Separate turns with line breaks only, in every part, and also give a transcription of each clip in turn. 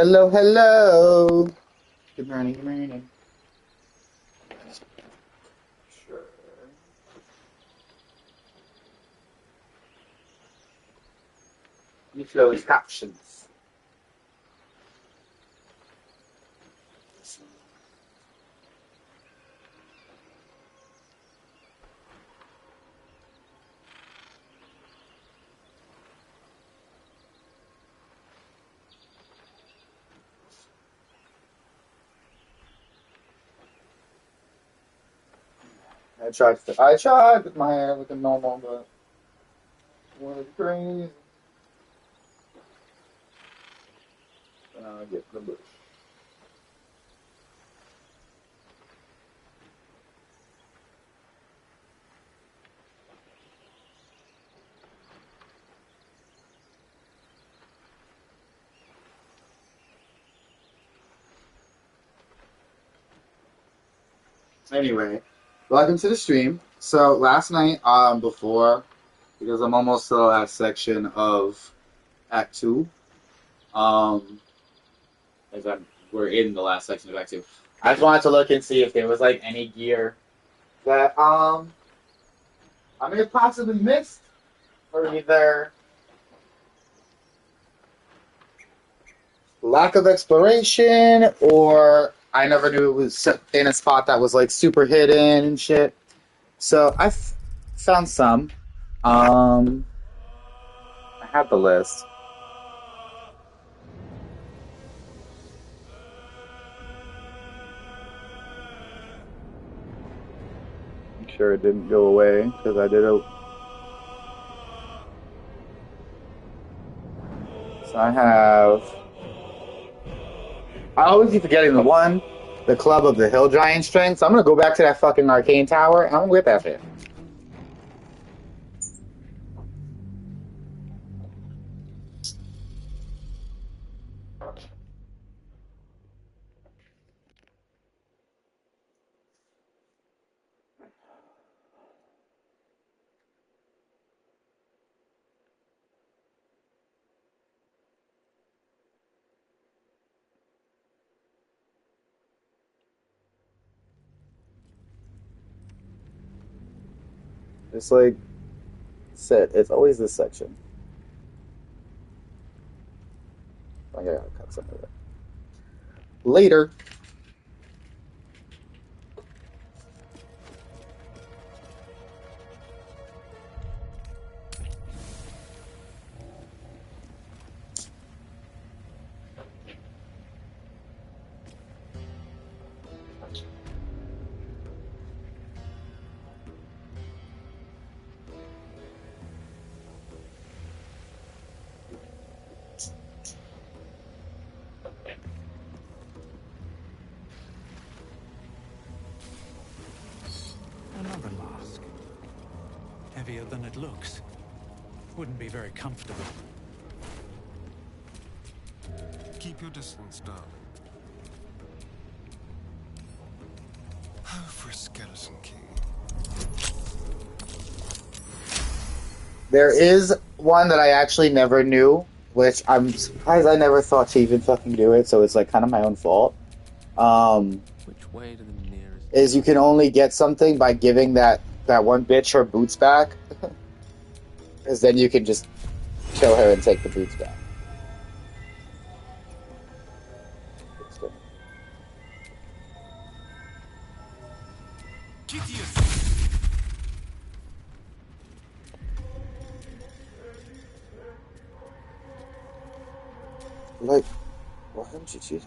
Hello, hello. Good morning, good morning. Sure. You close captions. I tried with my hair looking normal, but was crazy. And I get the bush. Anyway, welcome to the stream. So last night, because I'm almost to the last section of Act Two, um, as we're in the last section of Act Two. I just wanted to look and see if there was like any gear that I may have possibly missed, or either lack of exploration, or I never knew it was in a spot that was like super hidden and shit. So found some. Um, I have the list. I'm sure it didn't go away because I did it. So I have. I always keep forgetting the Club of the Hill Giant Strength. So I'm gonna go back to that fucking arcane tower and I'm gonna get that shit. It's like said, it's always this section. I gotta cut some of it. Later.
Another mask. Heavier than it looks. Wouldn't be very comfortable.
Keep your distance, darling. Oh, for a skeleton key.
There is one that I actually never knew, which I'm surprised I never thought to even fucking do it, so it's like kind of my own fault.
Which way to the nearest?
Is you can only get something by giving that one bitch her boots back, because then you can just kill her and take the boots back. Like, why don't you choose?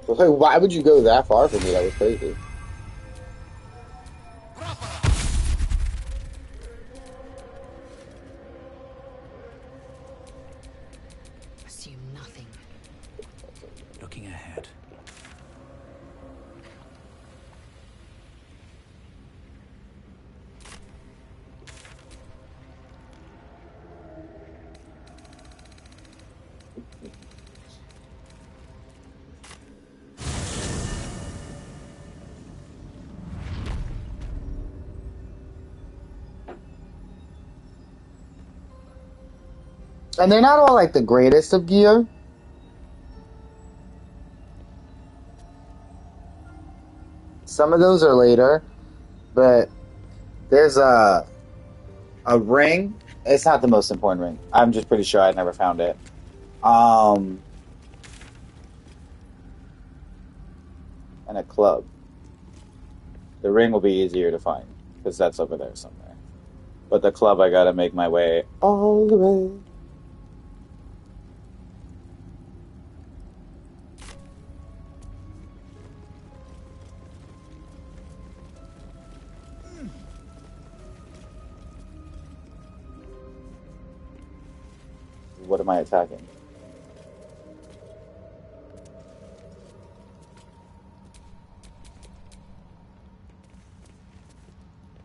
Like, why would you go that far for me? That was crazy.
Assume nothing.
Looking ahead.
And they're not all like the greatest of gear. Some of those are later, but there's a ring. It's not the most important ring. I'm just pretty sure I never found it. Um, and a club. The ring will be easier to find because that's over there somewhere. But the club, I gotta make my way all the way. What am I attacking?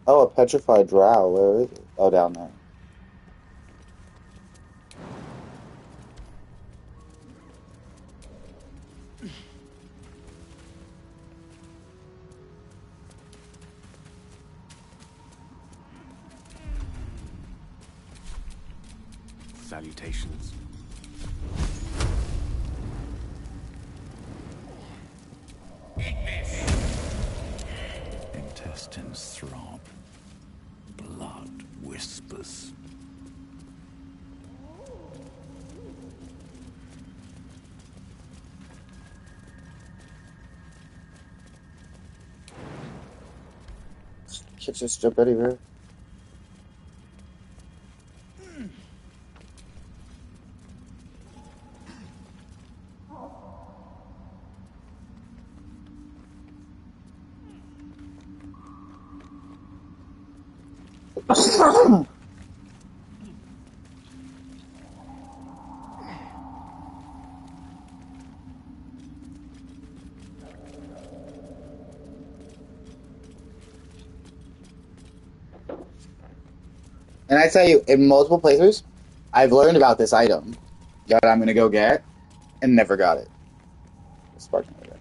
Oh, a petrified drow. Where is it? Oh, down there.
Salutations.
Intestines throb. Blood whispers.
Kids just jump anywhere. And I tell you, in multiple playthroughs, I've learned about this item that I'm gonna go get and never got it. Sparking over there.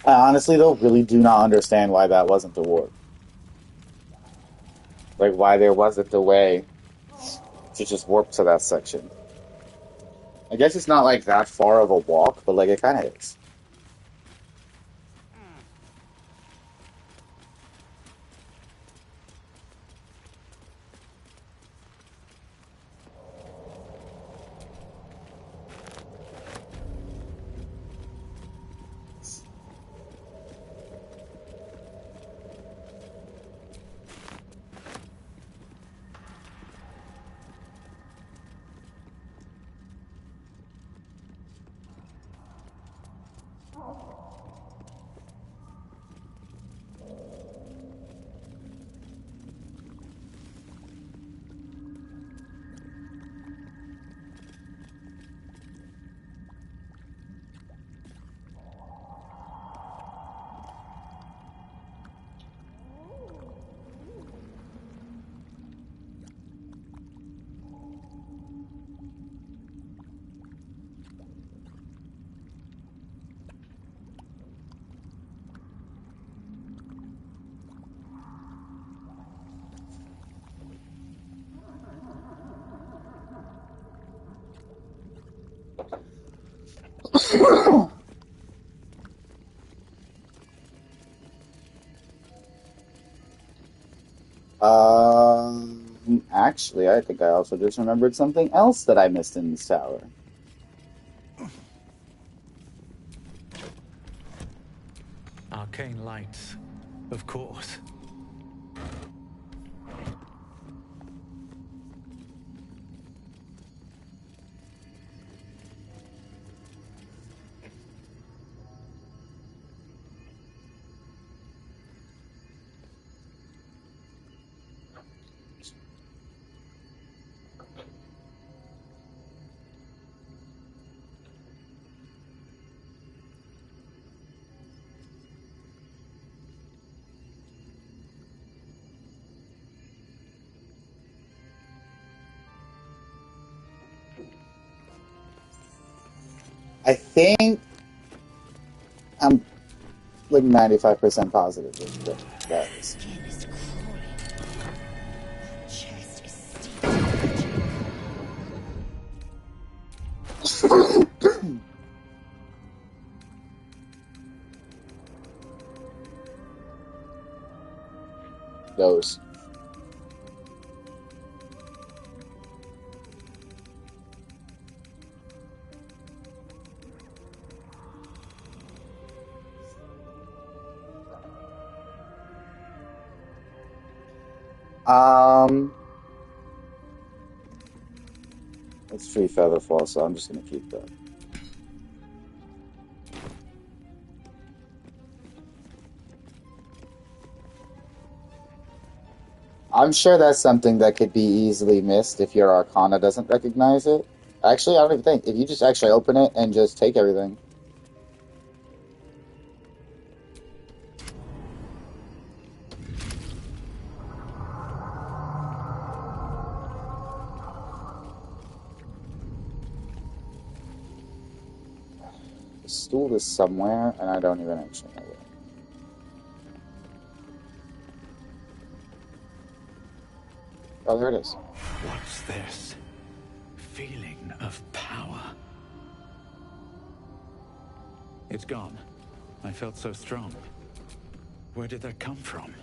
I honestly, though, really do not understand why that wasn't the warp. Like, why there wasn't a way to just warp to that section. I guess it's not like that far of a walk, but like it kind of is. Actually, I think I also just remembered something else that I missed in this tower.
Arcane lights, of course.
I think I'm like 95% positive that that is.
Skin is crawling. Chest is steeped in magic.
Those. It's free Featherfall, so I'm just gonna keep that. I'm sure that's something that could be easily missed if your Arcana doesn't recognize it. Actually, I don't even think. If you just actually open it and just take everything. The stool is somewhere, and I don't even actually know where. Oh, there it is.
What's this? Feeling of power. It's gone. I felt so strong. Where did that come from?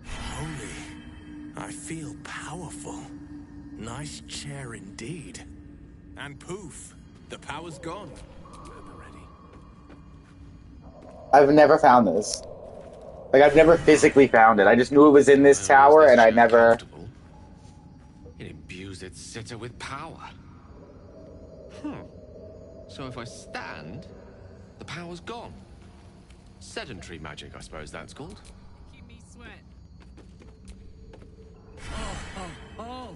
Holy, I feel powerful. Nice chair indeed. And poof, the power's gone. We're ready.
I've never found this. Like, I've never physically found it. I just knew it was in this tower, and I never...
It imbues its sitter with power. So if I stand, the power's gone. Sedentary magic, I suppose that's called.
Keep me sweat. Oh.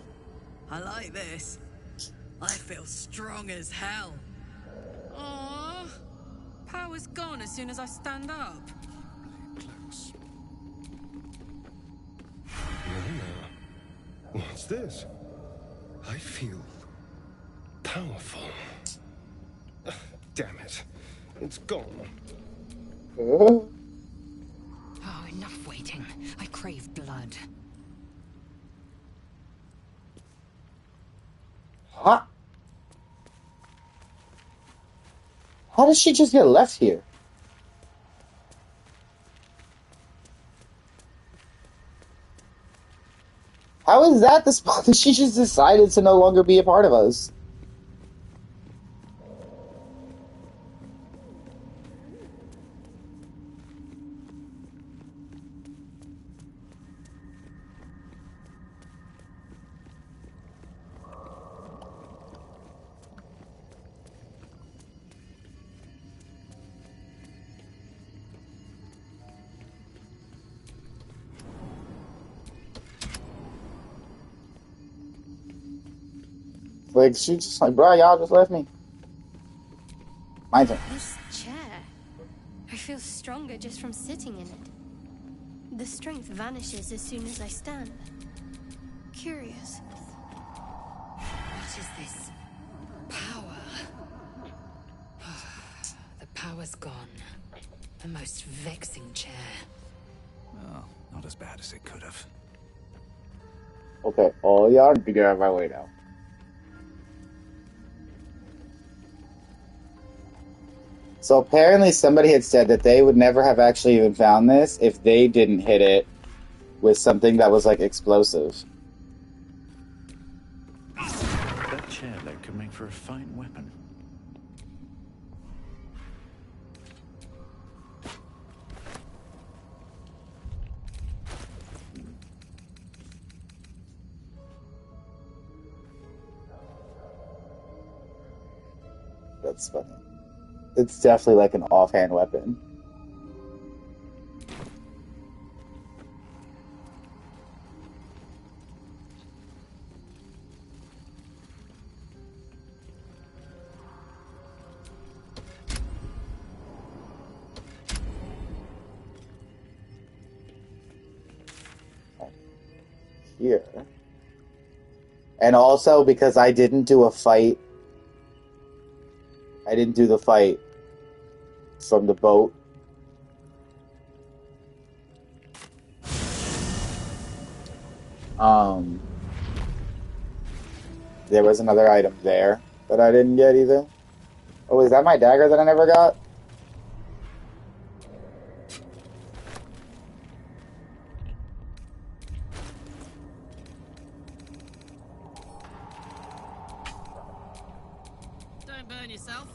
I like this. I feel strong as hell. Aww. Power's gone as soon as I stand up.
Close. No. What's this? I feel powerful. Damn it. It's gone.
Oh, enough waiting. I crave blood.
Huh? How did she just get left here? How is that the spot that she just decided to no longer be a part of us? Like, she just like, bro, y'all just left me. My turn.
This chair. I feel stronger just from sitting in it. The strength vanishes as soon as I stand. Curious.
What is this? Power. The power's gone. A most vexing chair.
Well, not as bad as it could have.
Okay, all y'all to get out of my way now. So apparently somebody had said that they would never have actually even found this if they didn't hit it with something that was like explosive.
That chair leg could make for a fine weapon.
That's funny. It's definitely like an offhand weapon. Here. And also because I didn't do a fight I didn't do the fight from the boat. There was another item there that I didn't get either. Oh, is that my dagger that I never got?
Don't burn yourself.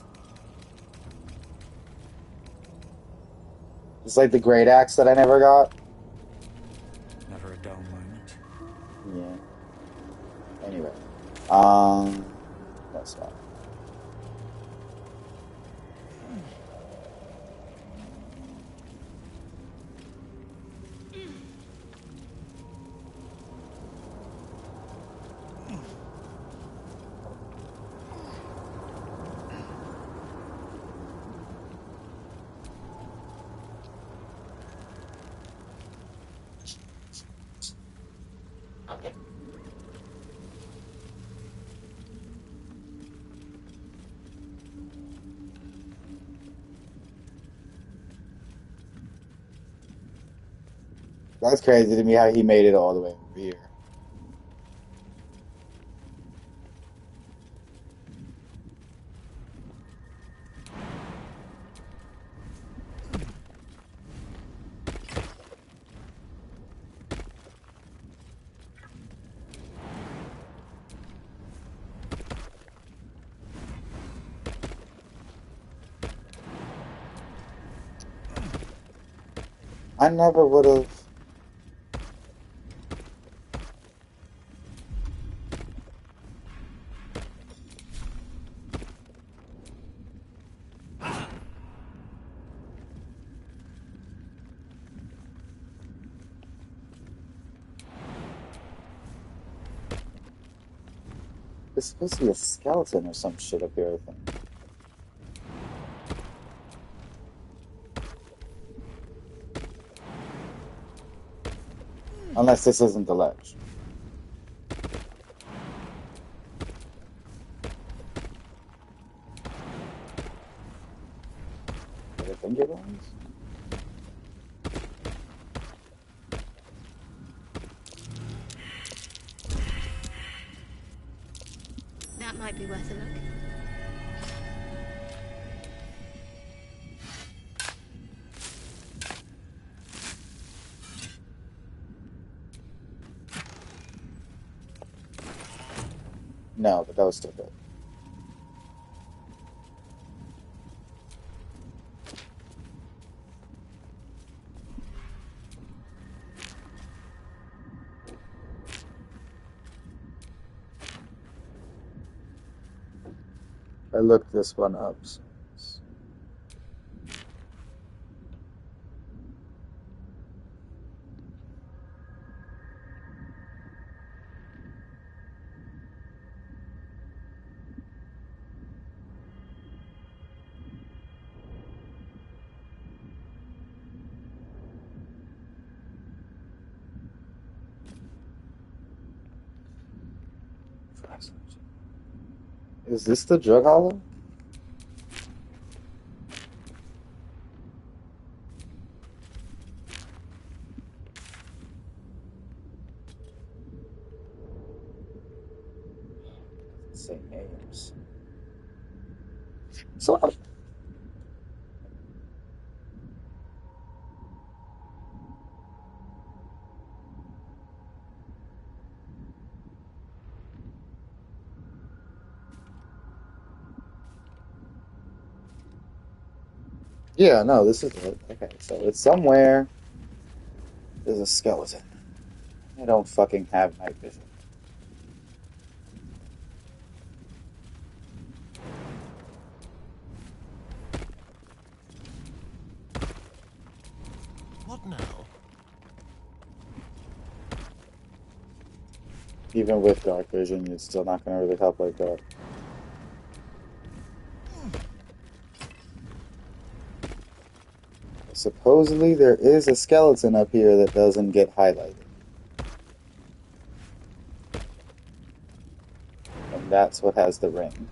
It's like the great axe that I never got.
Never a dull moment.
Yeah. Anyway. That's fine. That's crazy to me how he made it all the way over here. I never would have. There's supposed to be a skeleton or some shit up here, I think. Unless this isn't the ledge. Did I think it was?
That might be worth a look.
No, but that was still good. I looked this one up. So is this the drug hollow? Same names. So yeah, no, this is it. Okay, so it's somewhere. There's a skeleton. I don't fucking have night vision.
What now? Even
with dark vision, it's still not going to really help like that. Supposedly, there is a skeleton up here that doesn't get highlighted. And that's what has the ring.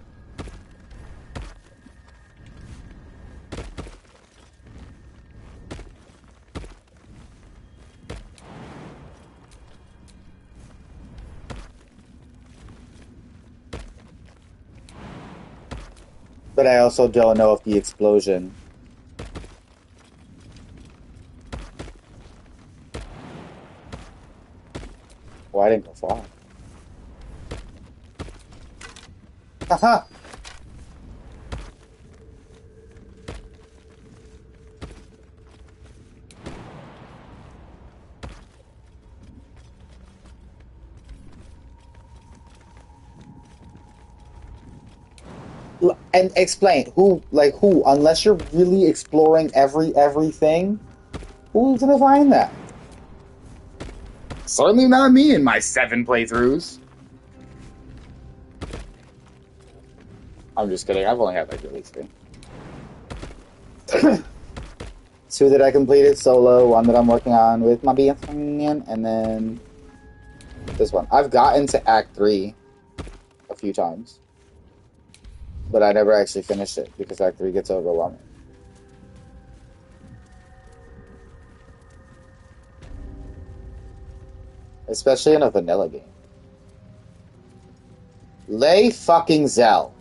But I also don't know if the explosion... Oh, I didn't go far. Haha! And explain who, unless you're really exploring everything, who's gonna find that? Certainly not me in my 7 playthroughs. I'm just kidding. I've only had like at least 3. 2 that I completed solo, 1 that I'm working on with my BFF, and then this one. I've gotten to Act 3 a few times, but I never actually finished it because Act 3 gets overwhelming. Especially in a vanilla game. Lay fucking Zell.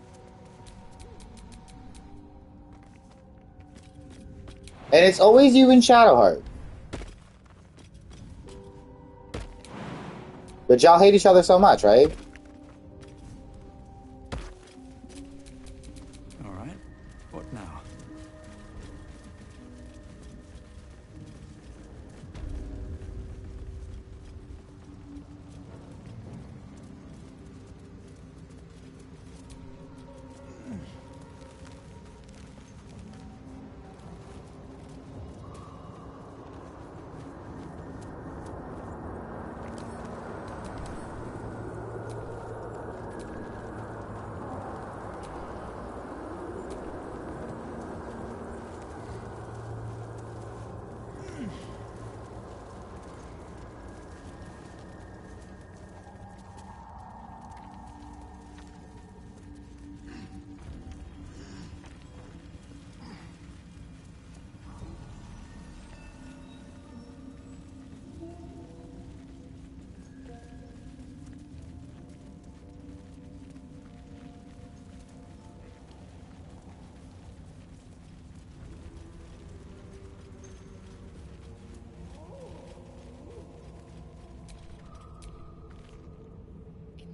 And it's always you and Shadowheart. But y'all hate each other so much, right?
Alright. What now?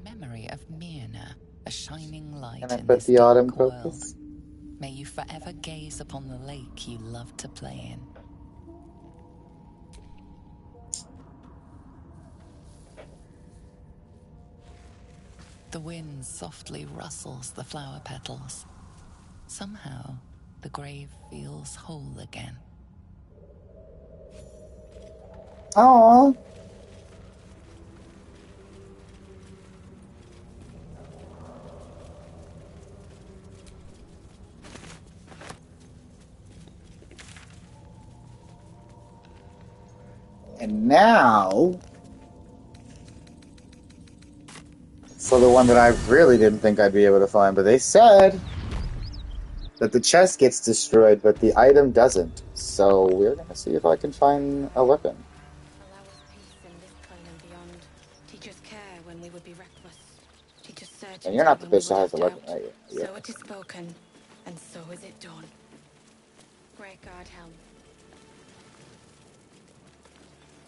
Memory of Myrna, a shining light
Can I
in
put
this
the autumn
dark world.
crocus?
May you forever gaze upon the lake you loved to play in. The wind softly rustles the flower petals. Somehow, the grave feels whole again.
Aww. And now, for the one that I really didn't think I'd be able to find, but they said that the chest gets destroyed, but the item doesn't. So we're gonna see if I can find a weapon.
Allow us peace in this plane and beyond. Teach us care when we would be reckless. Teach us certainty
And you're not the
when we
bitch that
would
has
have
the weapon,
doubt.
right? Yeah.
So it is spoken, and so is it done. Great guard helm.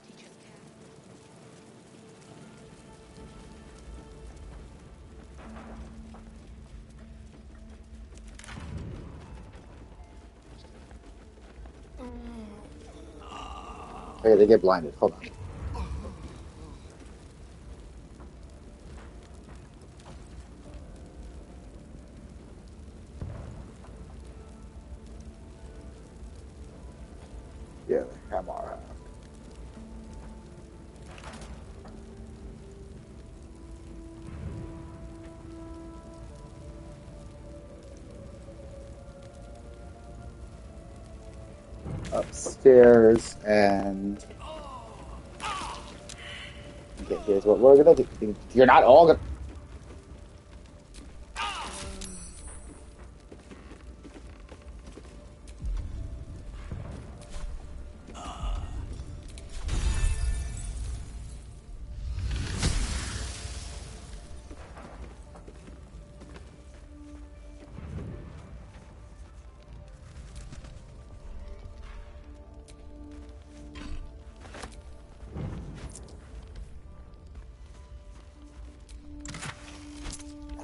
Teach us care.
Okay, they get blinded. Hold on. Yeah, the camera. Upstairs and okay, here's what we're gonna do. You're not all gonna.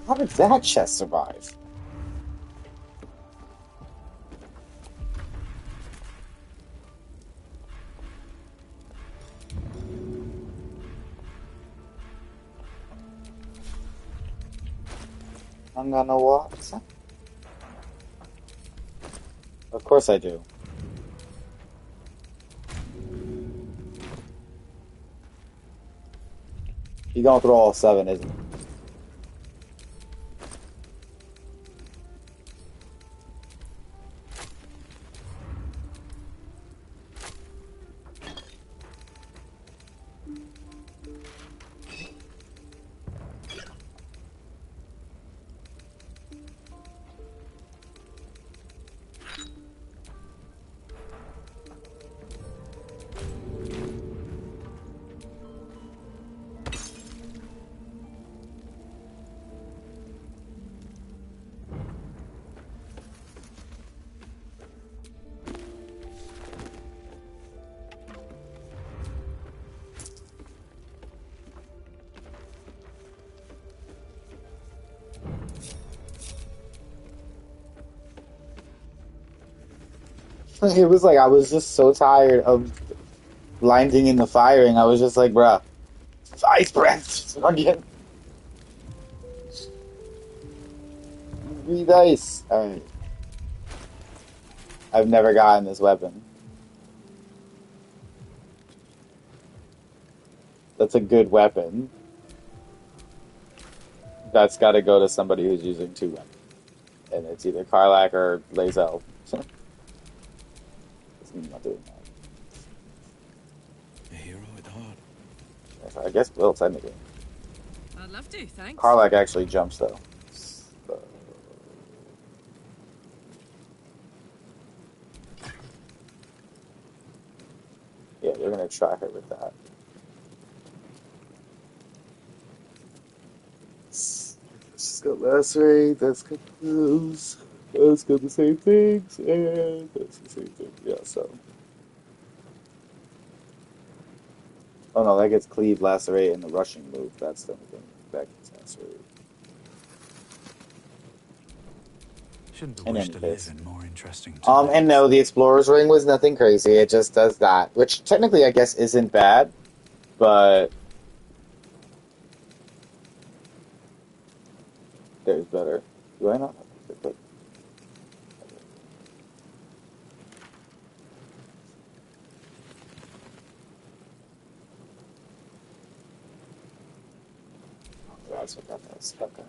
How did that chest survive? I'm gonna walk. Of course I do. You're going through all 7, isn't it? It was like I was just so tired of blinding in the firing. I was just like, bruh, ice breath again. Breathe ice. Alright. I've never gotten this weapon. That's a good weapon. That's got to go to somebody who's using 2 weapons. And it's either Karlach or Lae'zel. I'm not doing that.
A hero at heart.
I guess Will, technically.
I'd love to, thanks.
Karlach actually jumps, though. Yeah, we're going to try her with that. She's got lacerate, that's got those. That's got the same things, and that's the same thing. Yeah, so. Oh no, that gets cleave, lacerate, and the rushing move. That's the only thing that gets lacerate.
Shouldn't have
In
wished
any
to
case.
live in more interesting times.
And no, the Explorer's Ring was nothing crazy. It just does that, which technically I guess isn't bad, but there's better. Do I not have to? That's what that is. Okay.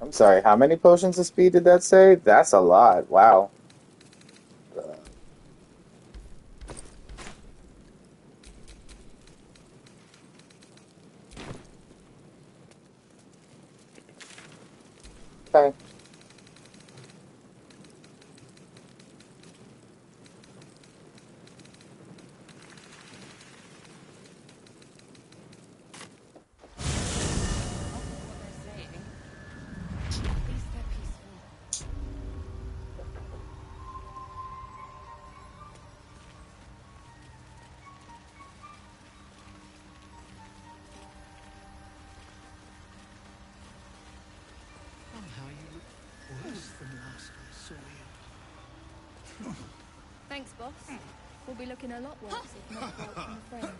I'm sorry, how many potions of speed did that say? That's a lot. Wow. Okay.
Thanks, boss. We'll be looking a lot worse if not for help from a friend.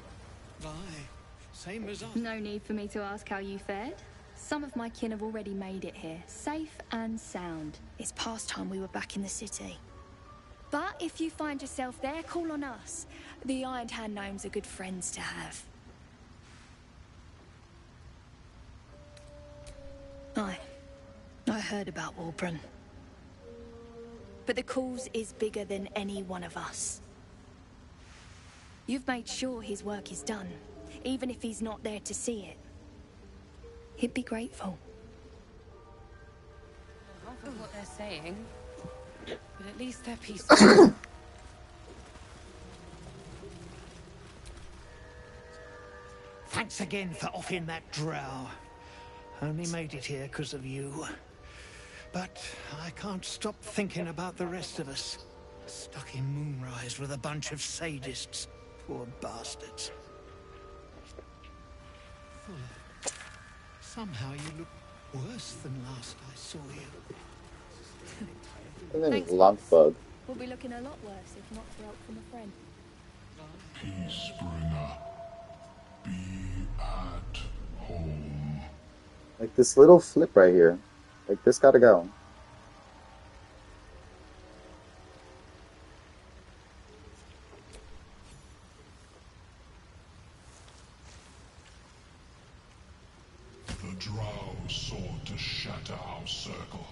Bye. Same as us.
No need for me to ask how you fared. Some of my kin have already made it here, safe and sound.
It's past time we were back in the city.
But if you find yourself there, call on us. The Iron Hand gnomes are good friends to have.
I heard about Wulbren. But the cause is bigger than any one of us.
You've made sure his work is done, even if he's not there to see it.
He'd be grateful.
Half of what they're saying, but at least they're peaceful.
Thanks again for offing that drow. Only made it here because of you. But I can't stop thinking about the rest of us. Stuck in Moonrise with a bunch of sadists. Poor bastards. Fuller, somehow you look worse than last I saw you.
His name is Lumpbug.
We'll be looking a lot worse if not for help from a friend.
Peacebringer, be at home.
Like this little flip right here. Like this gotta go.
The drow sought to shatter our circle.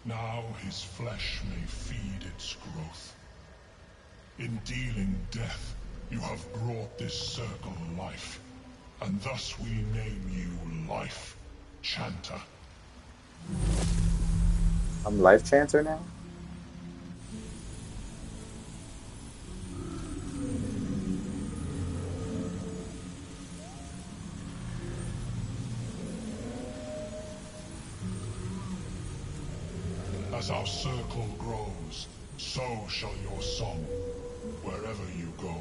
Now his flesh may feed its growth. In dealing death, you have brought this circle life, and thus we name you Life Chanter.
I'm Life Chancer now?
As our circle grows, so shall your song. Wherever you go,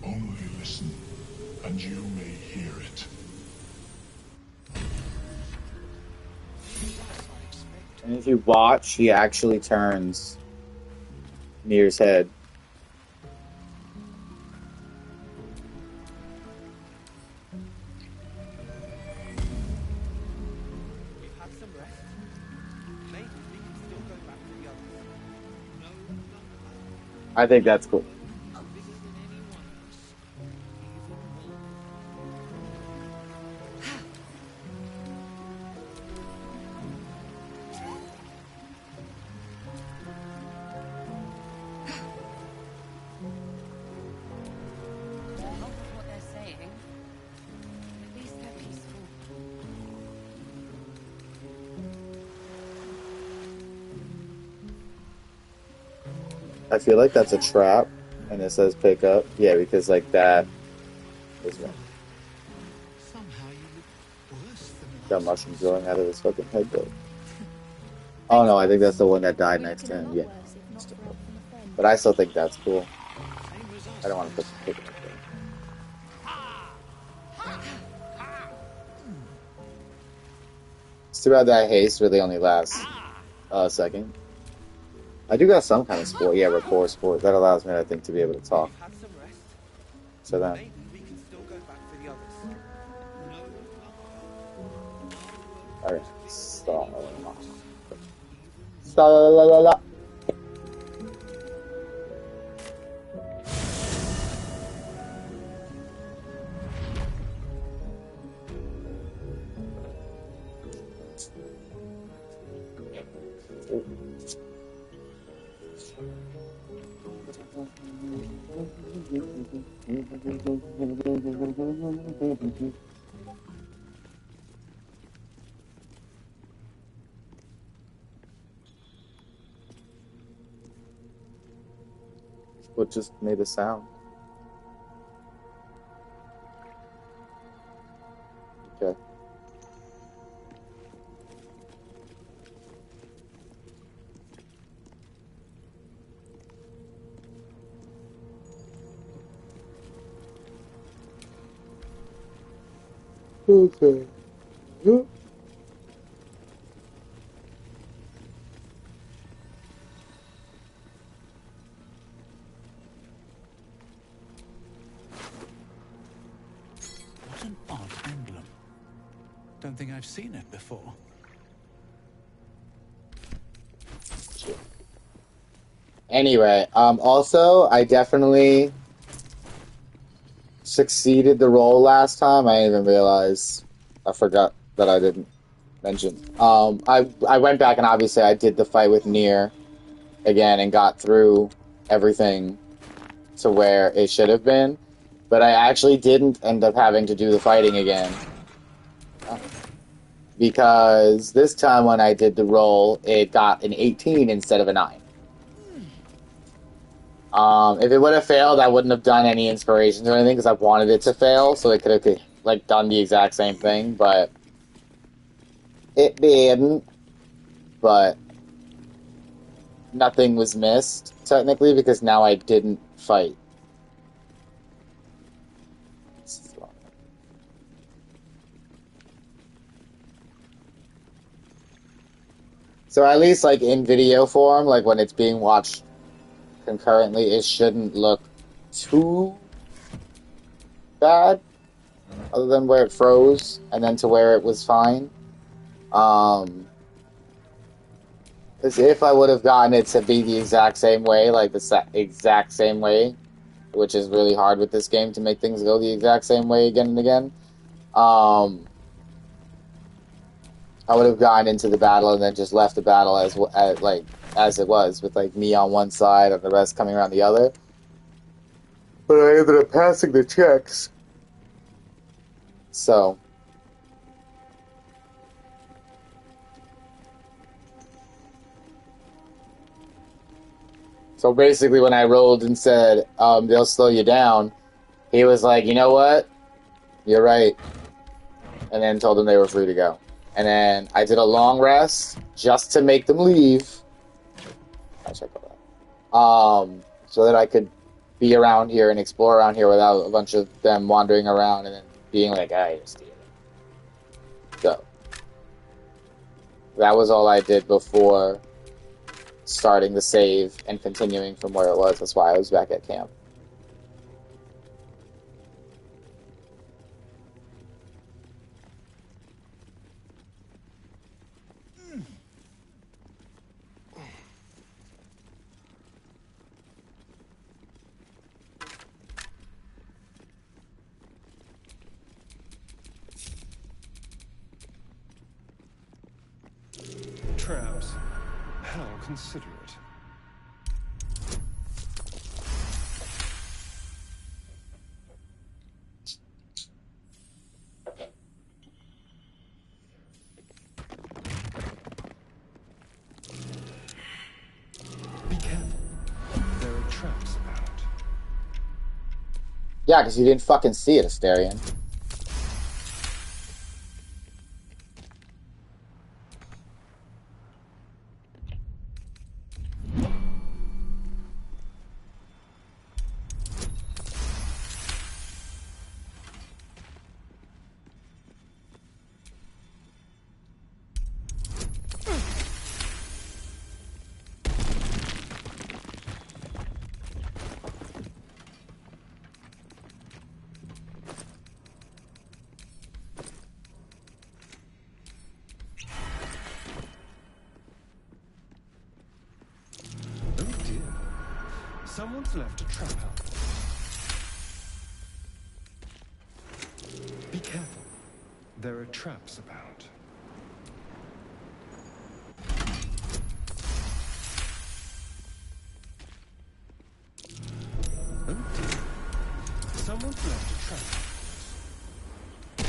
only listen, and you may hear it.
And if you watch, he actually turns Mir's head.
We've had some rest. Maybe we can still go back to the others. No,
I think that's cool. I feel like that's a trap, and it says pick up. Yeah, because like that is one. Got mushrooms growing out of his fucking head though. Oh no, I think that's the one that died next to him. Yeah, but I still think that's cool. I don't want to put the pick up there. It's too bad that haste really only lasts a second. I do got some kind of sport. Yeah, rapport sport. That allows me, I think, to be able to talk. So then. Alright. Stop. Stop. What just made a sound? Okay. Okay. Yep.
What an odd emblem. Don't think I've seen it before.
Anyway, also, I definitely succeeded the roll last time. I didn't even realize. I forgot that I didn't mention. I went back and obviously I did the fight with Nier again and got through everything to where it should have been. But I actually didn't end up having to do the fighting again. Oh. because this time when I did the roll, it got an 18 instead of a 9. If it would have failed, I wouldn't have done any inspirations or anything because I wanted it to fail, so it could have like done the exact same thing, but it didn't. But nothing was missed technically because now I didn't fight. So at least like in video form, like when it's being watched concurrently, it shouldn't look too bad, other than where it froze and then to where it was fine. Because if I would have gotten it to be the exact same way, like the exact same way, which is really hard with this game to make things go the exact same way again and again, I would have gotten into the battle and then just left the battle as it was, with like me on one side and the rest coming around the other. But I ended up passing the checks. So basically when I rolled and said, they'll slow you down, he was like, you know what? You're right. And then told them they were free to go. And then I did a long rest just to make them leave. So that I could be around here and explore around here without a bunch of them wandering around and then being like, you're stealing. So that was all I did before starting the save and continuing from where it was. That's why I was back at camp.
Traps. How considerate. Be careful. There are traps about.
Yeah, because you didn't fucking see it, Asterion.
Someone's left a trap out. Be careful. There are traps about. Oh dear. Someone's left a trap.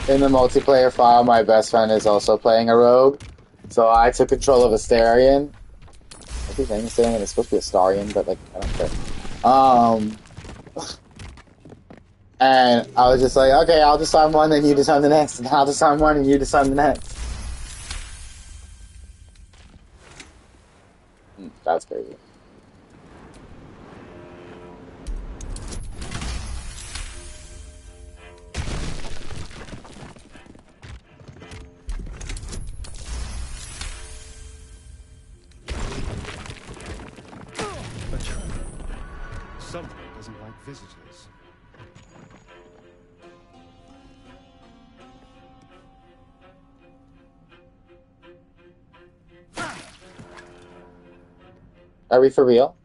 In the multiplayer file, my best friend is also playing a rogue, so I took control of Asterion. I keep saying Asterion, it's supposed to be Astarion, but like, I don't care. And I was just like, okay, I'll disarm one, then you disarm the next, and I'll disarm one, and you disarm the next. That's crazy.
A trap. Someone doesn't like visitors.
Are we for real?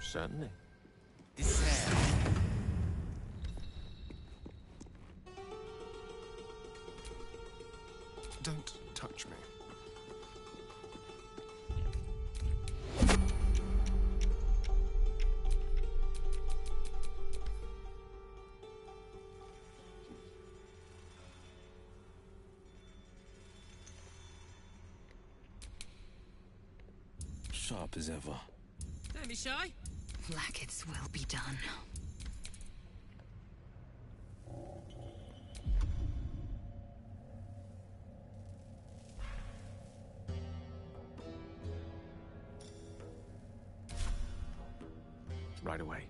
Certainly.
Don't touch me.
Sharp as ever.
Don't be shy.
Like its will be done.
Right away.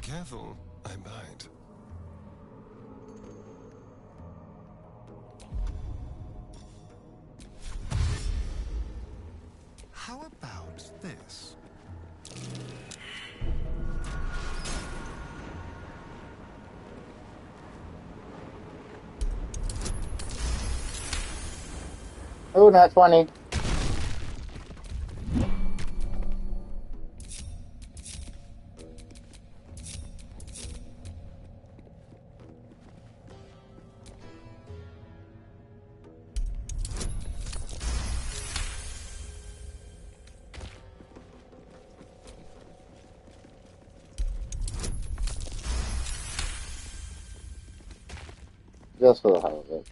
Careful, I bite. How about this?
Oh, not 20. Just for the hell of it.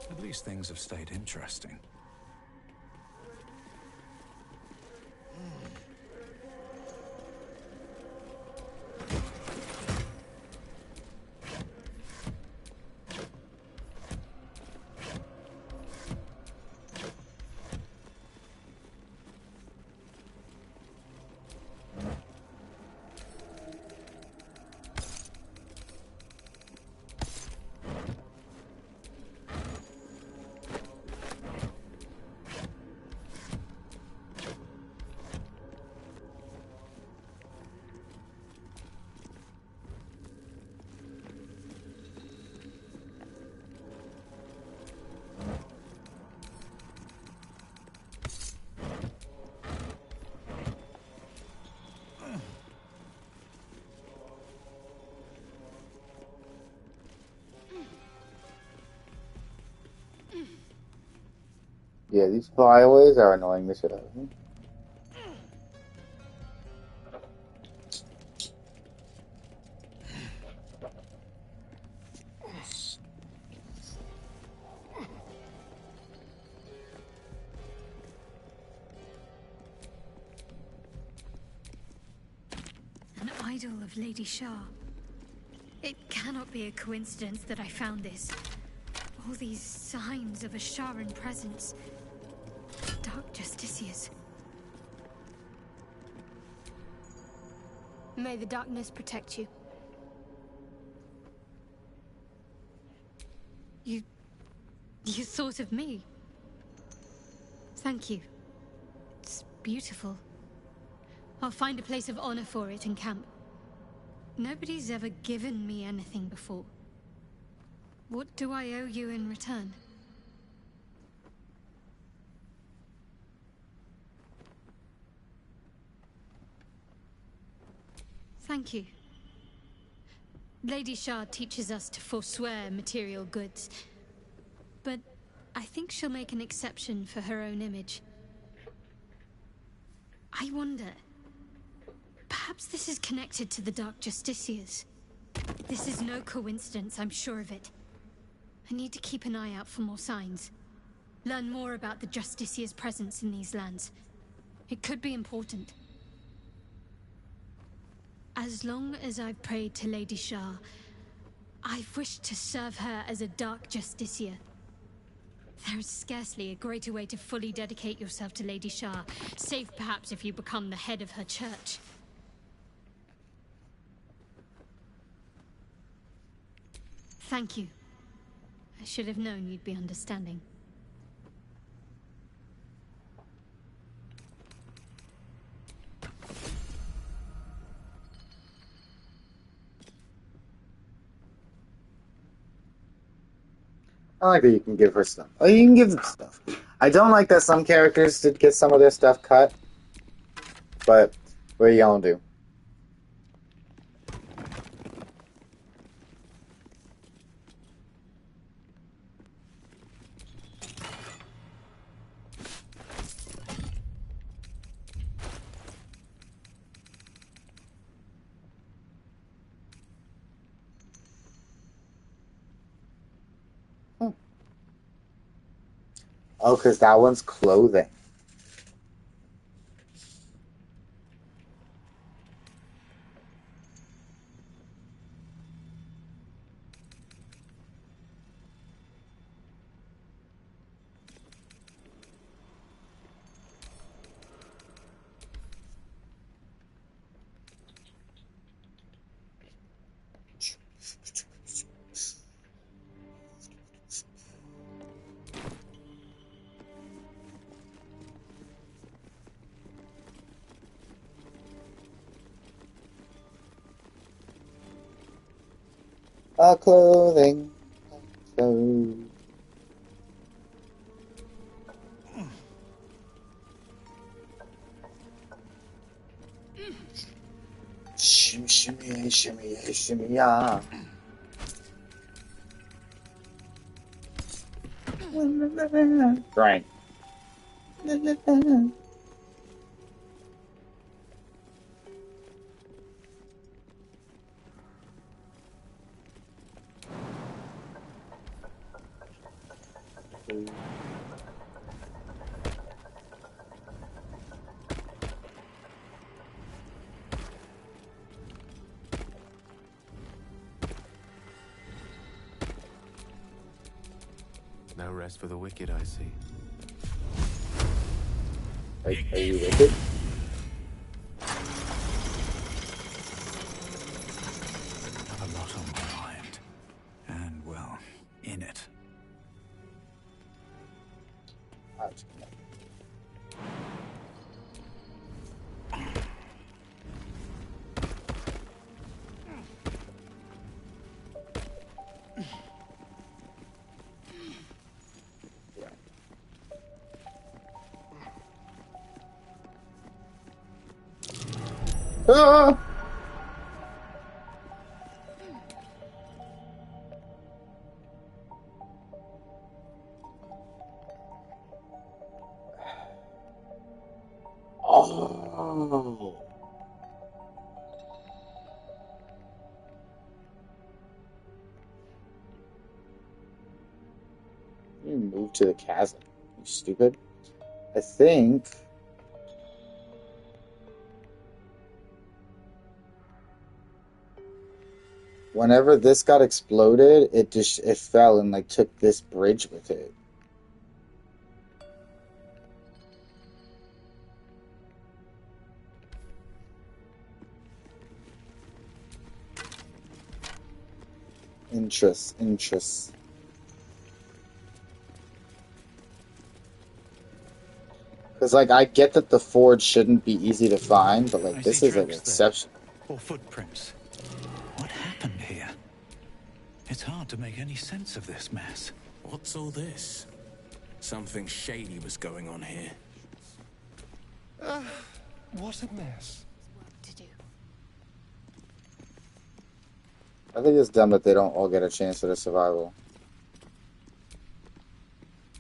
At least things have stayed interesting.
Yeah, these flyaways are annoying the shit out of me.
An idol of Lady Shah. It cannot be a coincidence that I found this. All these signs of a Sharan presence. Dark Justiciars.
May the darkness protect you.
You thought of me. Thank you. It's beautiful. I'll find a place of honor for it in camp. Nobody's ever given me anything before. What do I owe you in return? Thank you. Lady Shah teaches us to forswear material goods, but I think she'll make an exception for her own image. I wonder, perhaps this is connected to the Dark Justiciars. This is no coincidence, I'm sure of it. I need to keep an eye out for more signs. Learn more about the Justiciars' presence in these lands. It could be important. As long as I've prayed to Lady Shah, I've wished to serve her as a Dark Justiciar. There is scarcely a greater way to fully dedicate yourself to Lady Shah, save perhaps if you become the head of her church. Thank you. I should have known you'd be understanding.
I like that you can give her stuff. Oh, you can give them stuff. I don't like that some characters did get some of their stuff cut, but what are you gonna do? Oh, because that one's clothing. Clothing. Clothes. Shimmy, shimmy, shimmy, shimmy, yeah. Right.
No rest for the wicked, I see.
Are you wicked?
Have a lot on my mind. And, well, in it.
Ah! Oh. You moved to the chasm. You stupid. I think. Whenever this got exploded, it fell and like took this bridge with it. Interest. Because like I get that the forge shouldn't be easy to find, but like this is an exception.
Or footprints. What happened here? It's hard to make any sense of this mess.
What's all this? Something shady was going on here.
What a mess.
I think it's dumb that they don't all get a chance at a survival.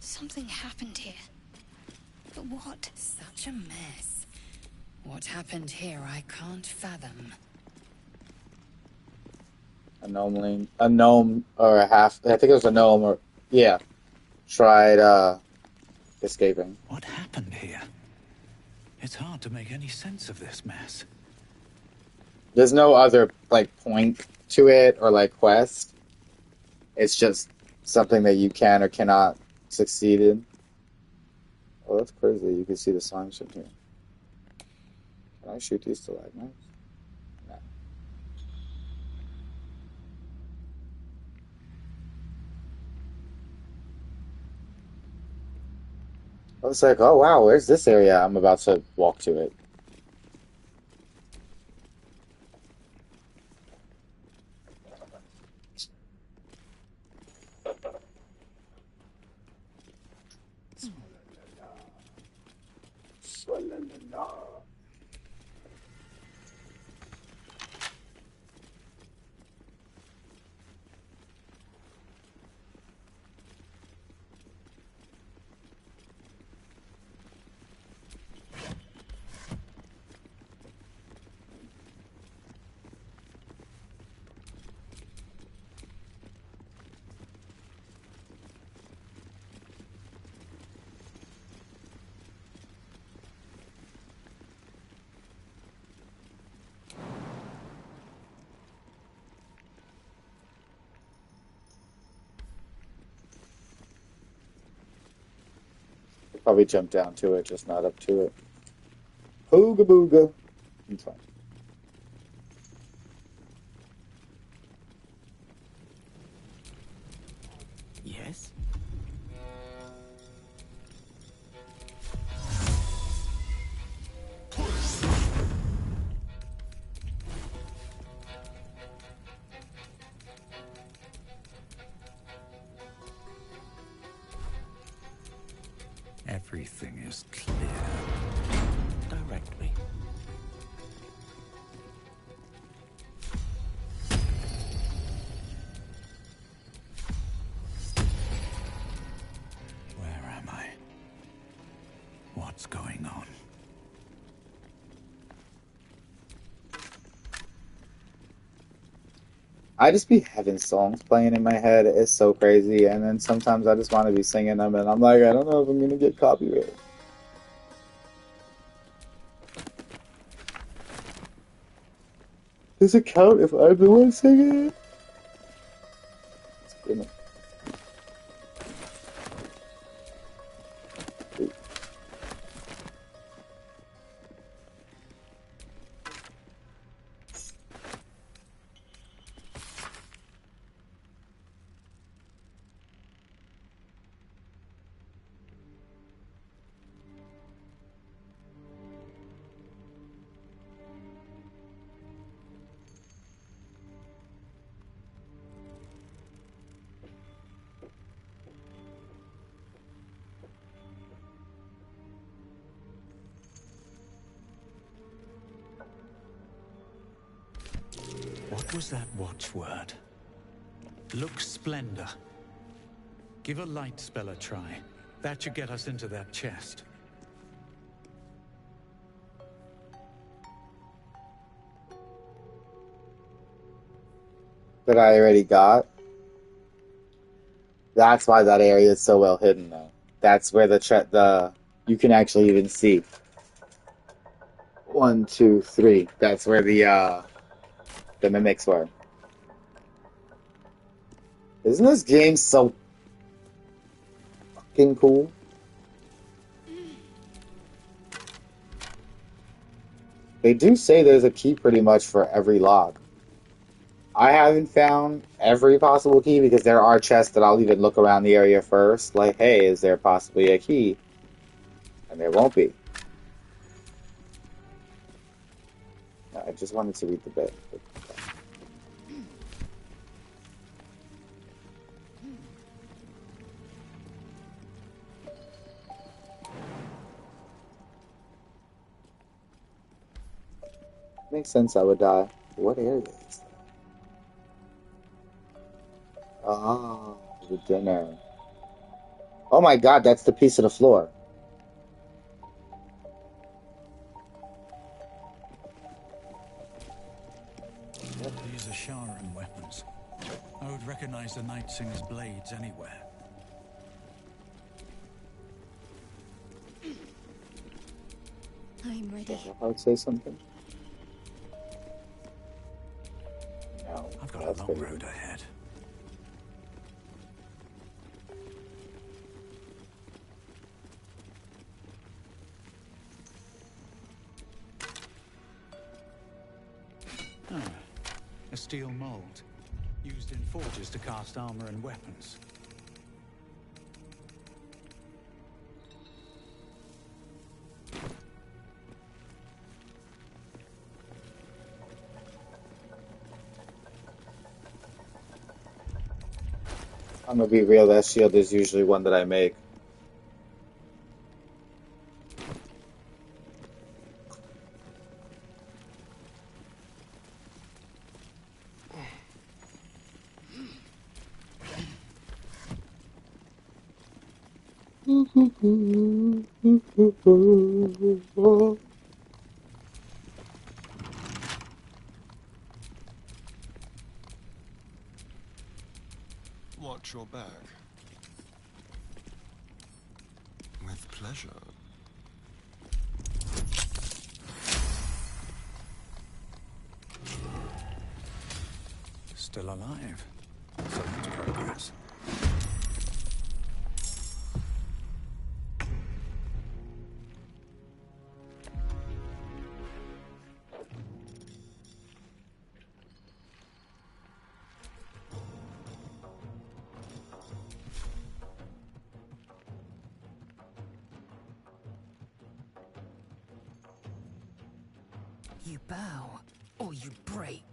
Something happened here. But what? Such a mess. What happened here I can't fathom.
A gnome or a half. I think it was a gnome or yeah. Tried escaping.
What happened here? It's hard to make any sense of this mess.
There's no other like point to it or like quest. It's just something that you can or cannot succeed in. Oh, that's crazy. You can see the signs from here. Can I shoot these stalagmites? No. I was like, oh wow, where's this area? I'm about to walk to it. Probably jump down to it, just not up to it. Ooga booga. It's fine.
Yes?
Everything is clear.
Direct me.
Where am I? What's going on?
I just be having songs playing in my head. It's so crazy. And then sometimes I just want to be singing them, and I'm like, I don't know if I'm gonna get copyrighted. Does it count if I'm the one singing it? It's gonna...
What was that watchword? Look splendor. Give a light spell a try. That should get us into that chest.
That I already got. That's why that area is so well hidden, though. That's where the you can actually even see. 1, 2, 3. That's where the mimics were. Isn't this game so fucking cool? They do say there's a key pretty much for every lock. I haven't found every possible key because there are chests that I'll even look around the area first. Like, hey, is there possibly a key? And there won't be. I just wanted to read the bit. Makes sense I would die. What area is that? Oh, the dinner. Oh my god, that's the piece of the floor.
These are Faerun weapons. I would recognize the Night Singer's blades anywhere.
I'm ready.
I would say something. No,
I've got a long road ahead. Ah, a steel mold, used in forges to cast armor and weapons.
I'm gonna be real, that shield is usually one that I make.
Watch your back. With pleasure.
Still alive. So much progress.
You bow, or you break.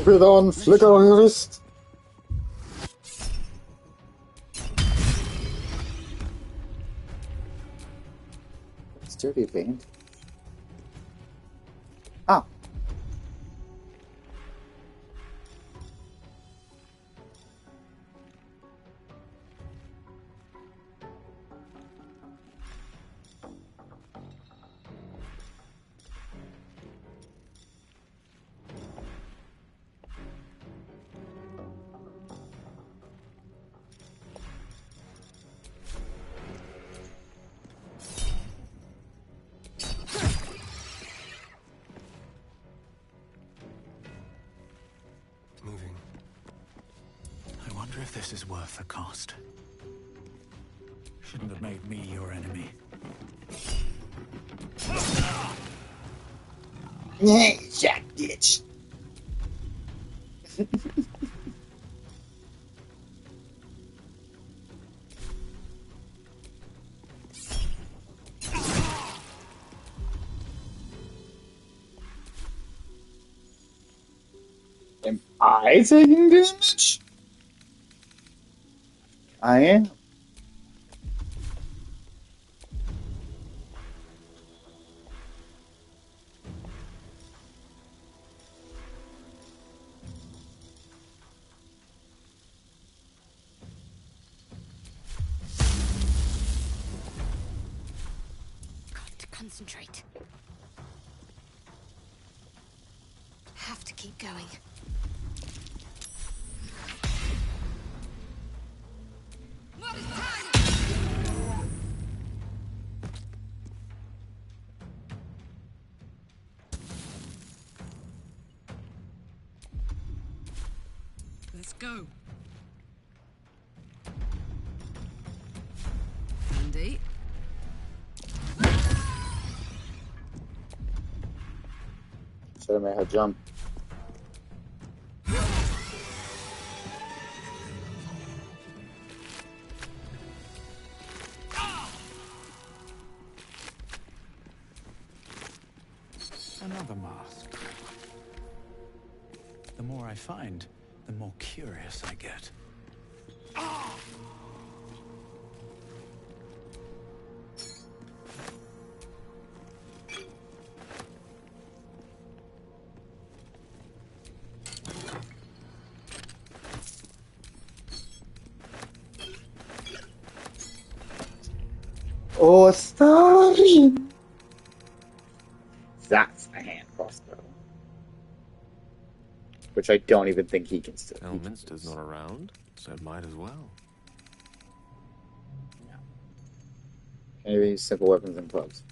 With on flicker on your wrist. Sturdy paint. Ah.
I wonder if this is worth the cost. Shouldn't have made me your enemy.
Jack bitch. Am I taking damage? I am.
Got to concentrate. Have to keep going.
Let's go. Andy.
Should have made her jump.
Another mask. The more I find, the more curious I get.
Oh, sorry. That's a hand crossbow. Which I don't even think he can still.
Elminster's not around, so might as well.
Maybe simple weapons and clubs.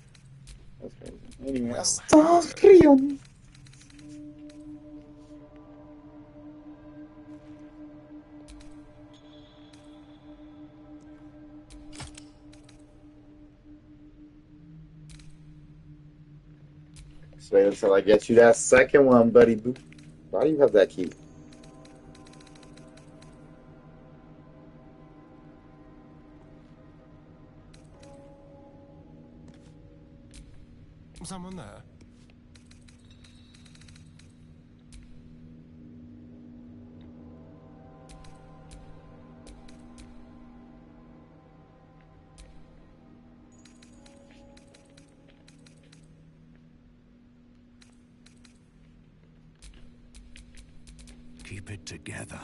That's crazy. Anyway,
Well,
Astarion. So wait until I get you that second one, buddy. Why do you have that key?
someone there?
Keep it together.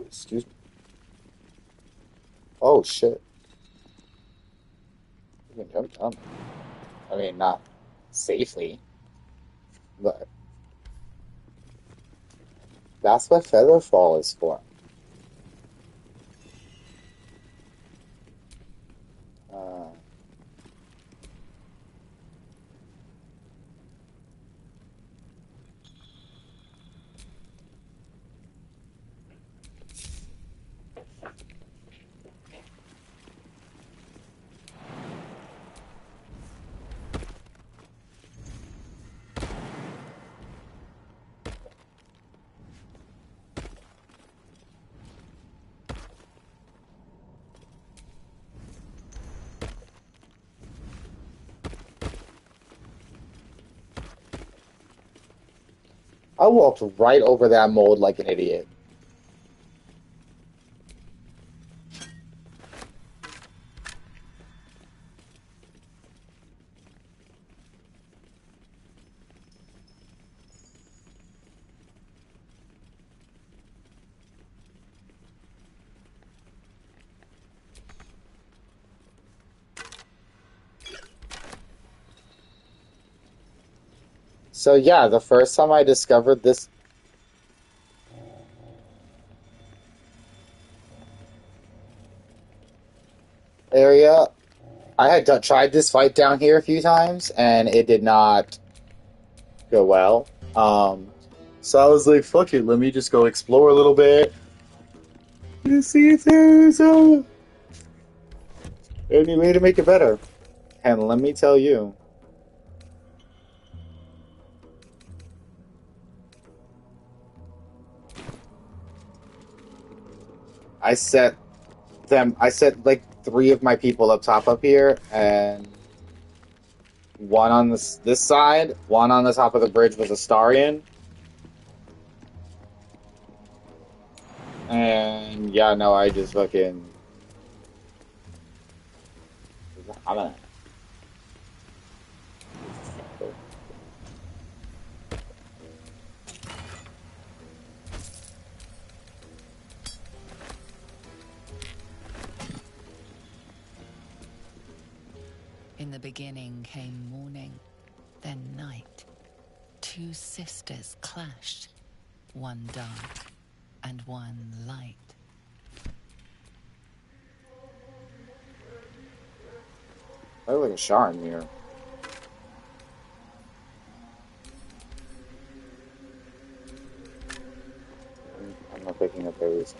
Excuse me. Oh shit. You can jump down. I mean, not safely, but that's what Featherfall is for. Uh, I walked right over that mold like an idiot. So yeah, the first time I discovered this area, I had tried this fight down here a few times, and it did not go well. So I was like, fuck it, let me just go explore a little bit to see if there's any way to make it better. And let me tell you, I set like 3 of my people up top up here, and one on this side, one on the top of the bridge was Astarion. And yeah, no, I just fucking... I'm gonna...
In the beginning came morning, then night. Two sisters clashed, one dark and one light.
I look like a Sharon here. I'm not picking up those.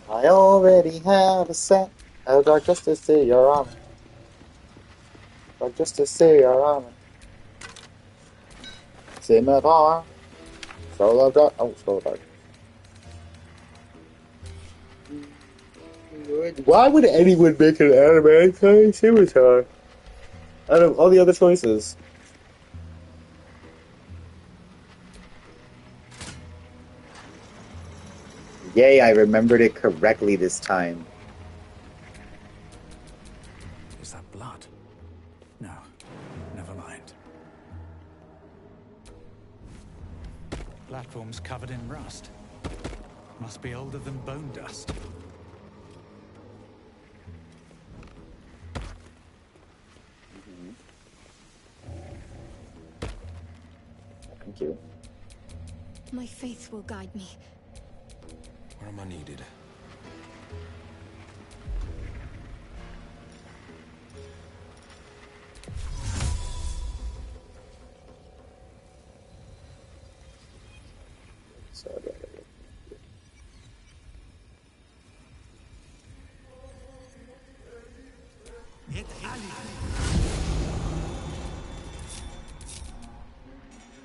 I already have a set of dark justice to your armor. Dark justice to your armor. Scimitar. Soul of dark. Oh, Soul of dark. Why would anyone make an anime scimitar out of all the other choices? Yay, I remembered it correctly this time.
Is that blood? No, never mind. Platform's covered in rust. Must be older than bone dust.
Thank you.
My faith will guide me.
Where am I needed?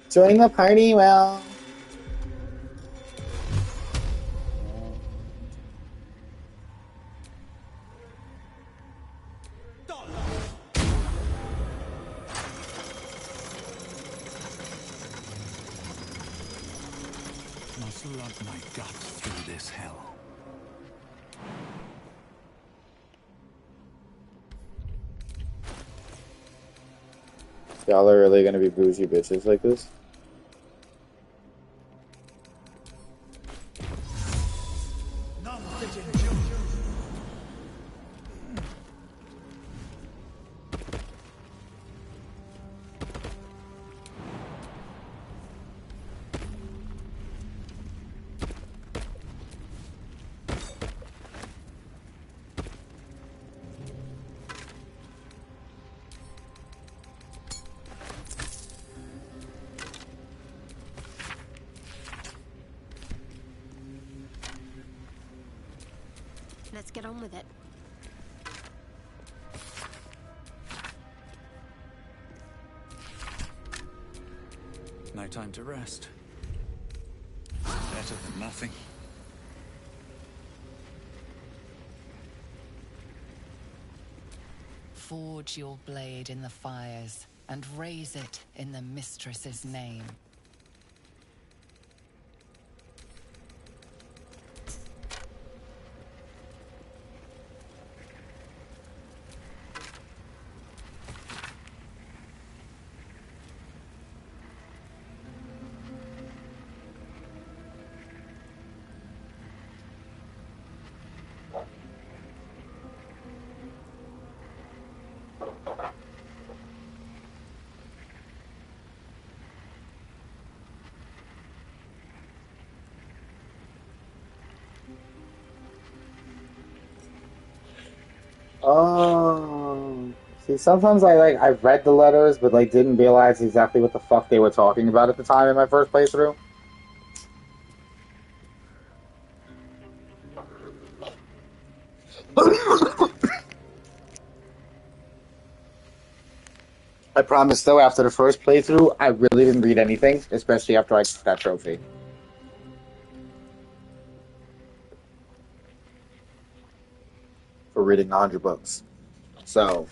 Join the party, well.
Must love my guts through this hell.
Y'all are really gonna be bougie bitches like this?
Let's get on with it.
No time to rest. Better than nothing.
Forge your blade in the fires and raise it in the mistress's name.
Oh, see, sometimes I read the letters, but like didn't realize exactly what the fuck they were talking about at the time in my first playthrough. I promise, though, after the first playthrough, I really didn't read anything, especially after I got that trophy. For reading 100 books. So,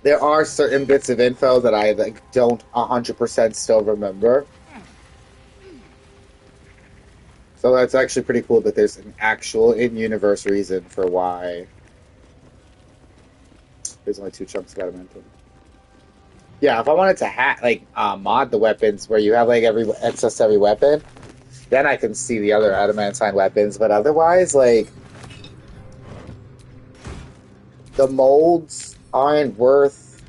there are certain bits of info that I don't 100% still remember. So that's actually pretty cool that there's an actual in-universe reason for why there's only 2 chunks of adamantium. Yeah, if I wanted to mod the weapons where you have like every access to every weapon, then I can see the other adamantine weapons. But otherwise, like the molds aren't worth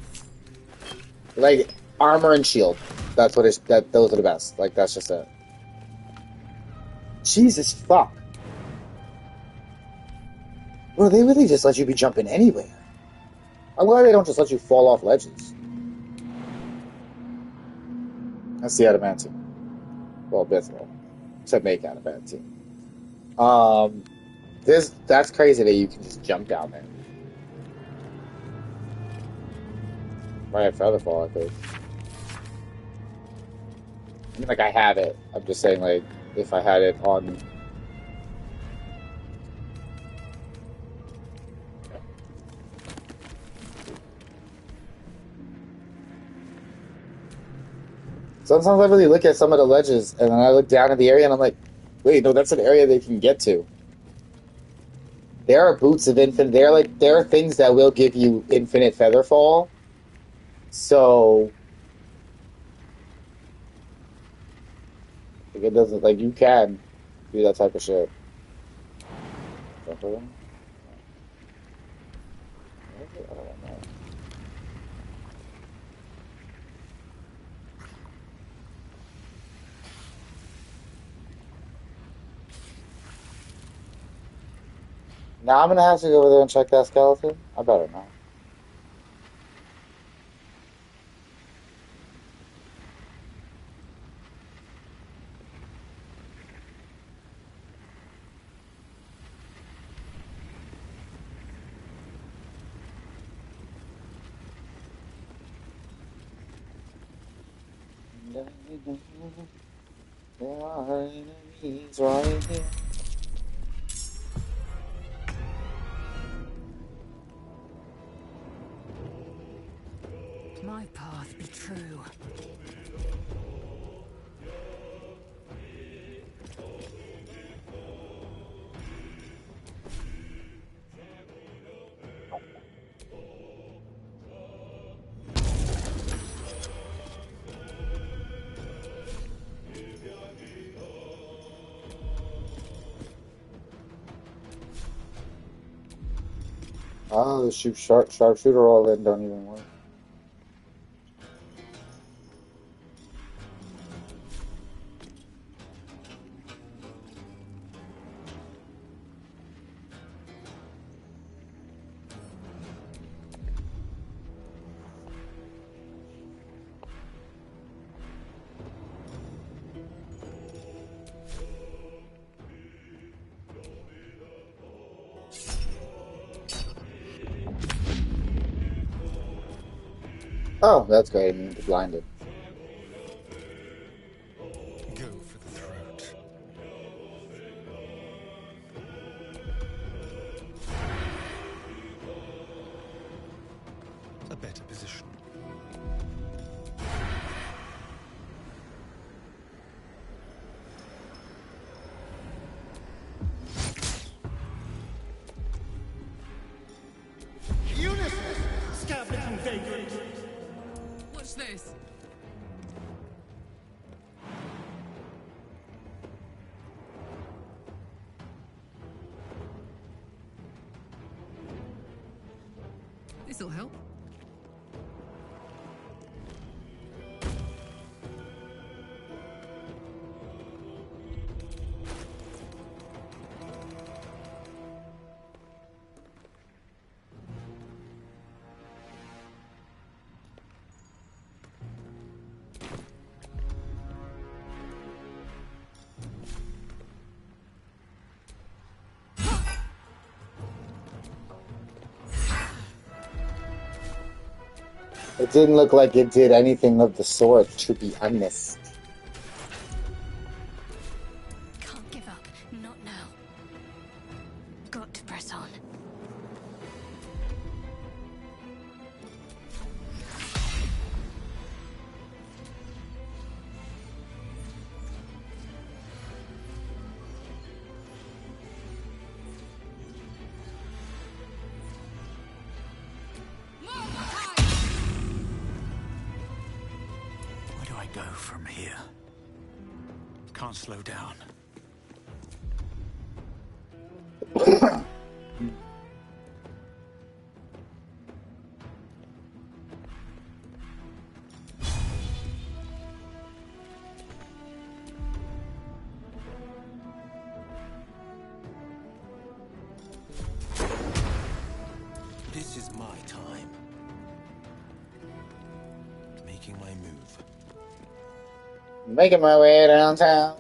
like armor and shield. That's what it's that those are the best. Like that's just it. Jesus fuck. Bro, they really just let you be jumping anywhere. I'm glad they don't just let you fall off ledges. That's the adamantium. Well, Bithral. To make adamantium. That's crazy that you can just jump down there. Might have Featherfall, I think. I mean, like, I have it. I'm just saying, like, if I had it on... Sometimes I really look at some of the ledges, and then I look down at the area, and I'm like, wait, no, that's an area they can get to. There are boots of infinite... There are things that will give you infinite Featherfall. So... Like, it doesn't... Like, you can do that type of shit. Jump over them? I don't know. Now I'm gonna have to go over there and check that skeleton? I better not. There are enemies right here.
My path be true.
Oh, the sharpshooter all then don't even work. Oh, that's great. I mean, blinded.
Go for the throat. A better position.
What's this? This'll help.
It didn't look like it did anything of the sort, to be honest.
Can't give up. Not now. Got to press on.
Where do I go from here? Can't slow down.
This is my time. Making my move.
Making my way downtown.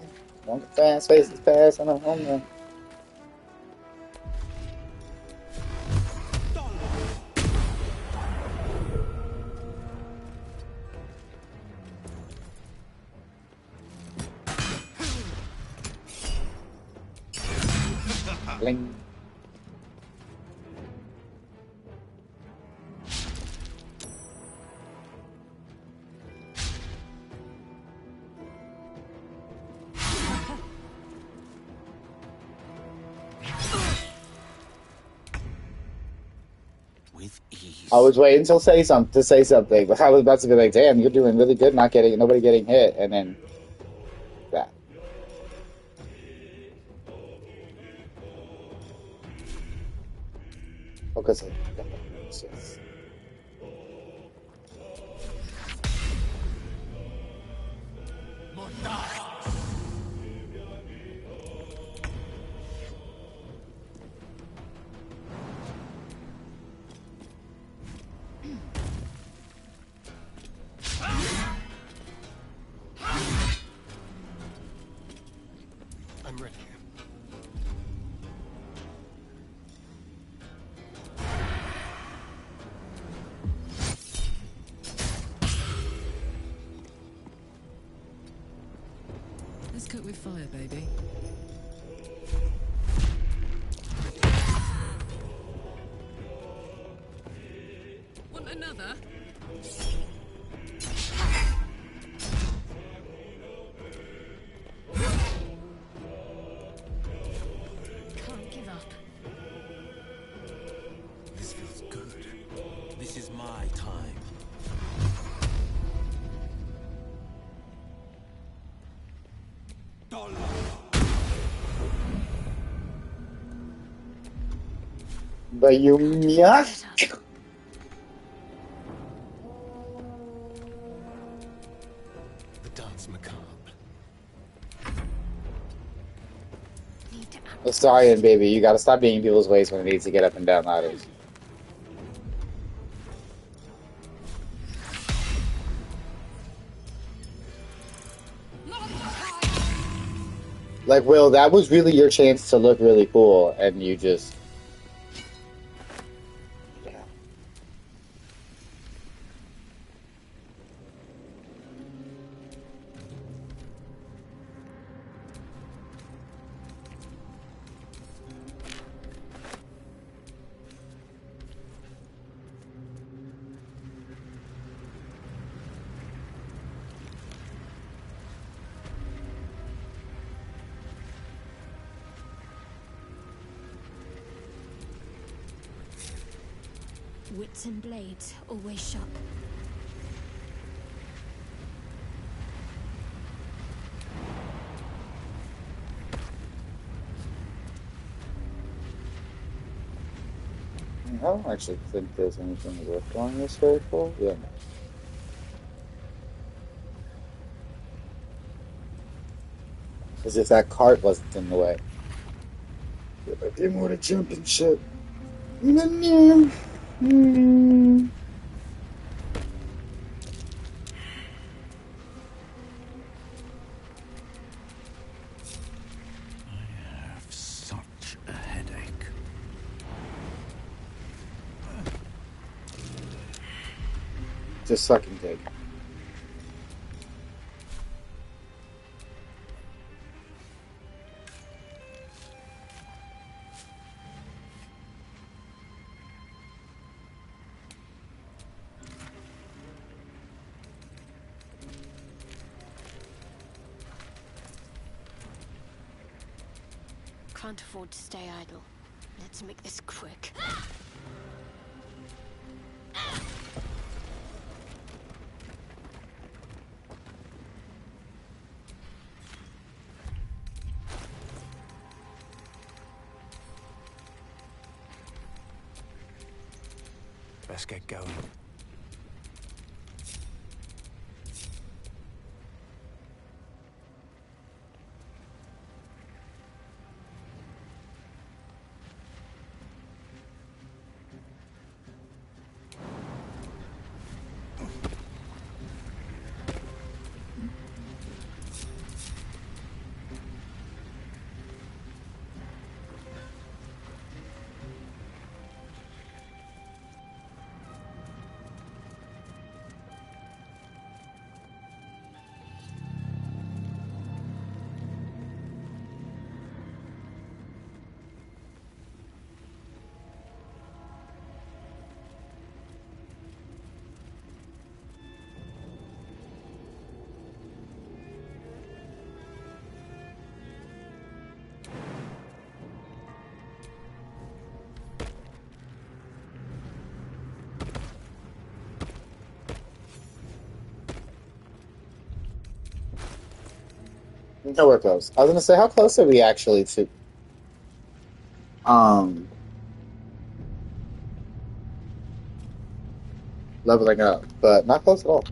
Walking fast, faces past, and I'm home now. Bling.
With ease.
I was waiting to say something, but I was about to be like, "Damn, you're doing really good, nobody getting hit," and then that. Focus.
I'm ready.
Let's cook with fire, baby. Want another?
Can't give up.
This feels good. This is my time.
But you must.
The dance macabre.
Astarion, baby, you gotta stop being in people's ways when it needs to get up and down ladders. Like, Will, that was really your chance to look really cool, and you just...
Wits and blades, always sharp.
I don't actually think there's anything worth going this way for. Yeah, no. As if that cart wasn't in the way. If I didn't want to jump and shit.
I have such a headache.
Just sucking dick.
Can't afford to stay idle. Let's make this quick.
Let's get going.
No, we're close. I was gonna say, how close are we actually to leveling up? But not close at all.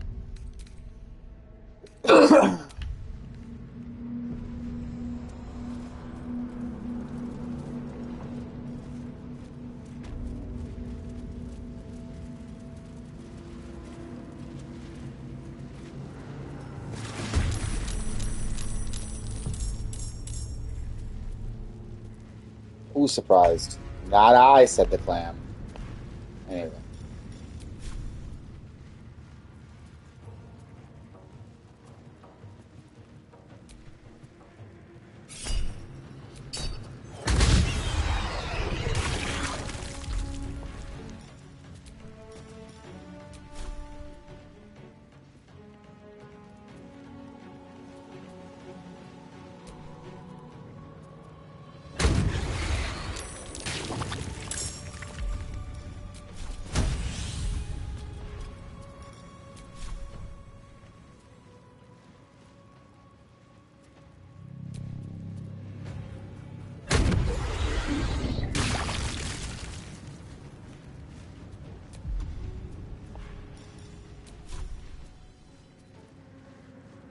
Who's surprised? Not I, said the clam. Anyway.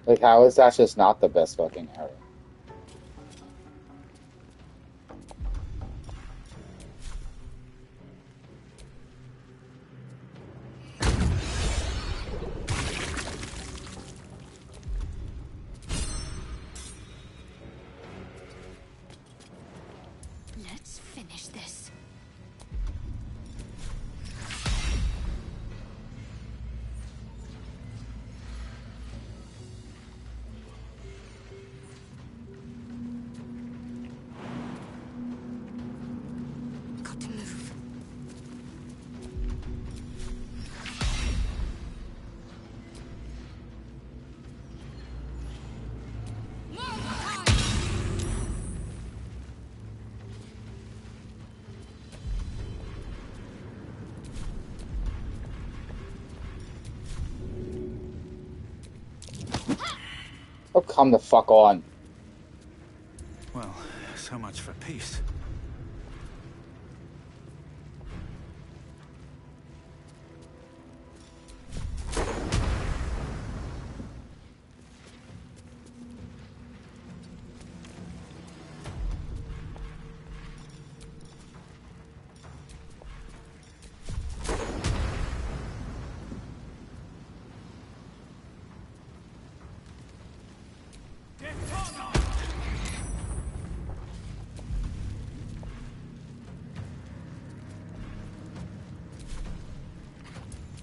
Like, how is that just not the best fucking arrow?
Let's finish this. Got to move.
Oh, come the fuck on.
Well, so much for peace.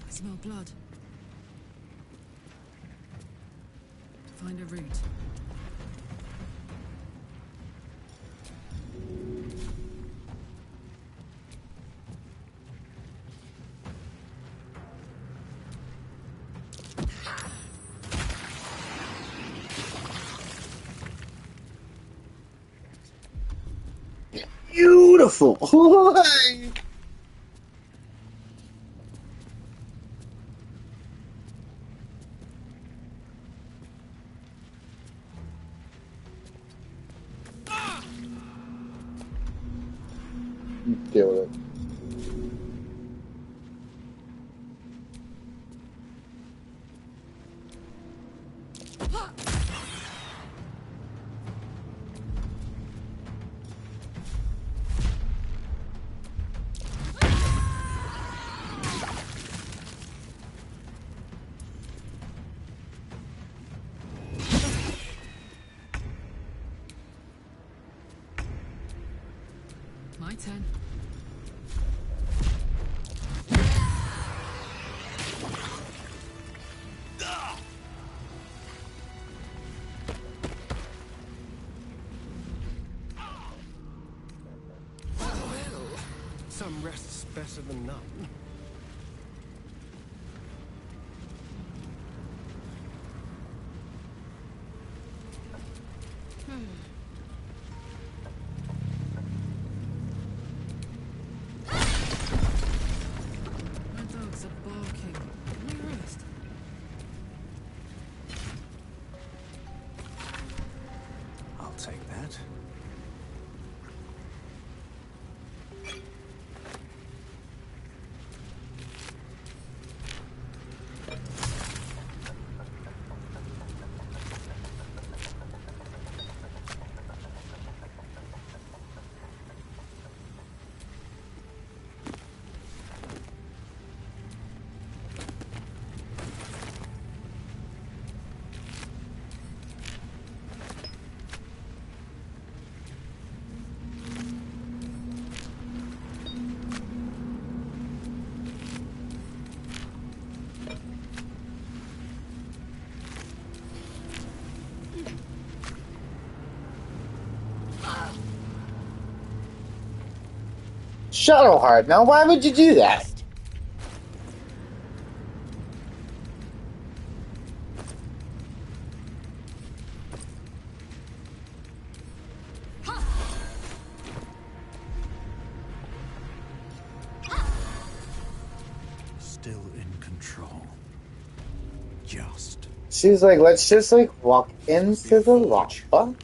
I smell blood. find a route.
Beautiful. Deal with it.
My turn.
Some rest's better than none.
My dogs are barking. Let me rest.
I'll take that.
Shadowheart, now why would you do that?
Still in control. Just.
She's like, let's just like walk into the lava.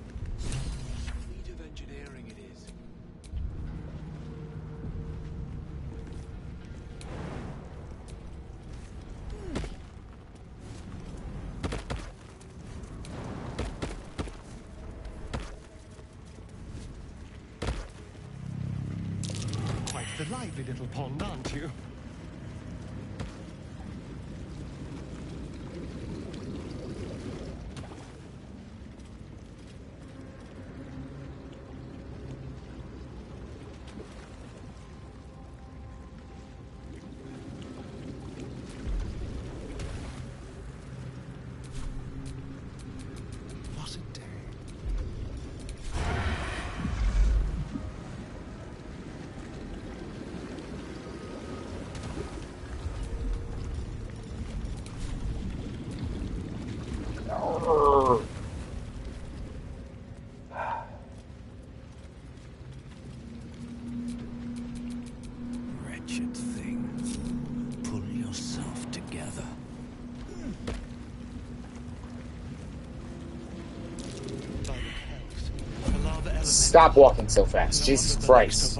Quite the lively little pond, aren't you? What a day.
Wretched thing. Pull yourself together.
Stop walking so fast. Jesus Christ.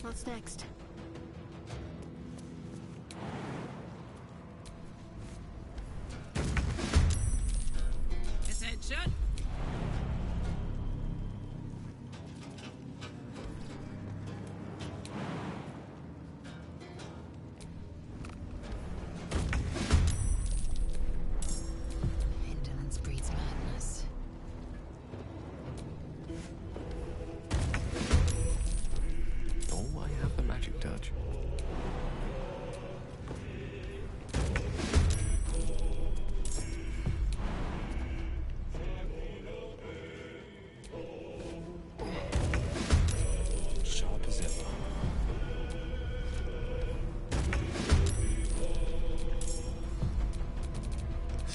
What's next?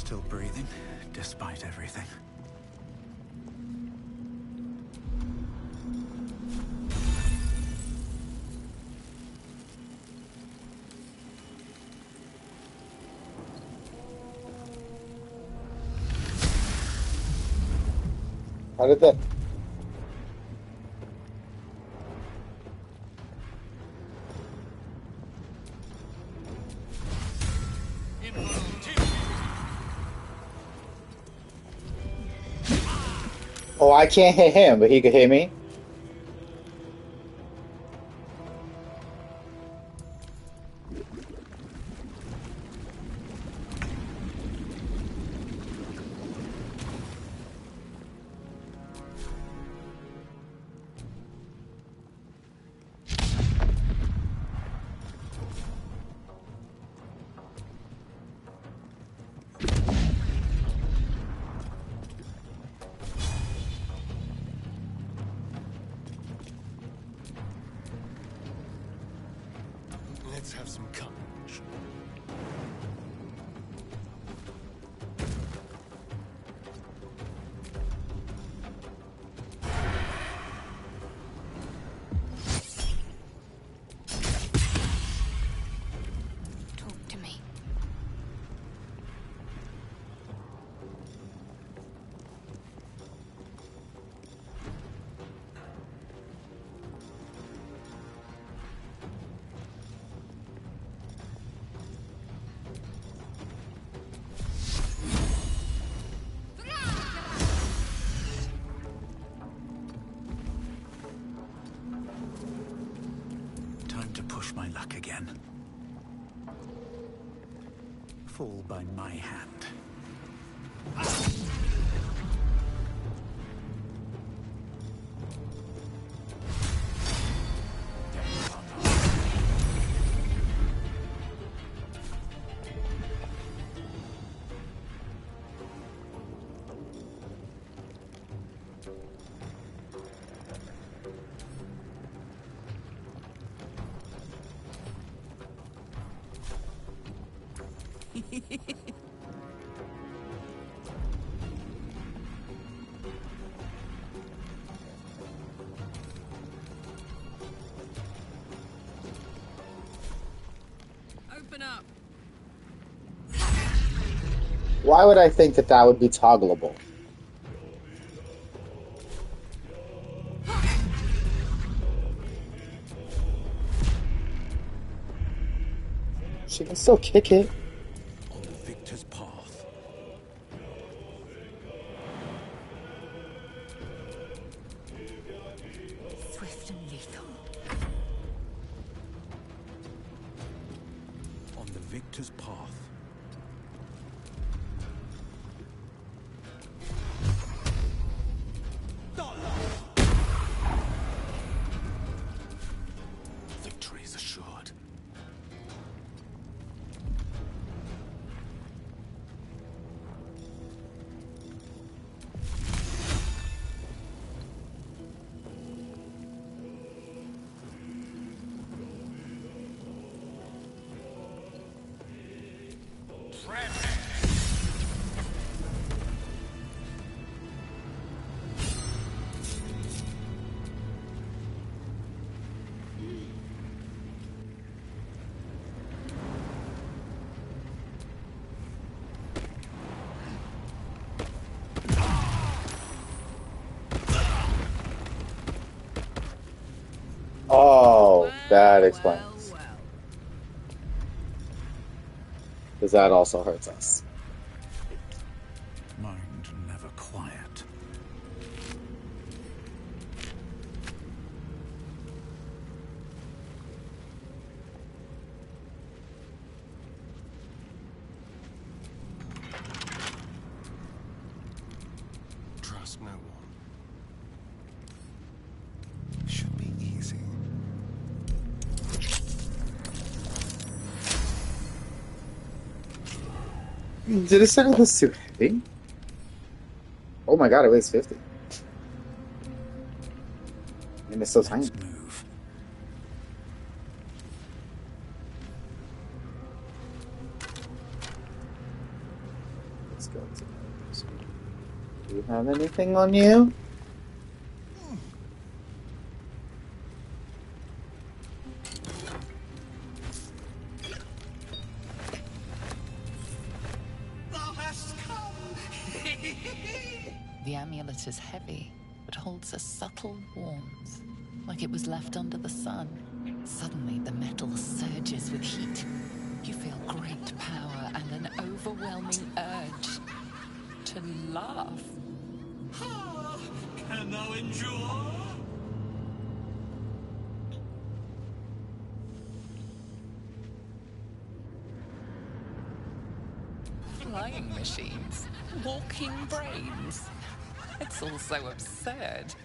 Still breathing, despite everything.
How did that? Oh, I can't hit him, but he could hit me.
Let's have some courage.
Talk to me.
Time to push my luck again. Fall by my hand.
Open up.
Why would I think that that would be toggleable? She can still kick it.
On the victor's path.
Swift and lethal.
On the victor's path. Victory is assured.
Oh, that explains. Because that also hurts us.
Mind never quiet.
Trust no one.
Should be easy.
Did it say it was too heavy? Oh my god, it weighs 50. And it's so tiny.
Move.
go to this one. Do you have anything on you?
Thou hast come!
The amulet is heavy, but holds a subtle warmth, like it was left under the sun. Suddenly, the metal surges with heat. You feel great power and an overwhelming urge to laugh.
Can thou endure?
Flying machines, walking brains. It's all so absurd.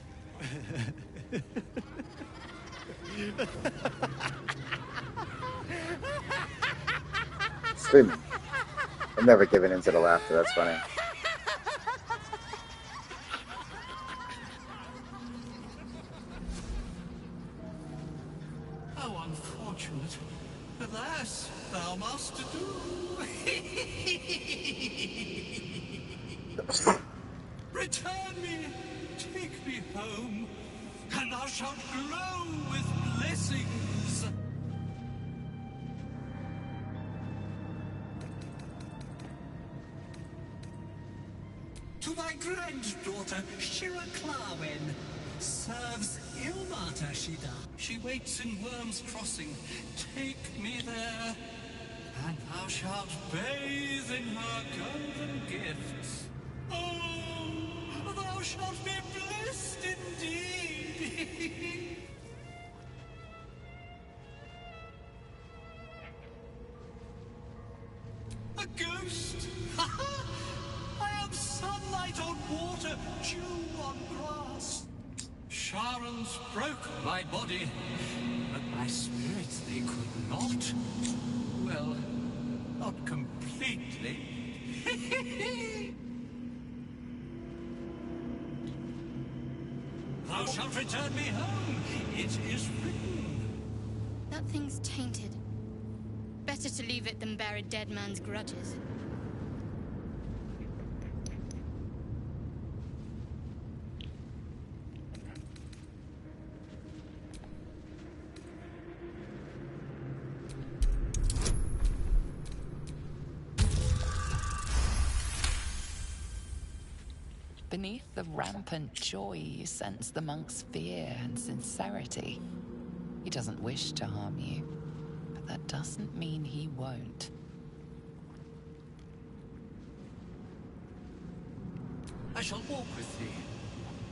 Screaming. I'm never giving in to the laughter. That's funny.
How unfortunate. Alas, thou must do. Return me, take me home, and thou shalt glow with blessings. To thy granddaughter, Shira Clarwen, serves Ilmata Shida. She waits in Worm's Crossing. Take me there, and thou shalt bathe in her golden gifts. Oh, thou shalt be blessed indeed. A ghost? I am sunlight on water, dew on grass. Sharon's broke my body, but my spirit they could not. Well, not completely. Thou shalt return me home. It is written.
That thing's tainted. Better to leave it than bear a dead man's grudges.
Beneath the rampant joy, you sense the monk's fear and sincerity. He doesn't wish to harm you, but that doesn't mean he won't.
I shall walk with thee.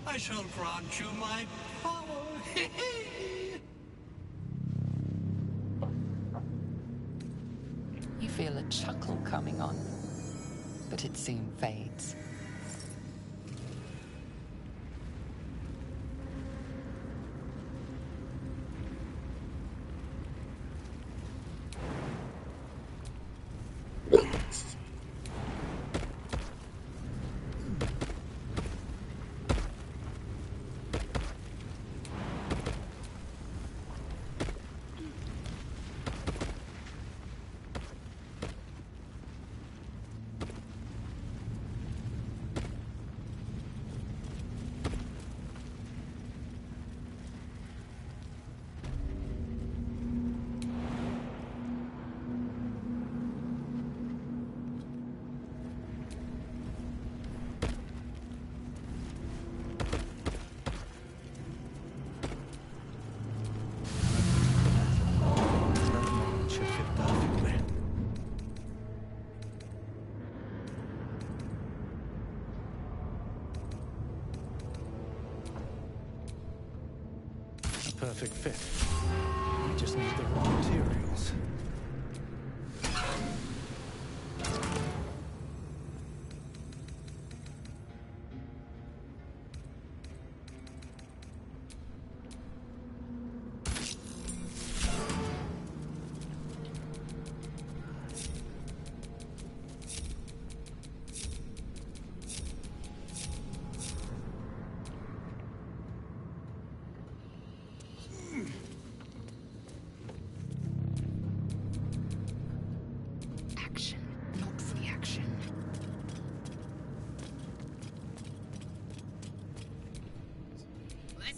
I shall grant you my power.
You feel a chuckle coming on, but it soon fades.
Perfect fit. We just need the raw materials.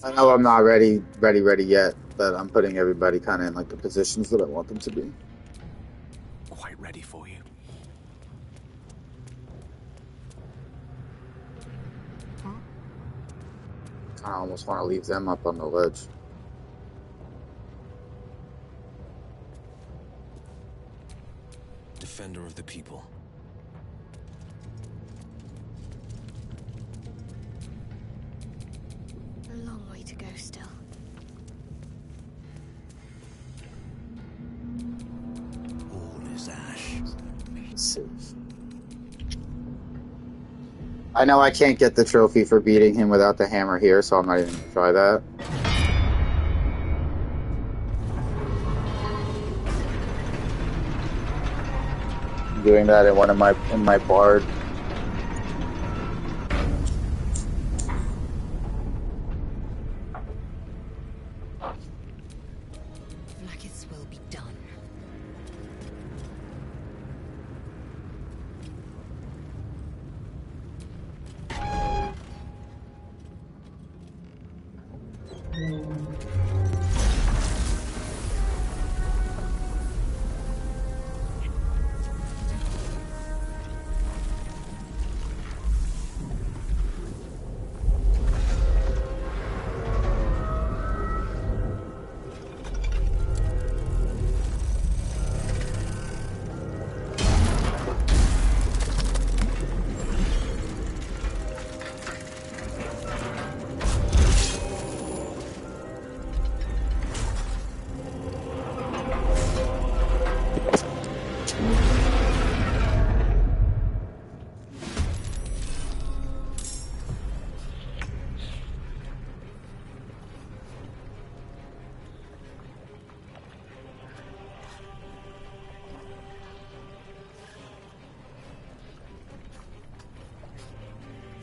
I know I'm not ready yet, but I'm putting everybody kind of in like the positions that I want them to be.
Quite ready for you.
I almost want to leave them up on the ledge.
Defender of the people.
A long way to go still.
All is ash.
I know I can't get the trophy for beating him without the hammer here, so I'm not even gonna try that. I'm doing that in my bard.
Like its will be done.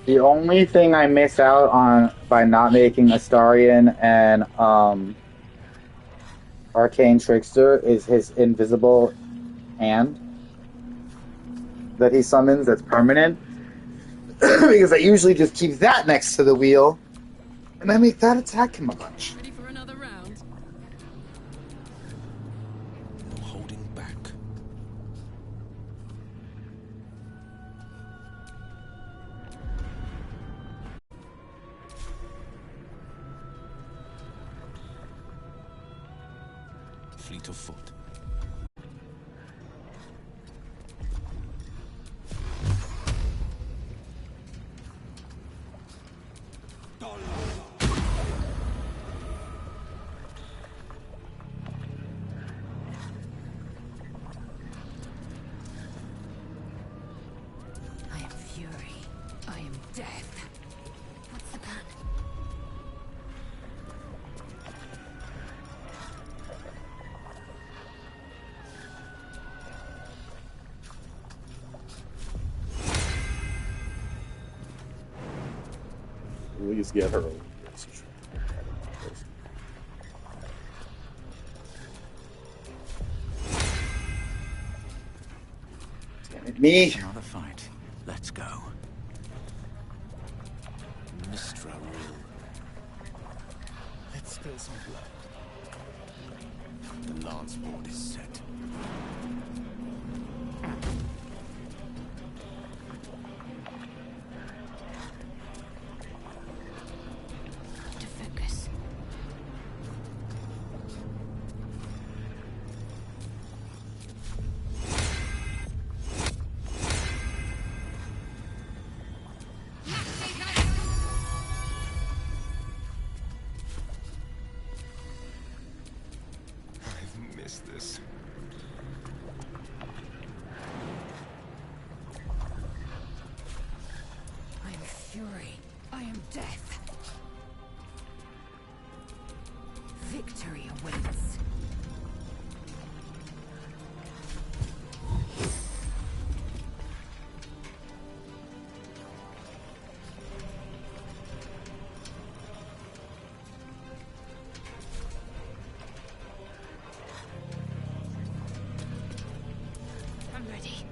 The only thing I miss out on by not making Astarion and Arcane Trickster is his invisible hand that he summons that's permanent. Because I usually just keep that next to the wheel and I make that attack him a bunch.
Ready for another round?
No holding back. Fleet of foot.
I am fury. I am death. What's the plan?
Please get her over. Damn it, me.
Another fight. Let's go.
Mistra rule. Let's spill some blood. The lance board is set.
To focus.
I've missed this.
I am fury. I am death. Victory awaits.
I'm ready.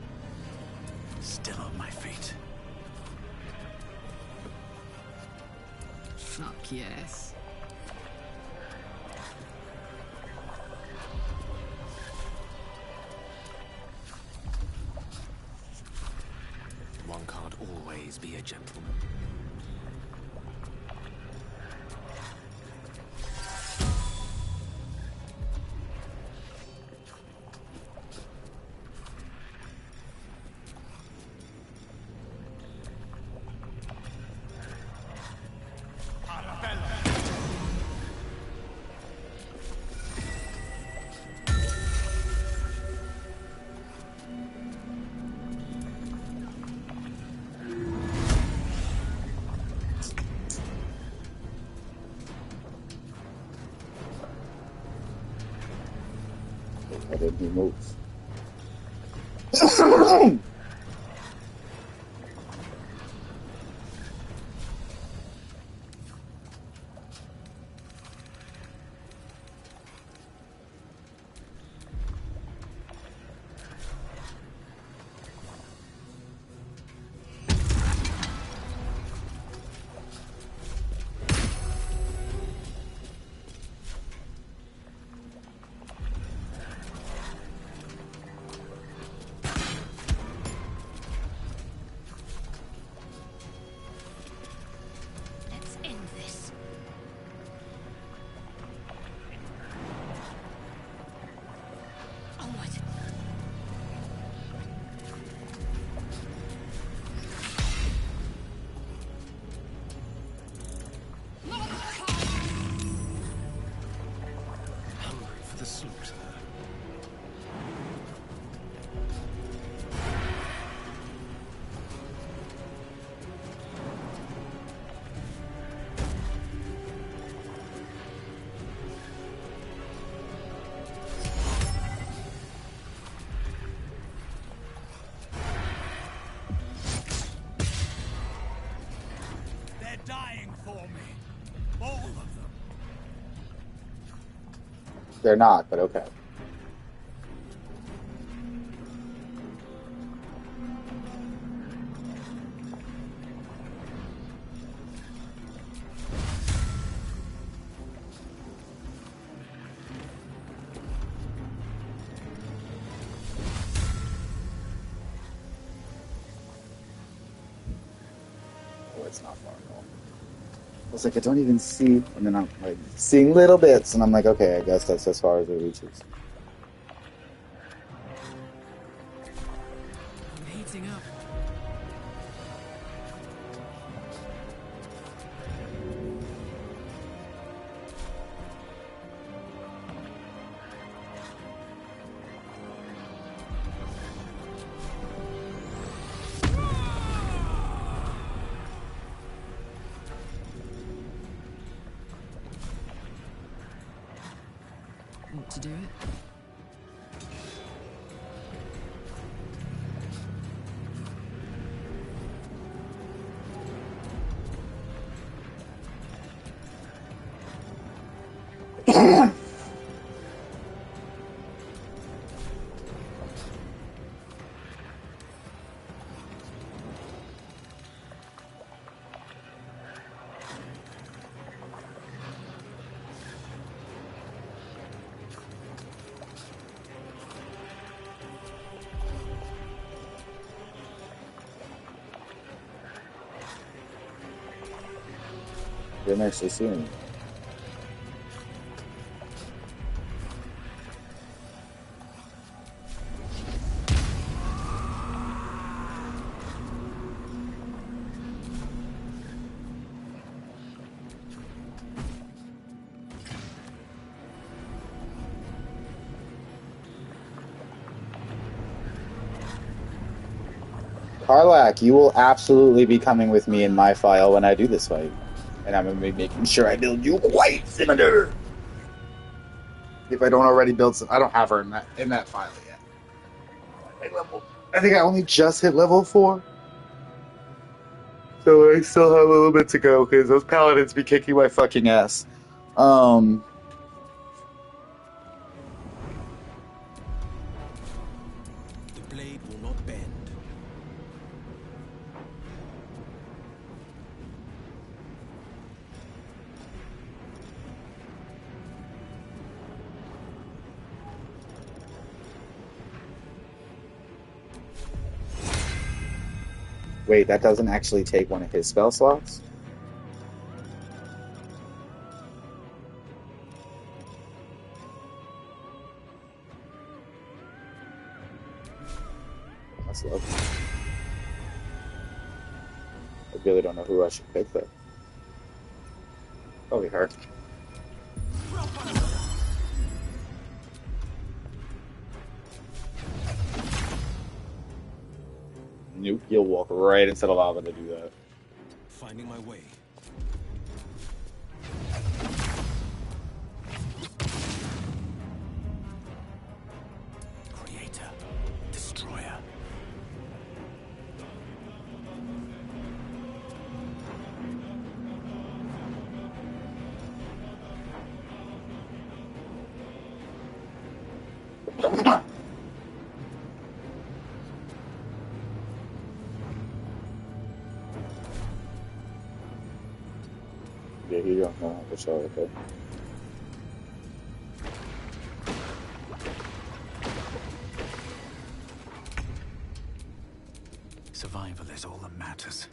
Still on my feet.
Fuck yes.
always be a gentleman.
I didn't he moves.
Let's end this. Onward.
Hungry for the slaughter.
They're dying for me. All of them.
They're not, but okay. Oh, it's not far at all. I was like, I don't even see, and then I'm like seeing little bits, and I'm like, okay, I guess that's as far as it reaches.
I'm heating up. Want to do it?
Didn't actually see him. Karlak, you will absolutely be coming with me in my file when I do this fight. And I'm going to be making sure I build you quite similar. If I don't already build some, I don't have her in that file yet. I think I only just hit level 4. So I still have a little bit to go because those paladins be kicking my fucking ass.
The blade will not bend.
Wait, that doesn't actually take one of his spell slots? That's lovely. I really don't know who I should pick though. Probably her. Nope, you'll walk right into the lava to do that.
Finding my way.
Creator, destroyer.
Yeah, you don't know for sure, okay.
Survival is all that matters.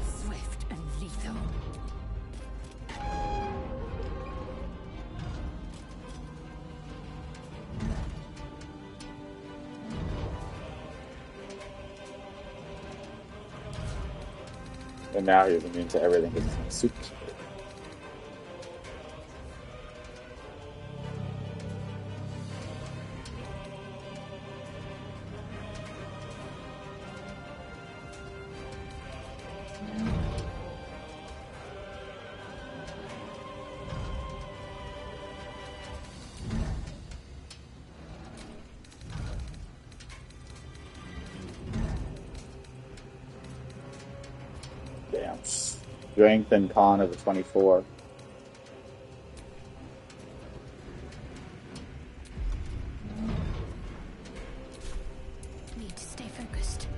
Swift and lethal.
And now he's immune to everything because he's super. Damn. Strength and con of a 24.
Need to stay focused.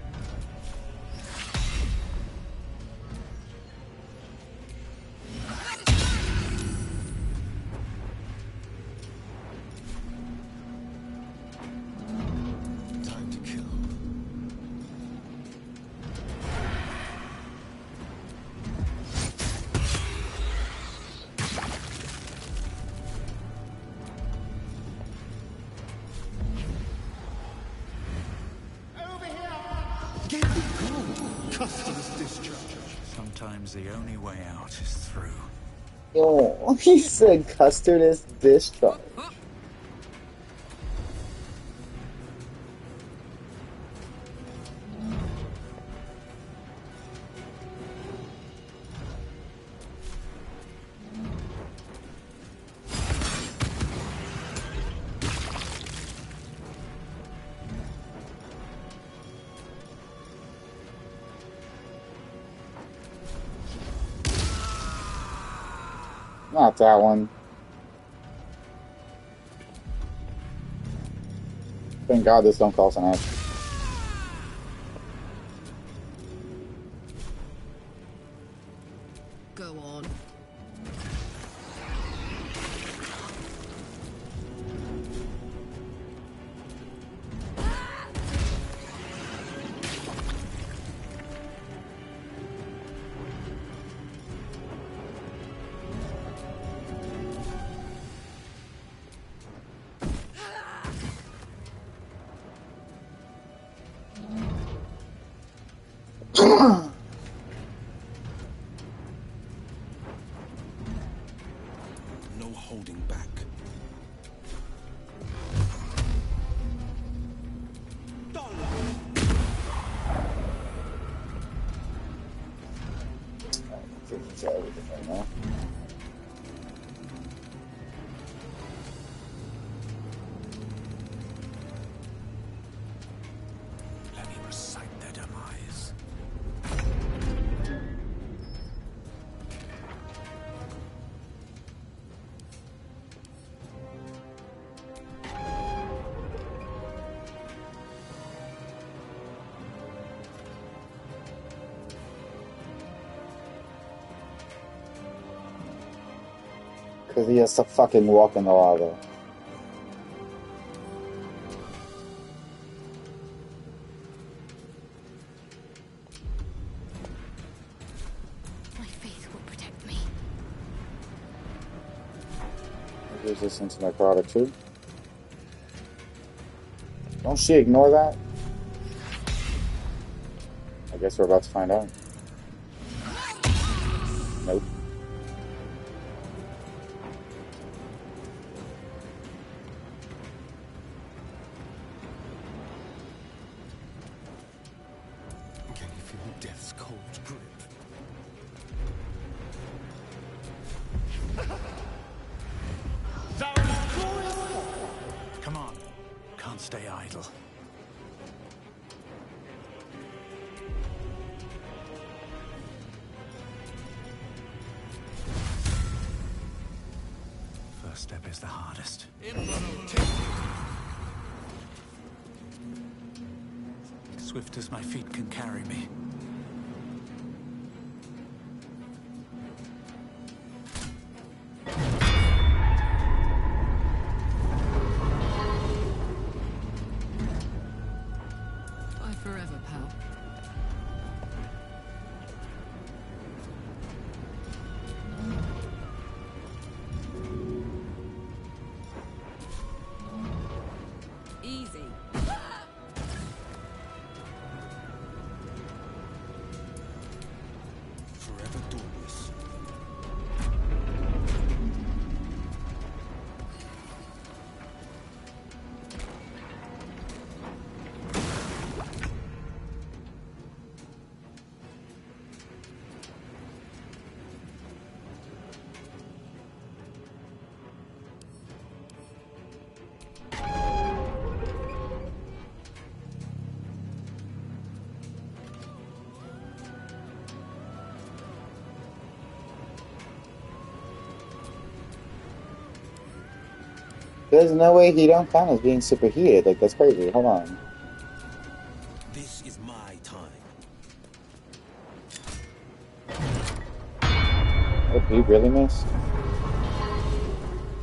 Time to kill. Customer's discharge.
Sometimes the only way out is through.
Oh, he said custard is discharge. Not that one. Thank God this don't cost an action.
Go on.
No holding back.
Everything right now.
Let me recite their demise.
Because he has to fucking walk in the lava.
My faith will protect me.
Resistance to necrotic too. Don't she ignore that? I guess we're about to find out. Nope.
Can you feel death's cold grip?
Come on. Can't stay idle. First step is the hardest. Swift as my feet can carry me.
Bye forever, pal. Easy.
Forever dauntless.
There's no way he don't count as being superheated. Like, that's crazy. Hold on.
This is my time.
Oh, he really missed? I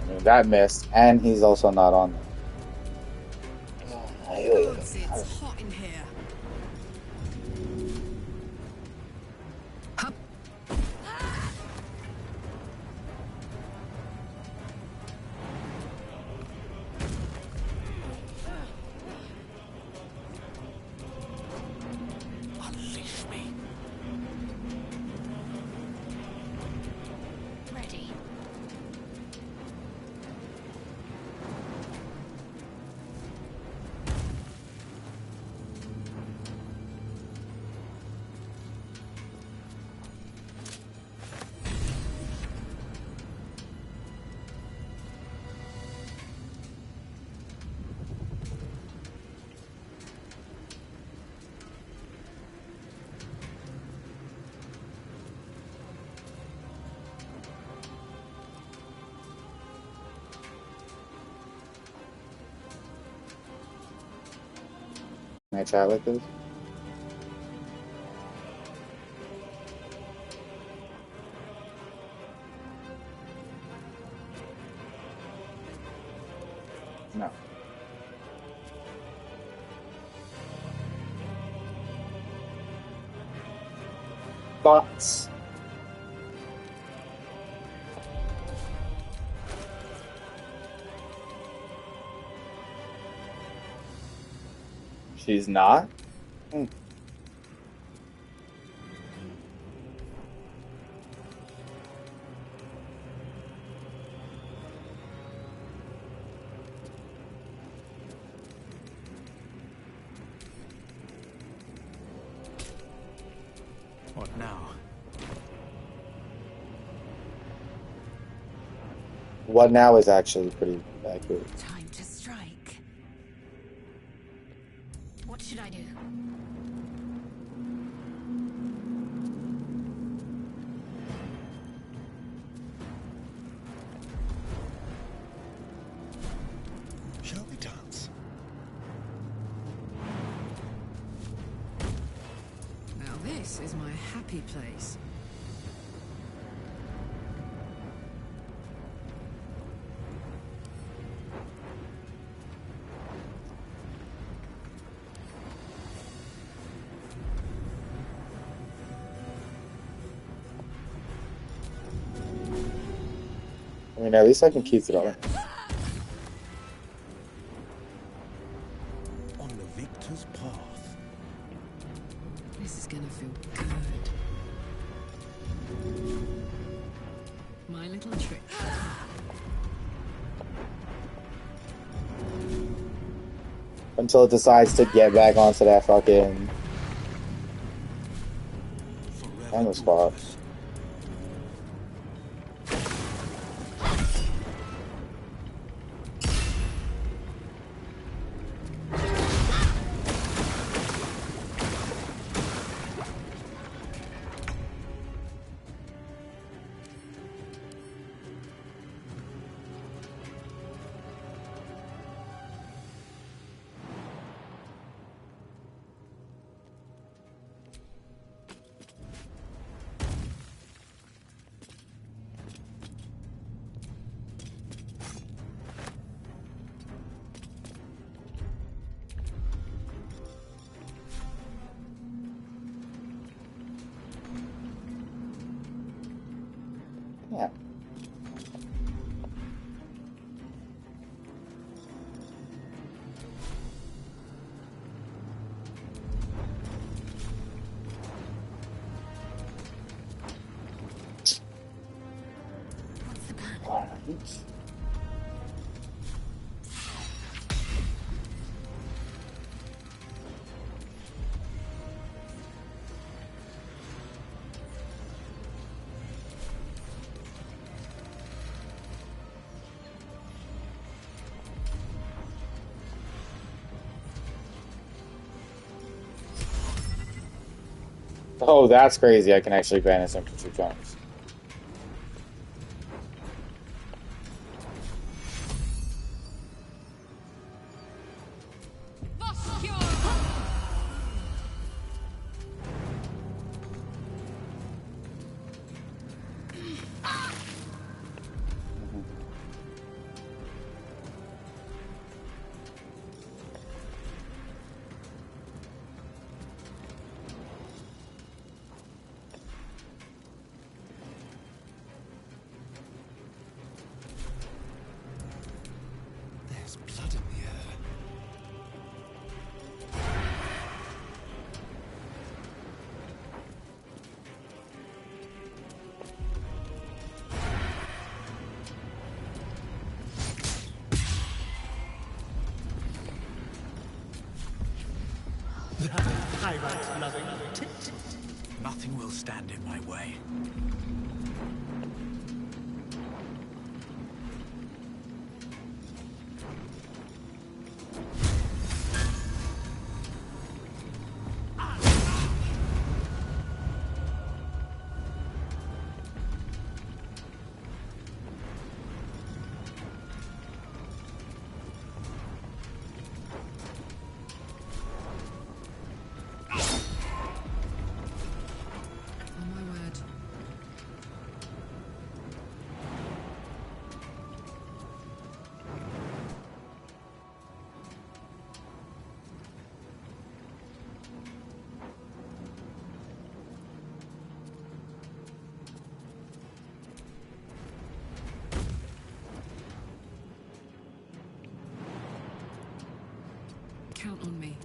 mean, that missed, and he's also not on there.
It's hot in here.
Unleash me.
Ready.
Can I chat like this? No. Thoughts? She's not? Hmm.
What now?
What now is actually pretty accurate.
Time to strike. What should I do?
Shall we dance?
Now this is my happy place.
I mean, at least I can keep it on.
On the victor's path.
This is gonna feel good. My little trick.
Until it decides to get back onto that fucking camera spot. Yeah.
What's the plan?
Oh, that's crazy. I can actually banish infantry drones.
There's blood in the air.
Nothing will stand in my way.
On my word. Count on me.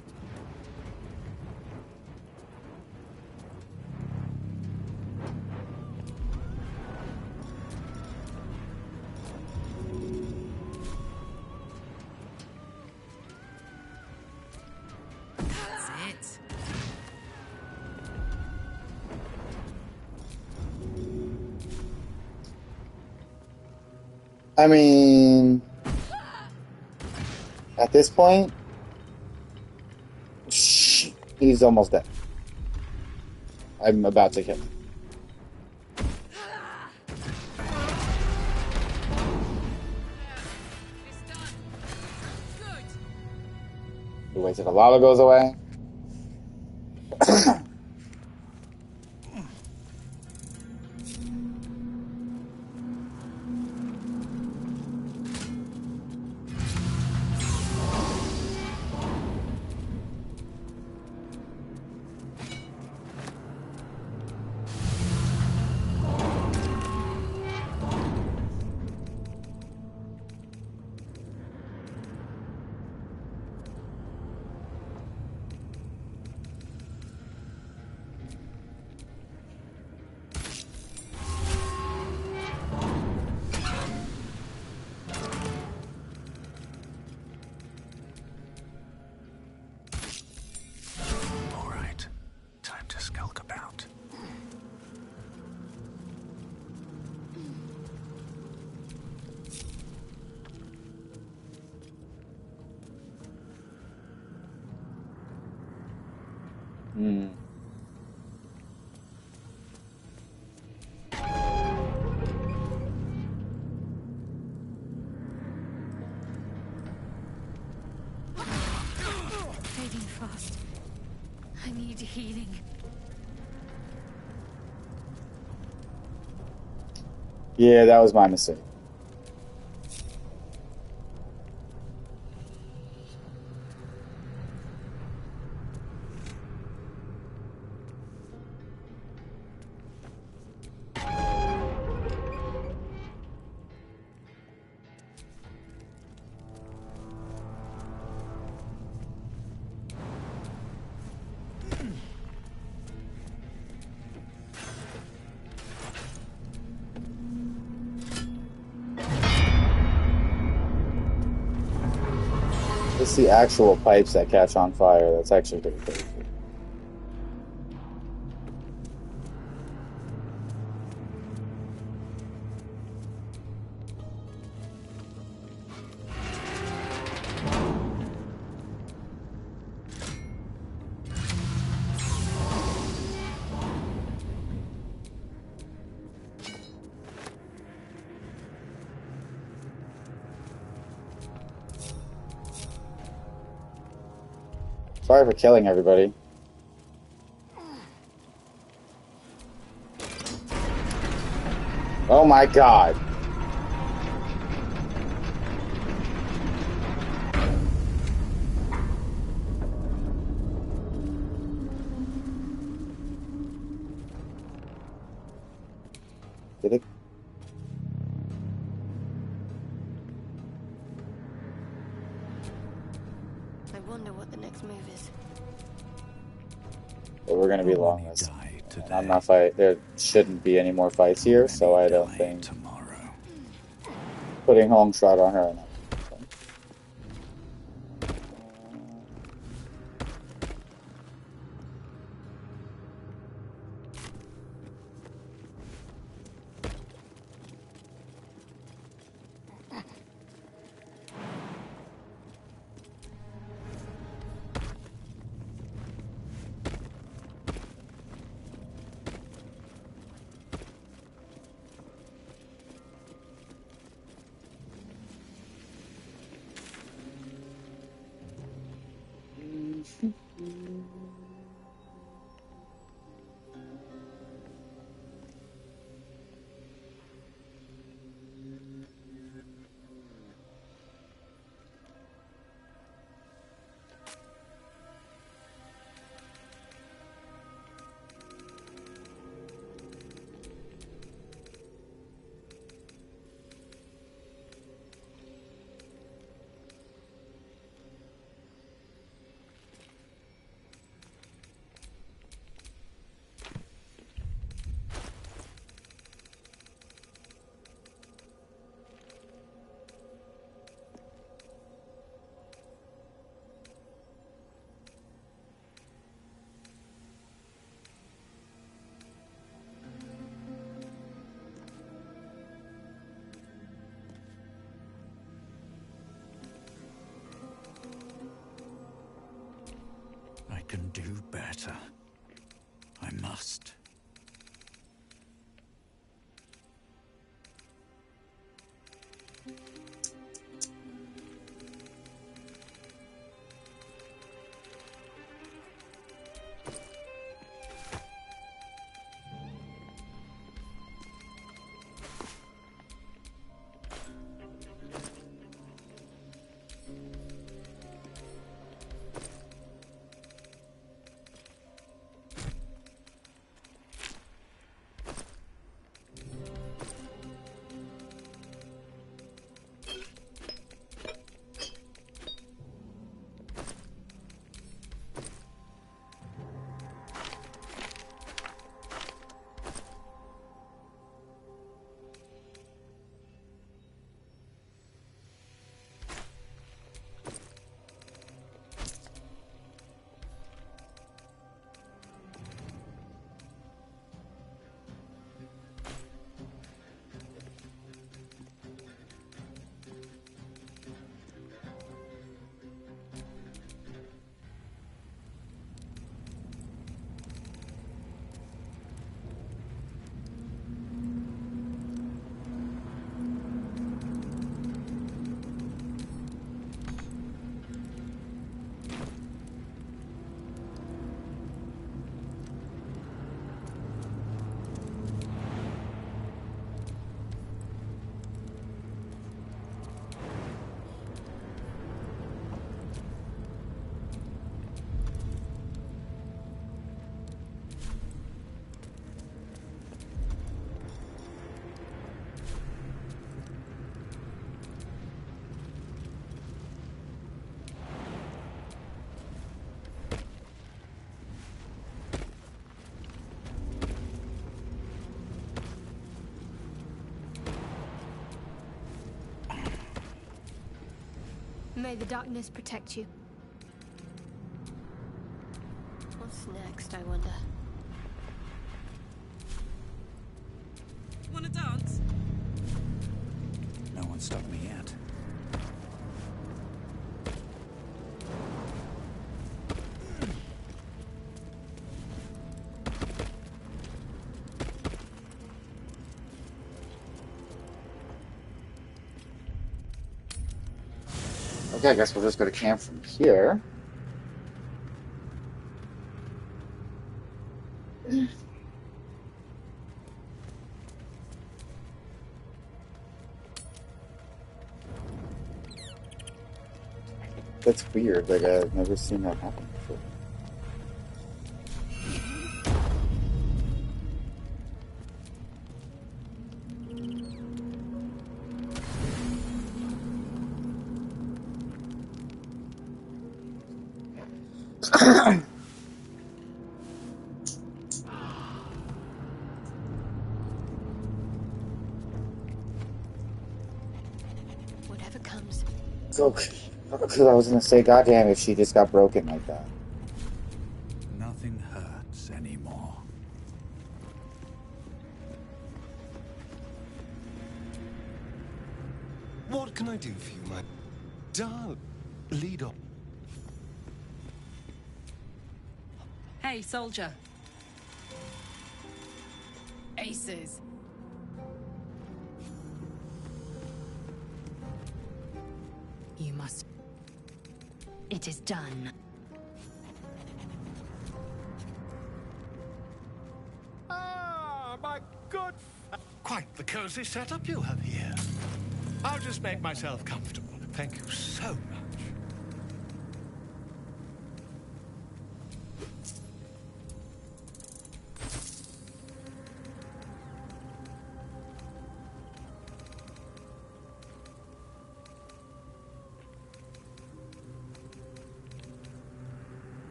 That's it.
I mean, at this point, he's almost dead. I'm about to kill him. We wait till the lava goes away. Hmm.
Fading fast. I need healing.
Yeah, that was my mistake. It's the actual pipes that catch on fire. That's actually pretty crazy. Sorry for killing everybody. Oh my god. Did it?
I wonder what the next move is.
But we're gonna be long this. And I'm not fight. There shouldn't be any more fights here, so I don't think putting home shot on her.
I can do better. I must.
May the darkness protect you.
What's next, I wonder?
Wanna dance?
No one stopped me yet.
Okay, I guess we'll just go to camp from here. That's weird. Like, I've never seen that happen before.
Whatever comes.
So, because I was gonna say, goddamn, if she just got broken like that.
Nothing hurts anymore.
What can I do for you, my darling? Lead on.
Hey, soldier. Aces.
You must. It is done.
Ah, my good. Quite the cozy setup you have here. I'll just make myself comfortable. Thank you so much.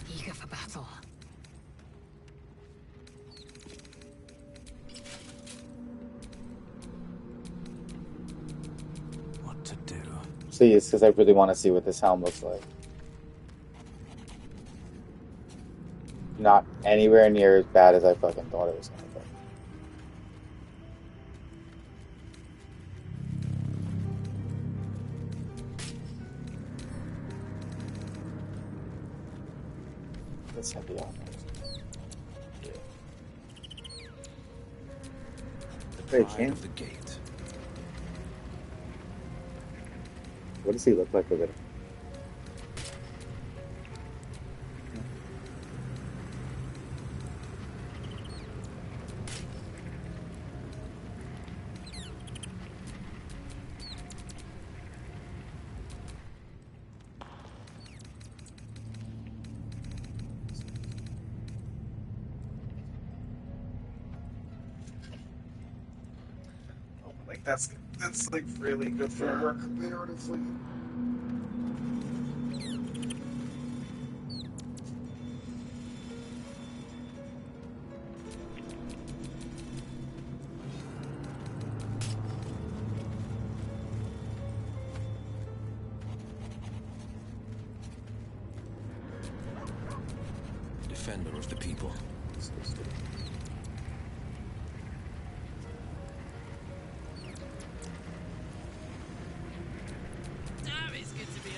Eager for battle.
What to do?
See, it's because I really want to see what this helm looks like. Not anywhere near as bad as I fucking thought it was going to be. That's heavy on it. Hey, King.
Of the gate.
What does he look like over there? Like that's like really good for work comparatively.
Defender of the people.
Damn, it's good to be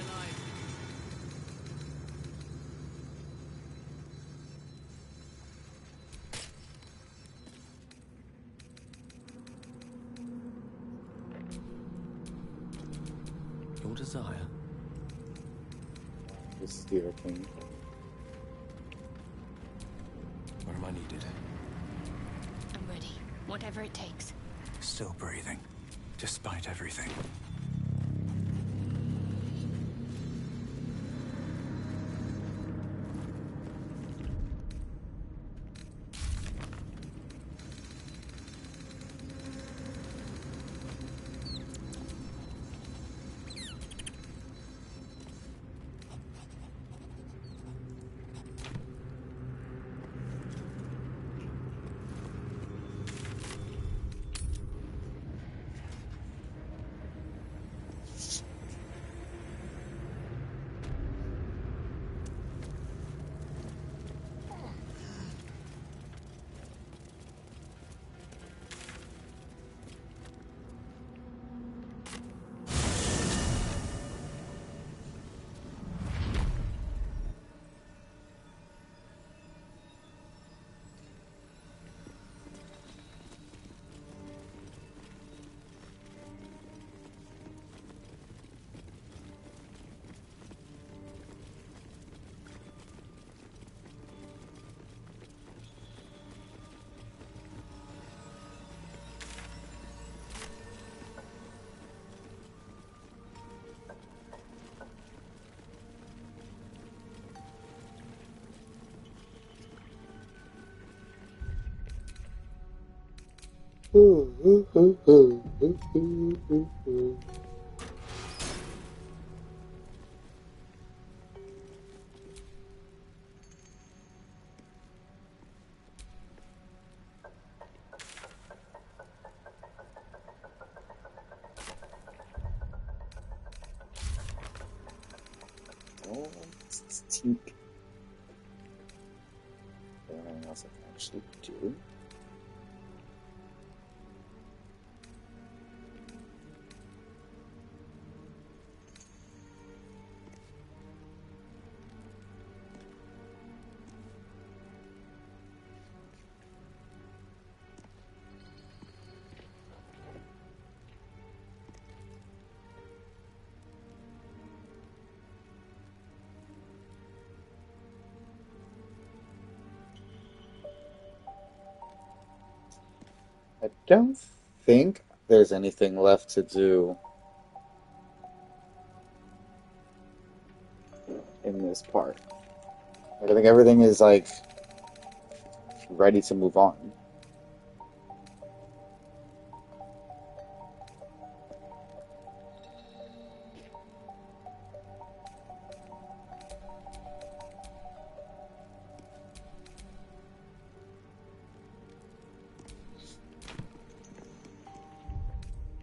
desire?
This is the King.
Where am I needed?
I'm ready. Whatever it takes.
Still breathing, despite everything.
Teak. Anything else I can actually do? I don't think there's anything left to do in this part. Like, I think everything is like ready to move on.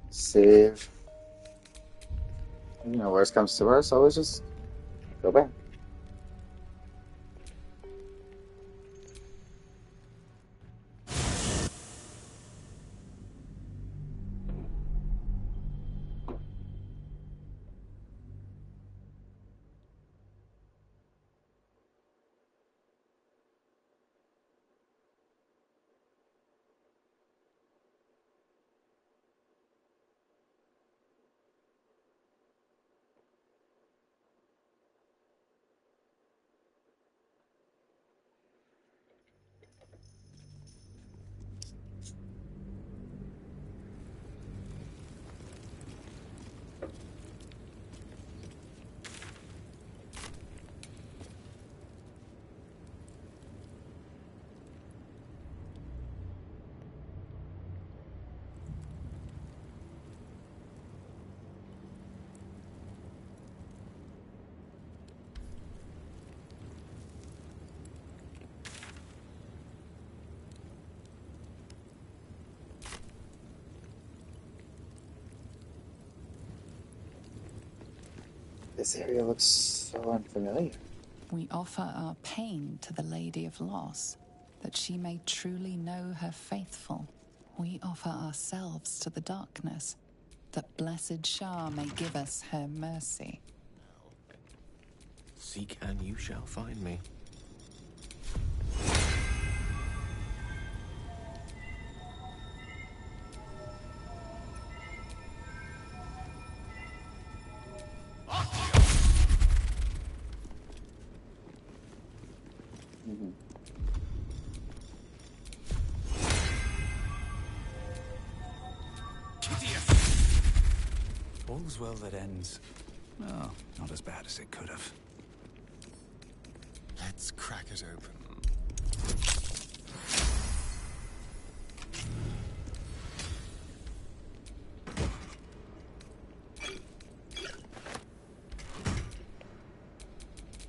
Save. You know, worst comes to worst, always just go back. This area looks so unfamiliar.
We offer our pain to the Lady of Loss, that she may truly know her faithful. We offer ourselves to the darkness, that blessed Shah may give us her mercy.
Seek and you shall find me.
All's well that ends. Well, not as bad as it could have.
Let's crack it open.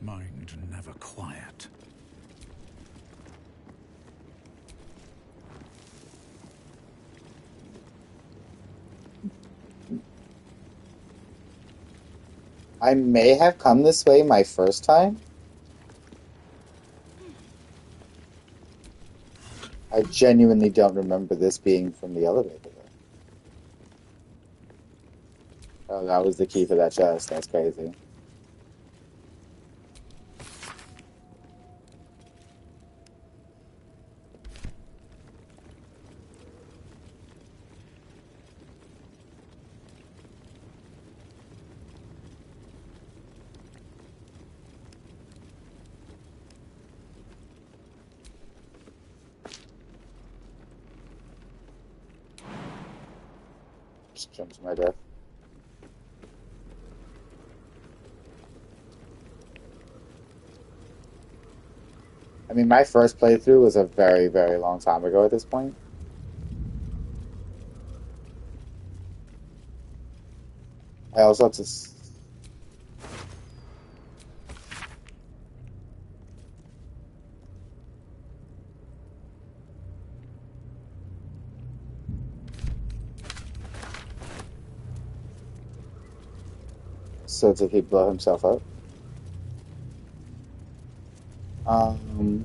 Mind never quiet.
I may have come this way my first time. I genuinely don't remember this being from the elevator. Oh, that was the key for that chest. That's crazy. Just jump to my death. I mean, my first playthrough was a very, very long time ago at this point. I also have to... So did he blow himself up?
The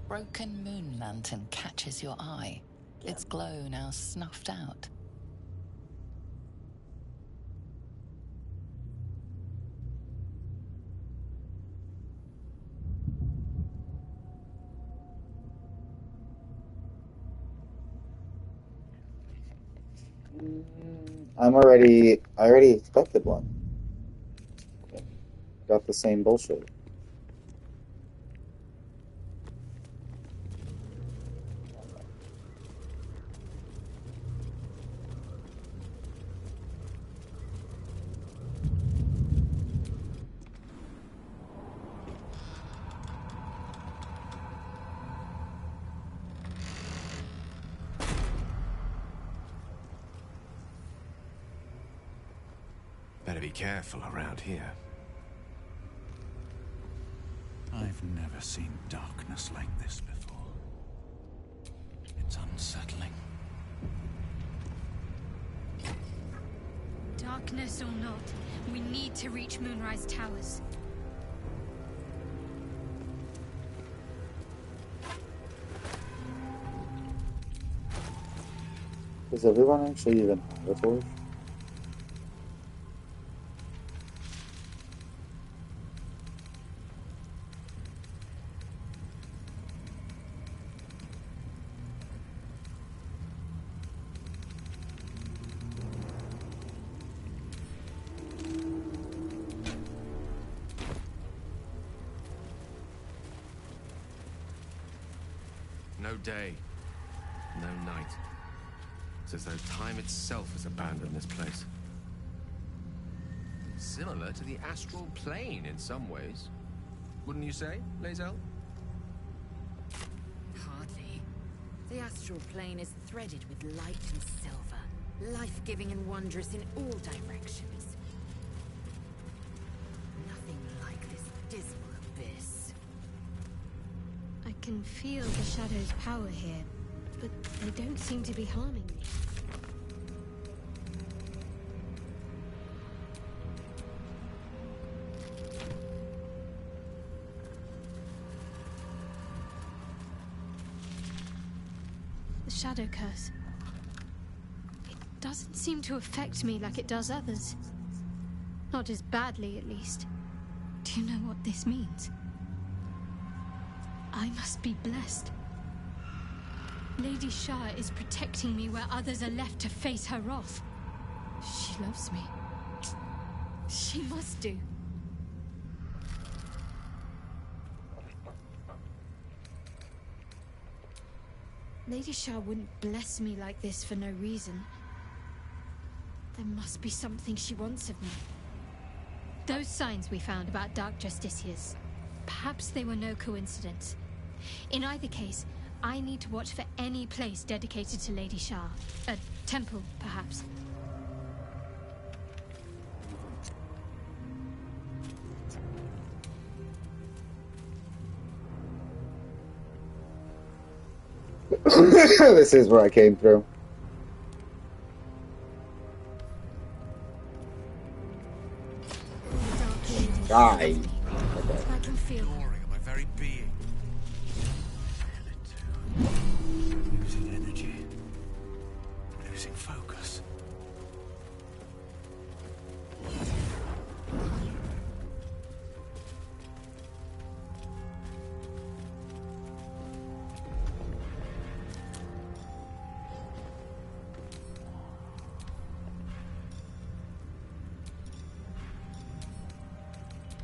broken moon lantern catches your eye. Its glow now snuffed out.
I already expected one. Got the same bullshit.
Better be careful around here.
I've never seen darkness like this before. It's unsettling.
Darkness or not, we need to reach Moonrise Towers.
Does everyone actually even have a torch?
No day, no night. It's as though time itself has abandoned this place. Similar to the astral plane in some ways. Wouldn't you say, Lae'zel?
Hardly. The astral plane is threaded with light and silver, life-giving and wondrous in all directions. Nothing like this dismal abyss.
I can feel the shadow's power here, but they don't seem to be harming me. The shadow curse. It doesn't seem to affect me like it does others. Not as badly, at least. Do you know what this means? I must be blessed. Lady Shah is protecting me where others are left to face her wrath. She loves me. She must do. Lady Shah wouldn't bless me like this for no reason. There must be something she wants of me. Those signs we found about Dark Justiciars, perhaps they were no coincidence. In either case, I need to watch for any place dedicated to Lady Shah. A temple, perhaps.
This is where I came through. Die.
I can feel
Roaring at my very being.
Losing energy. Losing focus.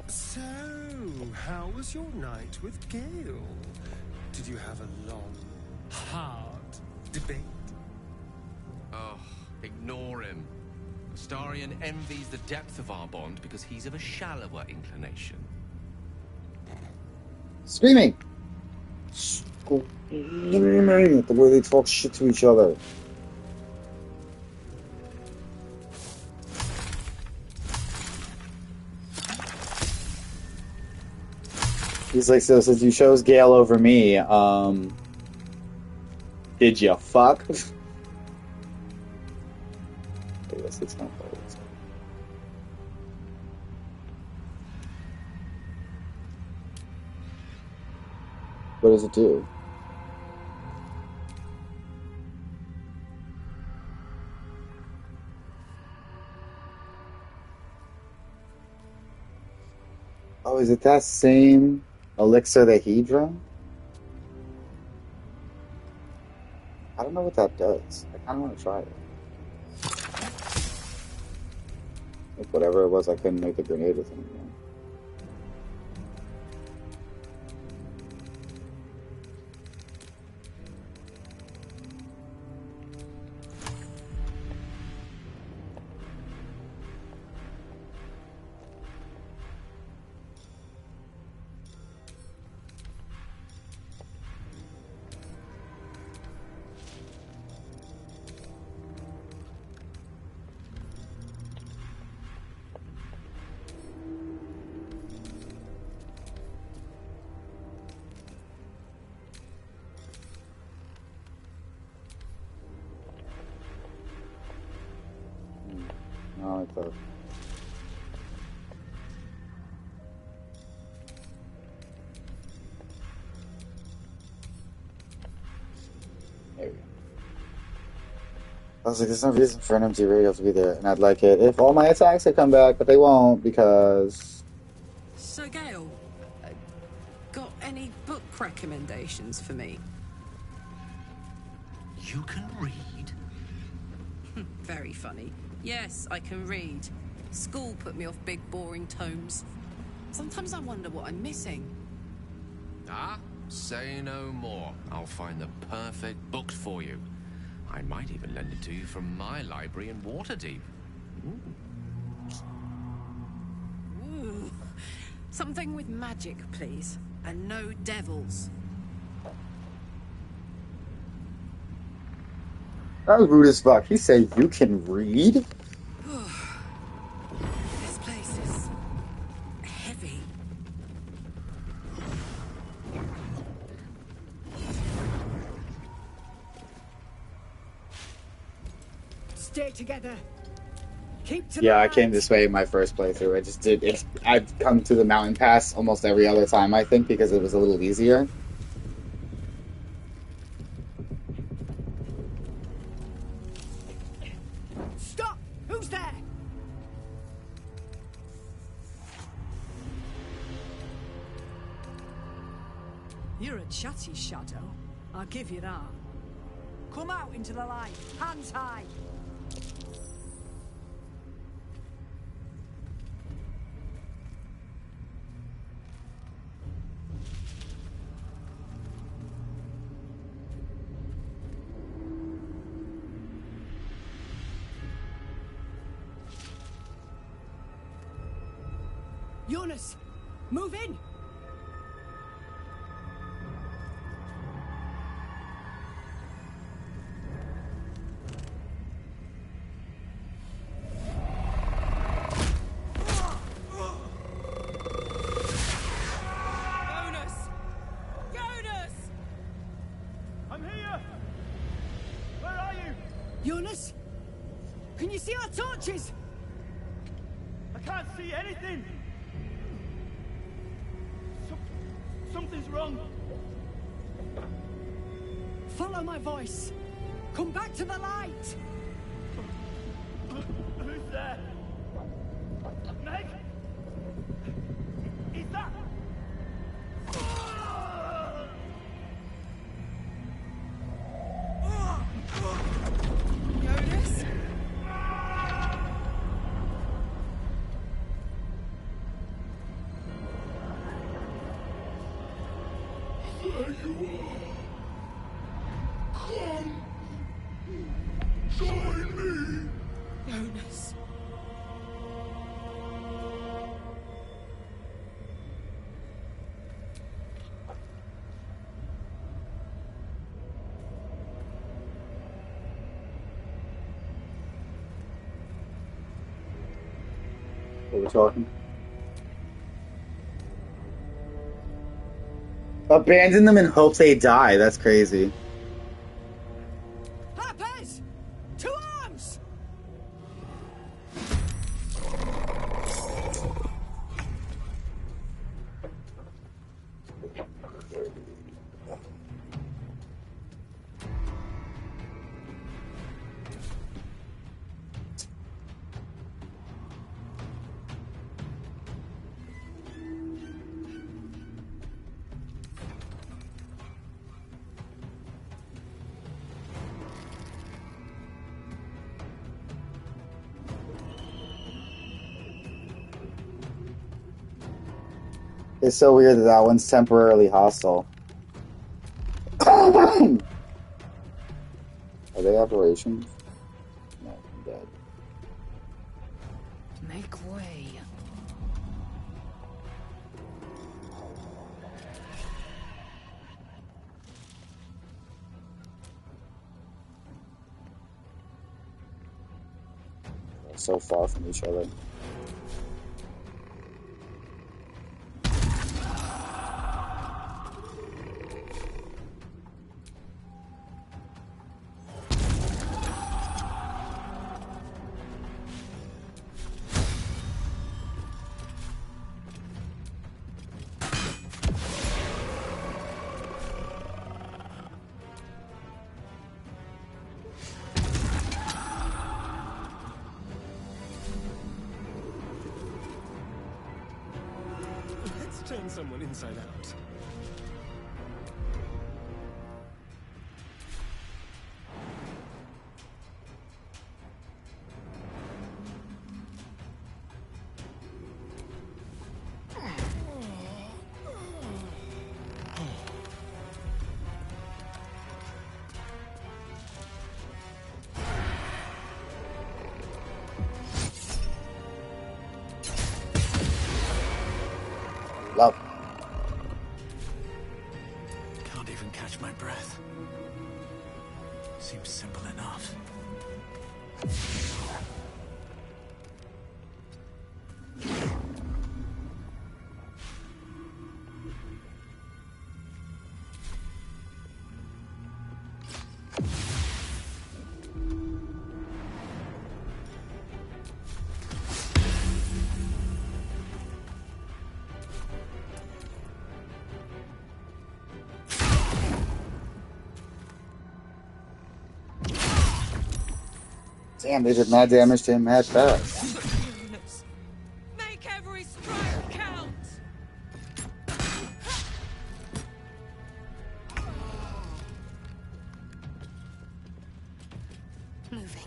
So, how was your night with Gale? Did you have a long, hard debate?
Oh, ignore him. Astarion envies the depth of our bond because he's of a shallower inclination.
Screaming! Screaming! The way they talk shit to each other. He's like, so since you chose Gale over me, did you fuck? I guess it's not always. What does it do? Oh, is it that same elixir that he drank? I don't know what that does. I kind of want to try it. Like whatever it was, I couldn't make the grenade with him. No, I thought. There we go. I was like, there's no reason for an empty radio to be there, and I'd like it if all my attacks had come back, but they won't because.
So, Gale, got any book recommendations for me?
You can read?
Very funny. Yes, I can read. School put me off big, boring tomes. Sometimes I wonder what I'm missing.
Ah, say no more. I'll find the perfect books for you. I might even lend it to you from my library in Waterdeep.
Ooh. Something with magic, please. And no devils.
That was rude as fuck. He said you can read?
This place is heavy.
Stay together. Keep to
Yeah, I came this way in my first playthrough. I just did it. I've come to the mountain pass almost every other time, I think, because it was a little easier.
Stop! Who's there? You're a chatty shadow. I'll give you that. Come out into the light. Hands high. Jonas, move in! Jonas? Can you see our torches?
I can't see anything! Something's wrong.
Follow my voice. Come back to the light.
Who's there? Meg? Is that...
Jonas?
There you are. Come. Join me.
Jonas.
They were talking. Abandon them in hopes they die. That's crazy.
Harpers! To arms!
It's so weird that that one's temporarily hostile. Are they operations? No, I'm dead.
Make way.
They're so far from each other.
Let's turn someone inside out.
Love.
Can't even catch my breath. Seems simple enough.
Damn, they did mad damage to him mad fast.
Make every strike count!
Moving.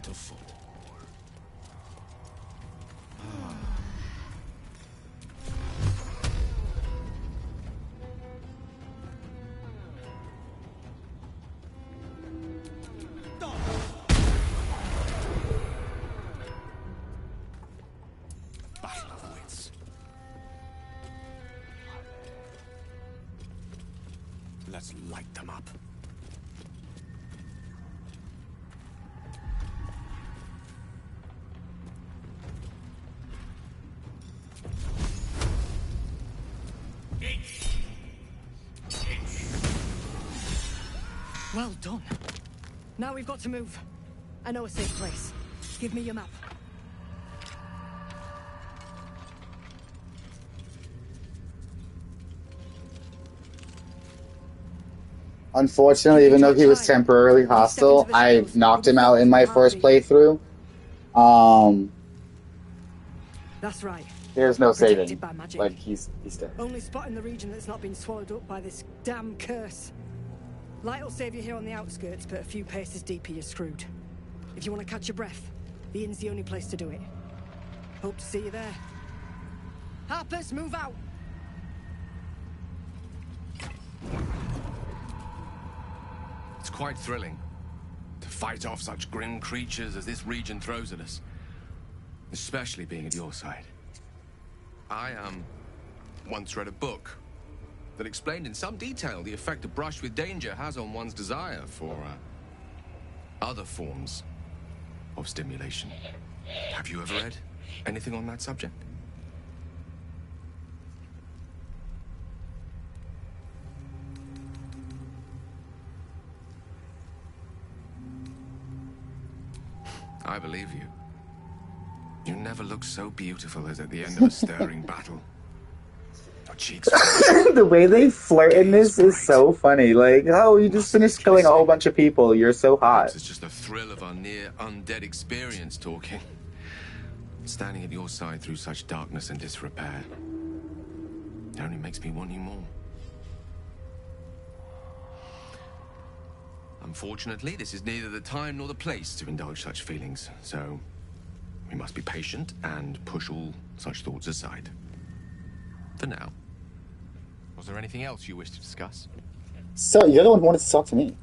to fall. Battle of wits. Let's light them up.
Well done. Now we've got to move. I know a safe place. Give me your map.
Unfortunately, even though he was temporarily hostile, I knocked him out in my first playthrough.
That's right.
There's no
Protected
saving.
by magic.
Like, he's dead.
Only spot in the region that's not been swallowed up by this damn curse. Light will save you here on the outskirts, but a few paces deeper you're screwed. If you want to catch your breath, the inn's the only place to do it. Hope to see you there. Harpers, move out!
It's quite thrilling to fight off such grim creatures as this region throws at us. Especially being at your side. I once read a book that explained in some detail the effect a brush with danger has on one's desire for other forms of stimulation. Have you ever read anything on that subject? I believe you. You never look so beautiful as at the end of a stirring battle. Your cheeks.
The way they flirt in this is so funny. Like, oh, you just finished killing a whole bunch of people. You're so hot.
It's just the thrill of our near undead experience talking. Standing at your side through such darkness and disrepair. It only makes me want you more. Unfortunately, this is neither the time nor the place to indulge such feelings, so we must be patient and push all such thoughts aside. For now. Was there anything else you wish to discuss?
So, you're the one who wanted to talk to me.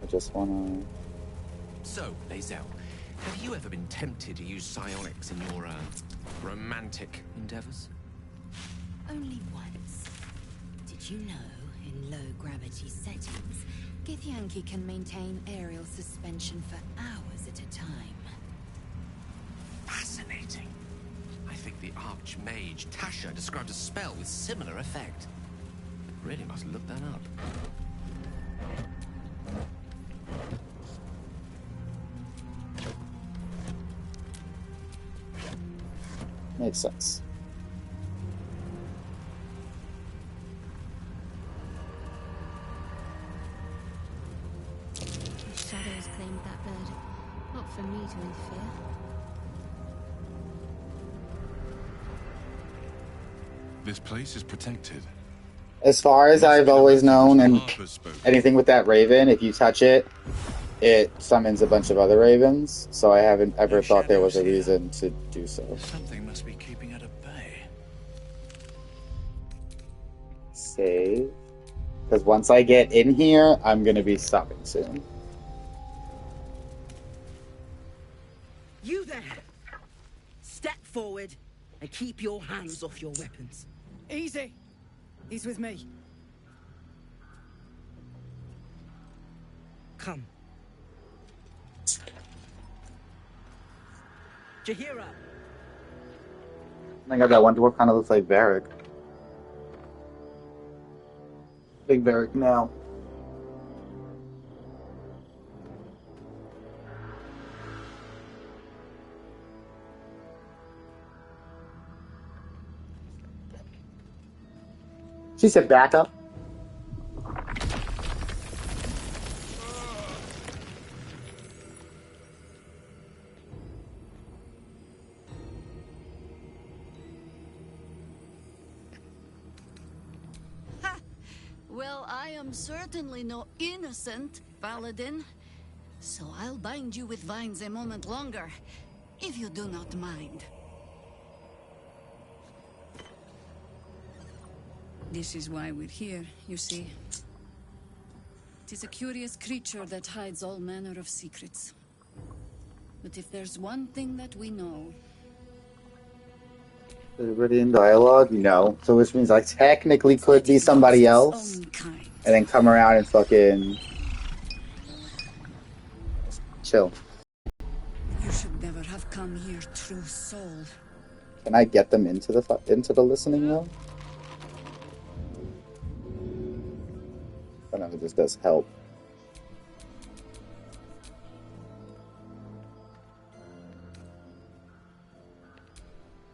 I just wanna...
So, Lae'zel, have you ever been tempted to use psionics in your, romantic endeavors?
Only once. Did you know, in low-gravity settings, Githyanki can maintain aerial suspension for hours at a time?
Fascinating. I think the Archmage Tasha described a spell with similar effect. Really must look that up.
Makes sense.
The shadows claimed that bird. Not for me to interfere.
This place is protected.
As far as I've always known, and anything with that raven, if you touch it, it summons a bunch of other ravens. So I haven't ever thought there was a reason to do so.
Something must be keeping it at bay.
Save. Because once I get in here, I'm going to be stopping soon.
You there! Step forward and keep your hands off your weapons.
Easy. He's with me.
Come. Jahira!
Oh my god, that one dwarf kind of looks like Varric. Big Varric now. She said back up.
Well, I
am certainly no innocent, Paladin. So I'll bind you with vines a moment longer, if you do not mind.
This is why we're here, you see. It is a curious creature that hides all manner of secrets. But if there's one thing that we know...
Everybody in dialogue? No. So which means I technically could be somebody else. And then come around and fucking... chill.
You should never have come here, true soul.
Can I get them into the listening though? I don't know if this does help.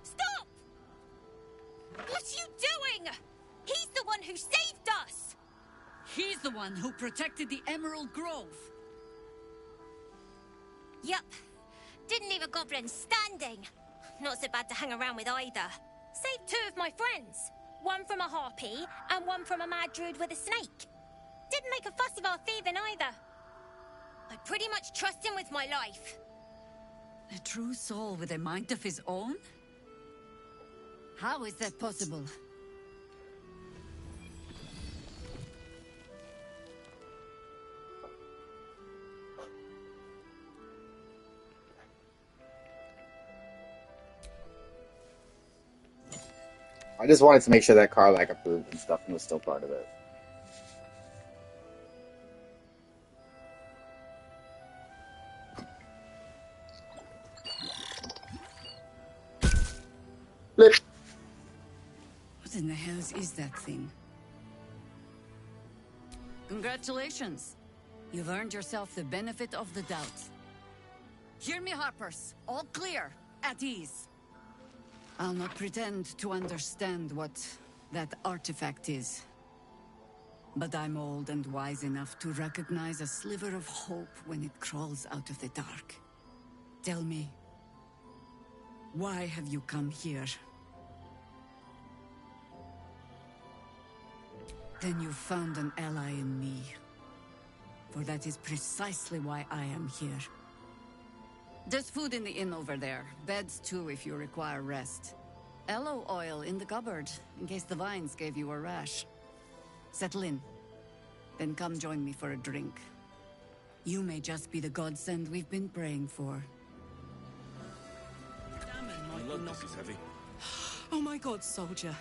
Stop! What are you doing? He's the one who saved us!
He's the one who protected the Emerald Grove.
Yup. Didn't leave a goblin standing. Not so bad to hang around with either. Saved 2 of my friends. One from a harpy, and one from a mad druid with a snake. Didn't make a fuss of our thieving either. I pretty much trust him with my life.
A true soul with a mind of his own? How is that possible?
I just wanted to make sure that Karlach approved and stuff and was still part of it. Flip.
What in the hell is that thing?
Congratulations. You've earned yourself the benefit of the doubt. Hear me, Harpers. All clear. At ease. I'll not pretend to understand what that artifact is. But I'm old and wise enough to recognize a sliver of hope when it crawls out of the dark. Tell me, why have you come here? Then you found an ally in me. For that is precisely why I am here. There's food in the inn over there. Beds too if you require rest. Aloe oil in the cupboard, in case the vines gave you a rash. Settle in. Then come join me for a drink. You may just be the godsend we've been praying for.
My love, this is heavy.
Oh my god, soldier.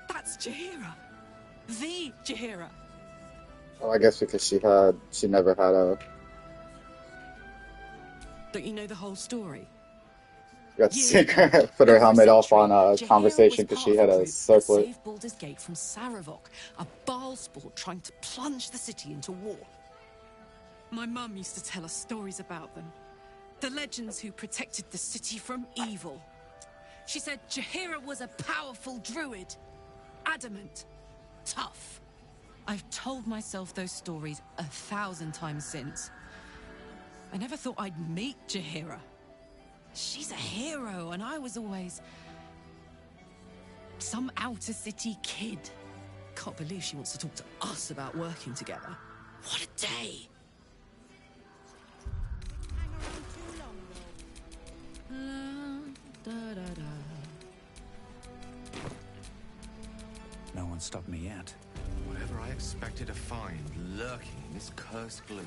That's Jaheira. The Jaheira.
Oh, I guess because she never had a...
Don't you know the whole story?
Got to put her helmet off on a conversation because she had a circlet.
Save Baldur's Gate from Sarevok, a Baal sport trying to plunge the city into war. My mum used to tell us stories about them. The legends who protected the city from evil. She said Jaheira was a powerful druid. Adamant. Tough. I've told myself those stories 1,000 times since. I never thought I'd meet Jaheira. She's a hero, and I was always... some outer city kid. Can't believe she wants to talk to us about working together. What a day!
No one stopped me yet.
Whatever I expected to find lurking in this cursed gloom,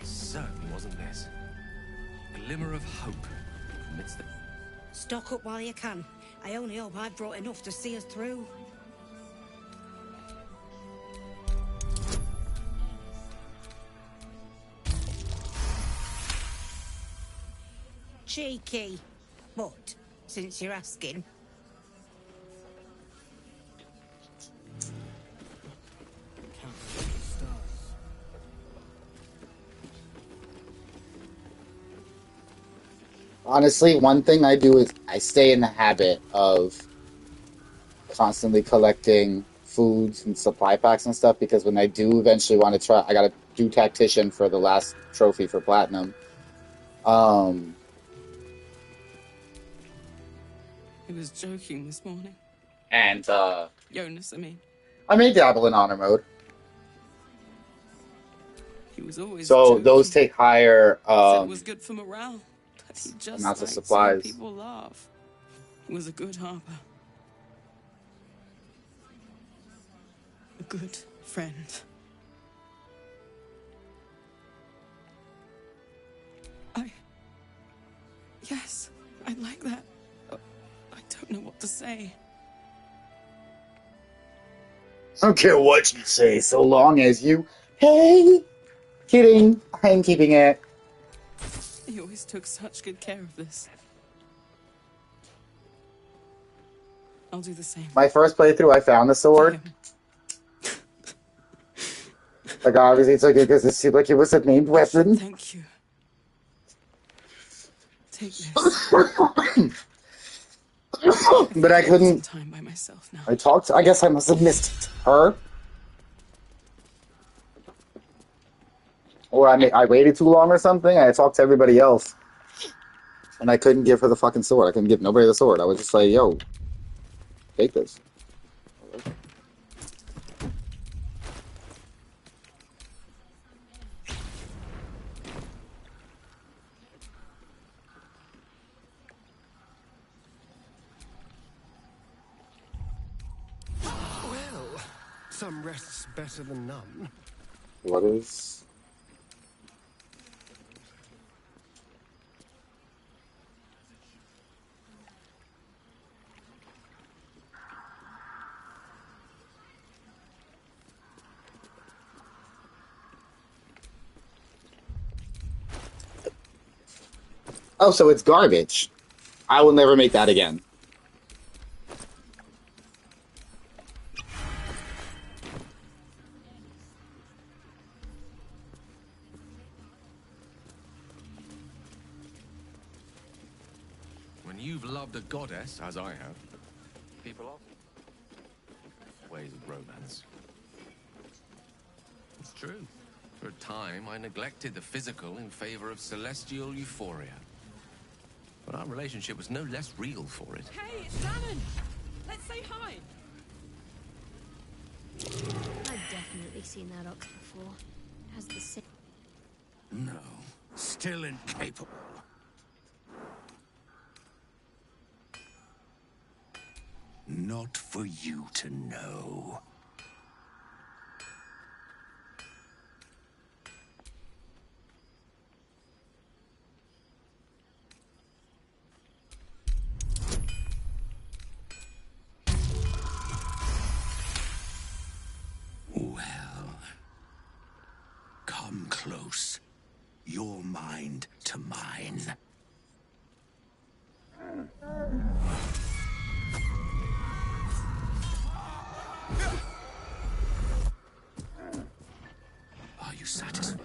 certainly wasn't this. Glimmer of hope amidst the...
Stock up while you can. I only hope I've brought enough to see us through. Cheeky. But, since you're asking...
Honestly, one thing I do is I stay in the habit of constantly collecting foods and supply packs and stuff because when I do eventually want to try, I gotta do Tactician for the last trophy for Platinum.
He was joking this morning.
And,
Jonas, I mean.
I may dabble in honor mode.
He was always
So
joking.
those take higher
Said it was good for morale, but he just
amounts of
liked
supplies.
seeing people laugh. He was a good harper. A good friend. Yes, I like that. I don't know what to say.
I don't care what you say, so long as you... Hey! Kidding. I ain't keeping it.
He always took such good care of this. I'll do the same.
My first playthrough, I found the sword. Like, obviously took it because it seemed like it was a named weapon.
Thank you. Take this.
But I couldn't...
Time by myself now.
I talked... I guess I must have missed her. Or I waited too long or something. I talked to everybody else. And I couldn't give her the fucking sword. I couldn't give nobody the sword. I was just like, yo, take this.
Well, some rest's better than none.
What is... Oh, so it's garbage. I will never make that again.
When you've loved a goddess, as I have, people often ways of romance. It's true. For a time, I neglected the physical in favor of celestial euphoria. But our relationship was no less real for it.
Hey, it's Shannon! Let's say hi!
I've definitely seen that ox before. Has the same...
No, still incapable. Not for you to know. Well, come close. Your mind to mine. Are you satisfied?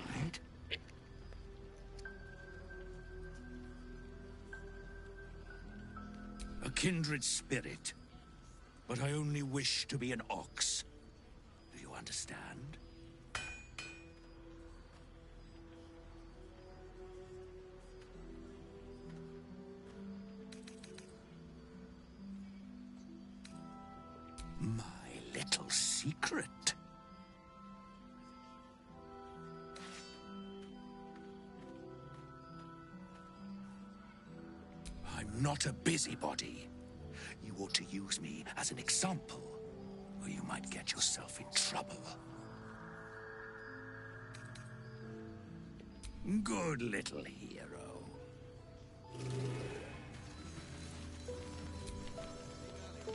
A kindred spirit, but I only wish to be an ox. Do you understand? My little secret. I'm not a busybody. You ought to use me as an example, or you might get yourself in trouble. Good little hero.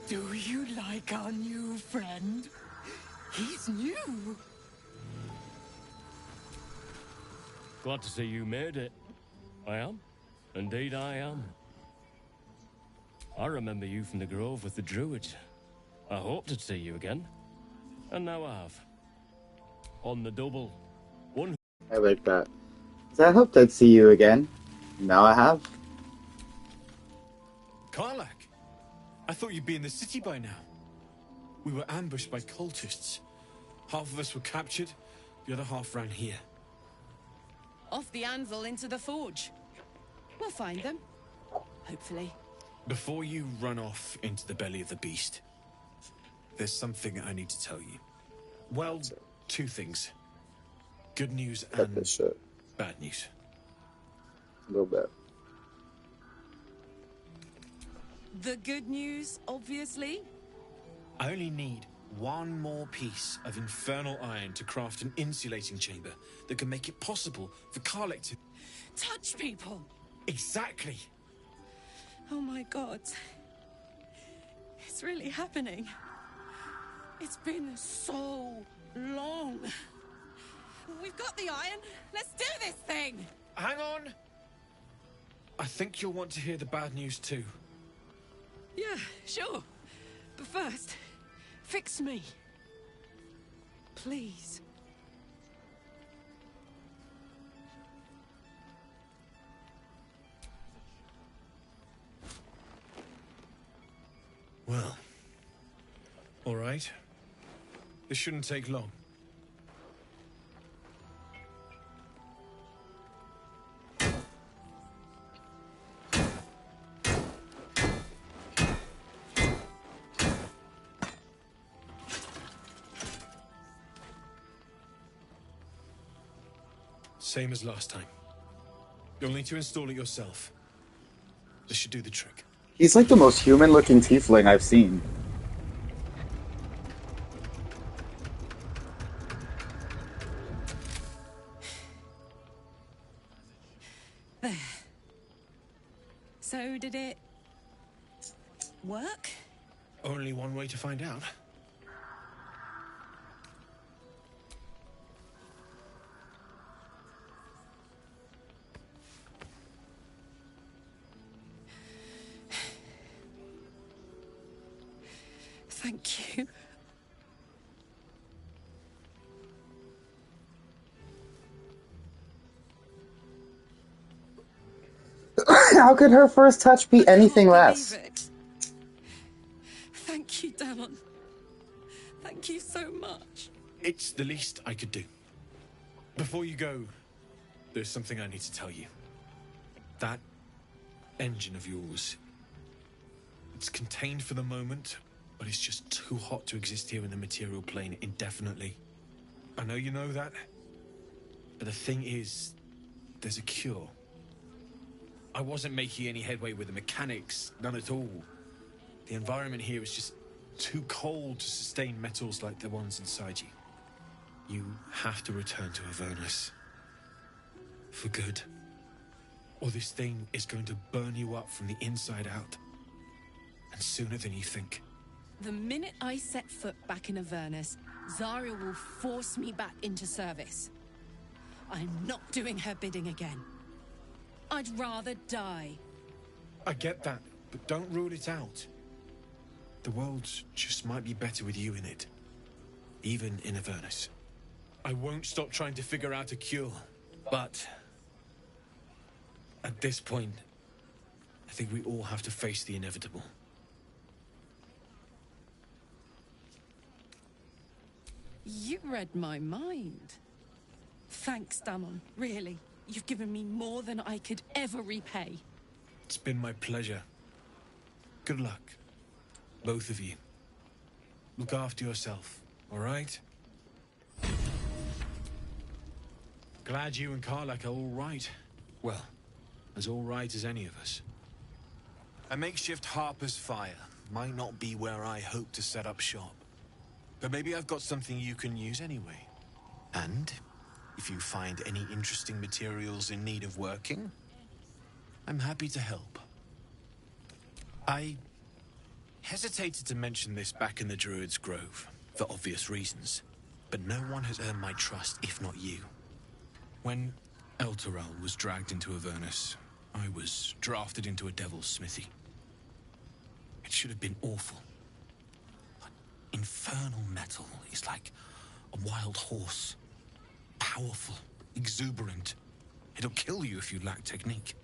Do you like our new friend? He's new.
Glad to see you made it. I am. Indeed I am. I remember you from the grove with the druids. I hoped to see you again. And now I have. On the double. One.
I like that. So I hoped I'd see you again. Now I have.
Karlak, I thought you'd be in the city by now. We were ambushed by cultists. Half of us were captured, the other half ran here.
Off the anvil into the forge. We'll find them. Hopefully.
Before you run off into the belly of the beast, there's something I need to tell you. Well, two things. good news
Cut
and
this shit.
bad news.
A little bit.
The good news, obviously.
I only need one more piece of infernal iron to craft an insulating chamber that can make it possible for Karlach to
touch people.
Exactly.
Oh my god. It's really happening. It's been so long. We've got the iron. Let's do this thing.
Hang on. I think you'll want to hear the bad news too.
Yeah, sure. But first, fix me. Please.
Well, all right. This shouldn't take long. Same as last time. You'll need to install it yourself. This should do the trick.
He's like the most human-looking tiefling I've seen.
There. So did it work?
Only one way to find out.
Thank you.
How could her first touch be anything less?
Thank you, Damon. Thank you so much.
It's the least I could do. Before you go, there's something I need to tell you. That engine of yours, it's contained for the moment, but it's just too hot to exist here in the material plane indefinitely. I know you know that, but the thing is, there's a cure. I wasn't making any headway with the mechanics, none at all. The environment here is just too cold to sustain metals like the ones inside you. You have to return to Avernus. For good. Or this thing is going to burn you up from the inside out. And sooner than you think.
The minute I set foot back in Avernus, Zarya will force me back into service. I'm not doing her bidding again. I'd rather die.
I get that, but don't rule it out. The world just might be better with you in it. Even in Avernus. I won't stop trying to figure out a cure, but at this point, I think we all have to face the inevitable.
You read my mind. Thanks, Damon. Really. You've given me more than I could ever repay.
It's been my pleasure. Good luck. Both of you. Look after yourself, all right? Glad you and Karlach are all right. Well, as all right as any of us. A makeshift Harper's Fire might not be where I hope to set up shop. But maybe I've got something you can use anyway. And if you find any interesting materials in need of working, I'm happy to help. I hesitated to mention this back in the Druid's Grove, for obvious reasons. But no one has earned my trust, if not you. When Elturel was dragged into Avernus, I was drafted into a devil's smithy. It should have been awful. But infernal metal is like a wild horse. Powerful, exuberant. It'll kill you if you lack technique.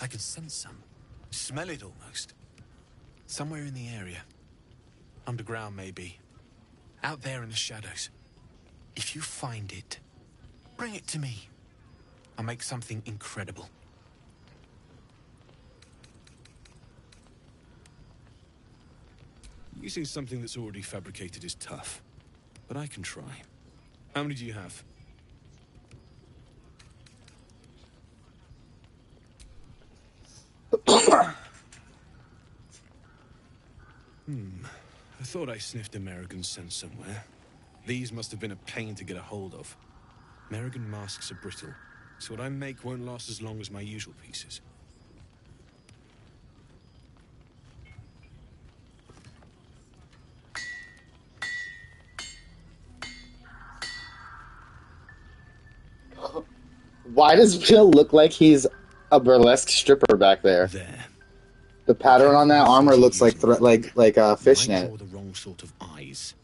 I can sense some. Smell it almost. Somewhere in the area. Underground, maybe. Out there in the shadows. If you find it, bring it to me. I'll make something incredible. Using something that's already fabricated is tough, but I can try. How many do you have? I thought I sniffed American scent somewhere. These must have been a pain to get a hold of. American masks are brittle, so what I make won't last as long as my usual pieces.
Why does Bill look like he's a burlesque stripper back there?
There.
The pattern on that armor looks like a fishnet.
Might draw the wrong sort of eyes.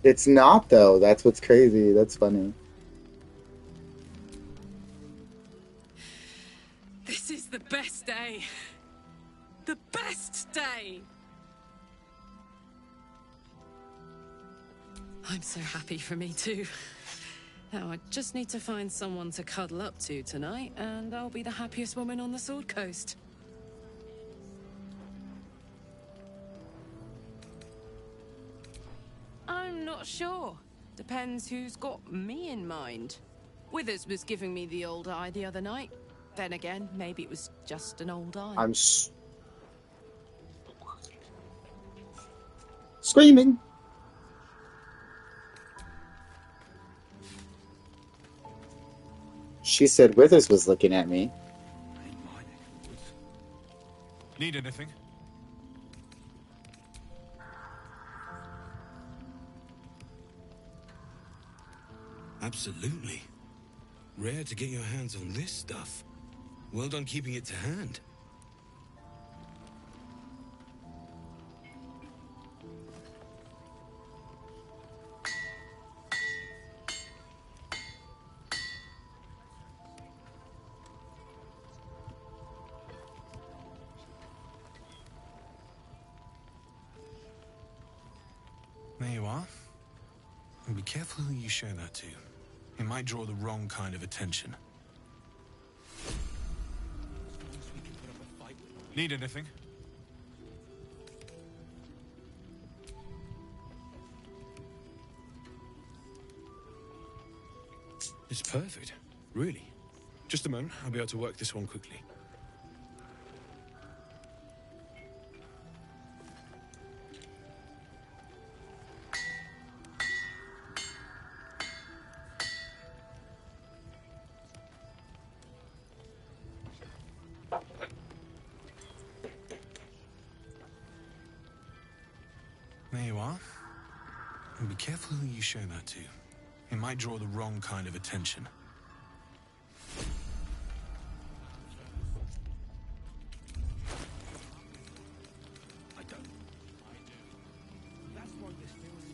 It's not though. That's what's crazy. That's funny.
This is the best day. The best day. I'm so happy for me too. Now I just need to find someone to cuddle up to tonight, and I'll be the happiest woman on the Sword Coast. I'm not sure. Depends who's got me in mind. Withers was giving me the old eye the other night. Then again, maybe it was just an old eye.
Screaming. She said Withers was looking at me.
Need anything?
Absolutely. Rare to get your hands on this stuff. Well done keeping it to hand.
There you are. And be careful who you show that to. It might draw the wrong kind of attention. Need anything? It's perfect. Really. Just a moment. I'll be able to work this one quickly. There you are. And be careful who you show that to. It might draw the wrong kind of attention. I don't. I do. That's why this thing is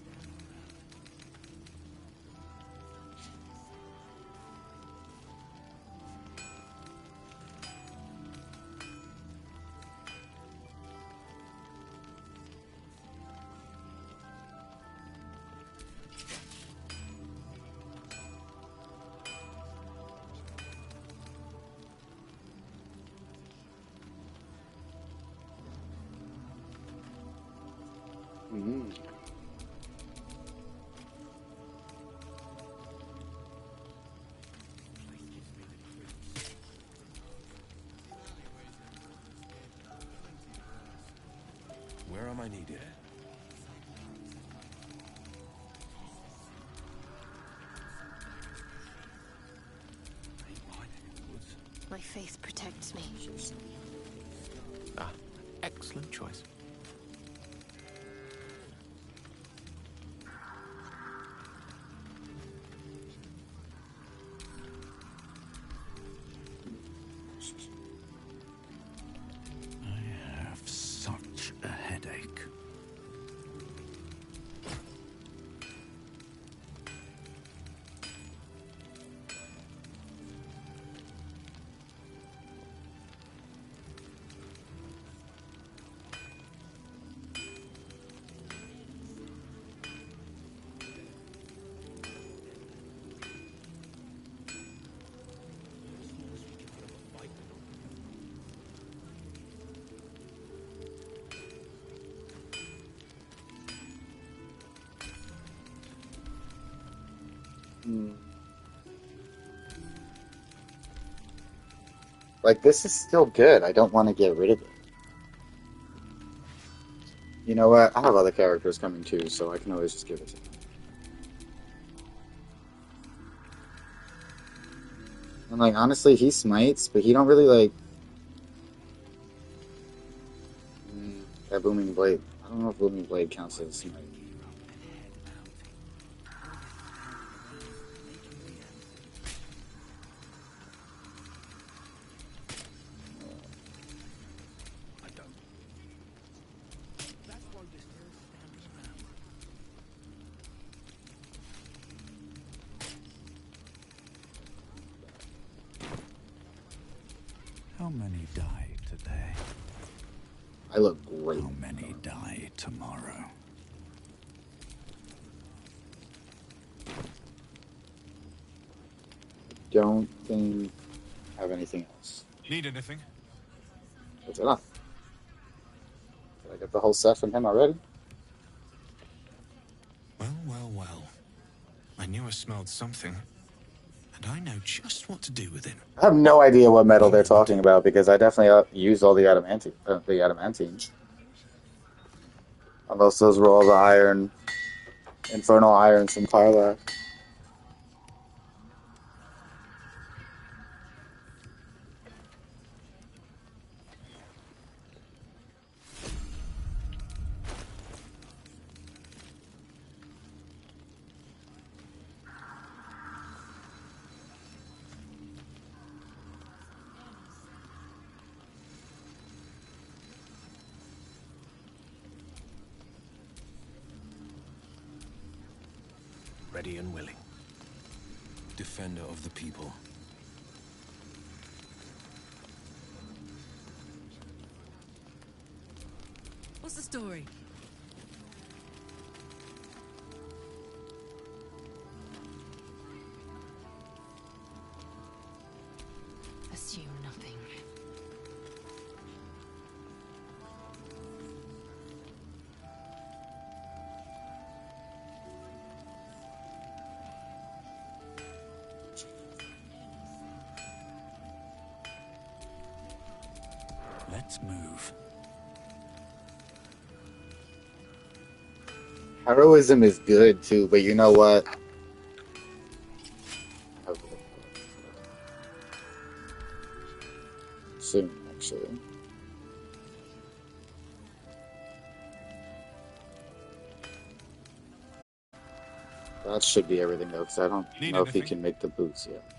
Where am I needed?
My faith protects me.
Ah, excellent choice.
I have such a headache.
Like, this is still good. I don't want to get rid of it. You know what? I have other characters coming too, so I can always just give it to them. And, like, honestly, he smites, but he don't really, like... that Booming Blade. I don't know if Booming Blade counts as a smite.
How many die today?
I look great.
How many die tomorrow?
Don't think I have anything else.
Need anything?
That's enough. Did I get the whole set from him already?
Well, well, well. I knew I smelled something, and I know just what to do with it.
I have no idea what metal they're talking about because I definitely used all the adamantine. Unless those were all the iron, infernal irons from Karlach.
Ready and willing. Defender of the people.
What's the story?
Assume nothing.
Let's move.
Heroism is good too, but you know what? Soon, actually. That should be everything though, because I don't know if he can make the boots yet.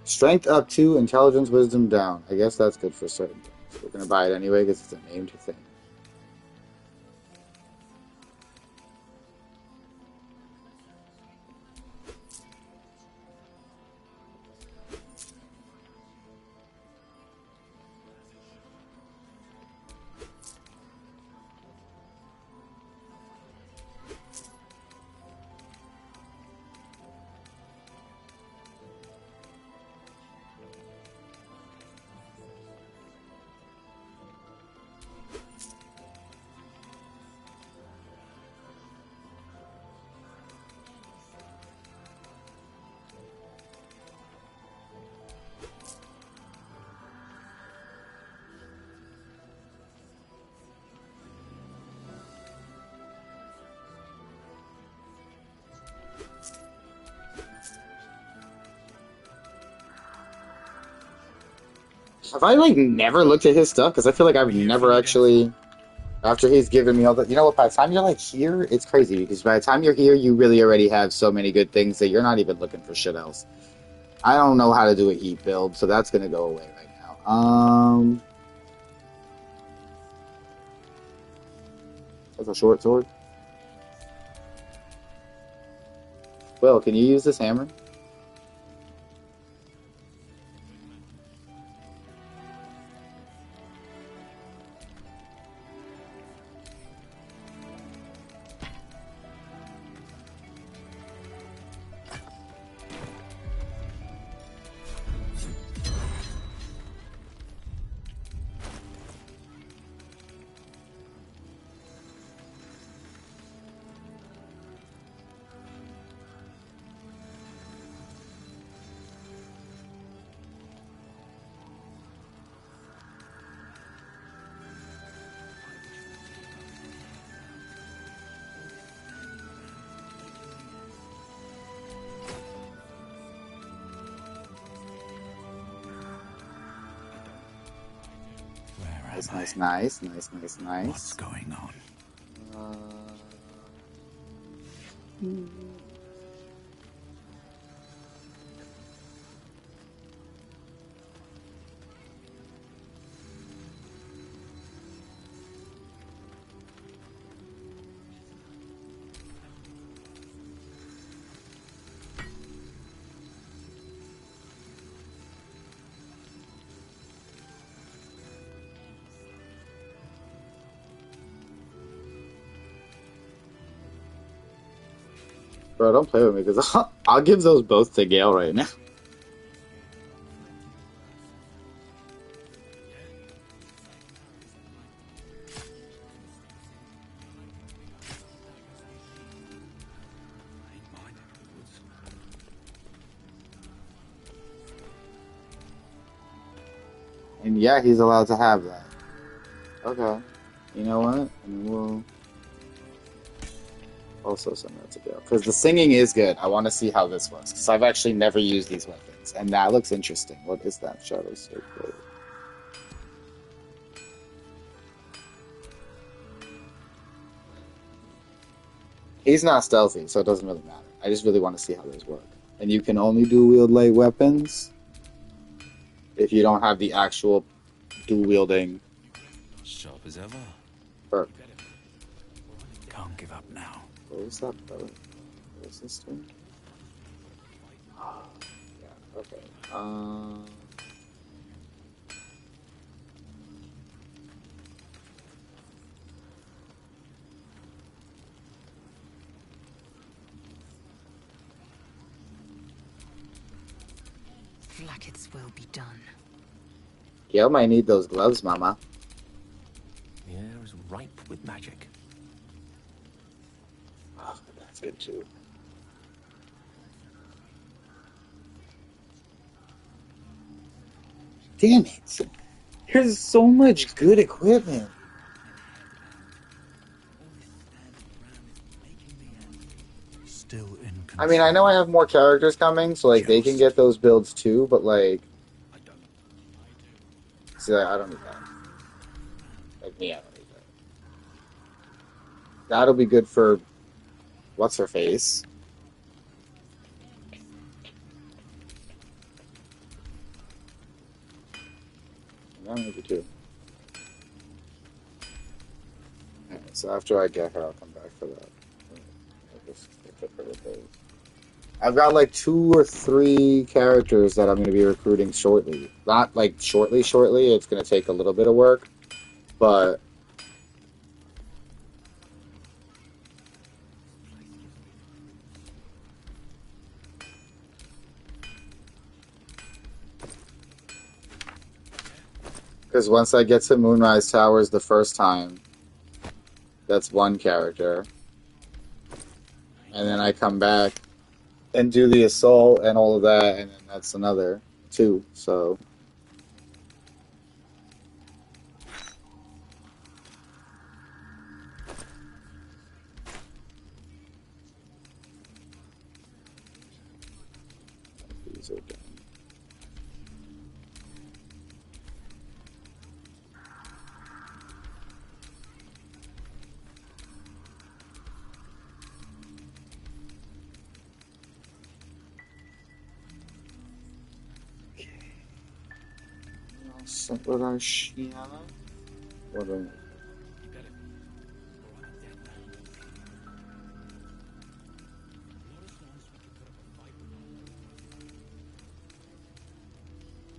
Strength up 2, intelligence, wisdom down. I guess that's good for certain things. We're gonna buy it anyway because it's a named thing. Have I, like, never looked at his stuff? Because I feel like I've never actually... After he's given me all the... You know what, by the time you're, like, here, it's crazy. Because by the time you're here, you really already have so many good things that you're not even looking for shit else. I don't know how to do a heat build, so that's gonna go away right now. That's a short sword. Will, can you use this hammer? nice, nice, nice, nice, nice, nice.
What's going on?
Bro, don't play with me because I'll give those both to Gale right now. And yeah, he's allowed to have that. Okay. You know what? And then we'll also send that to Gale. Because the singing is good. I want to see how this works. Because I've actually never used these weapons. And that looks interesting. What is that? Shadow Circle. He's not stealthy, so it doesn't really matter. I just really want to see how those work. And you can only dual-wield light weapons if you don't have the actual dual-wielding.
Sharp as ever.
Or,
Can't give up now.
what was that? What was this doing? Yeah, okay.
Like its will be done.
Gale might need those gloves, Mama.
The air is ripe with magic.
Oh, that's good too. Damn it! There's so much good equipment.
Still in control.
I mean, I know I have more characters coming, so like they can get those builds too, but like, see, like, I don't need that. Like me, I don't need that. That'll be good for what's her face. That maybe too. Alright, so after I get her, I'll come back for that. I'll just equip her with those. I've got like 2 or 3 characters that I'm going to be recruiting shortly. Not like shortly. It's going to take a little bit of work, but because once I get to Moonrise Towers the first time, that's one character, and then I come back and do the assault and all of that, and then that's another 2. So these are done. Set with our Shiana. What are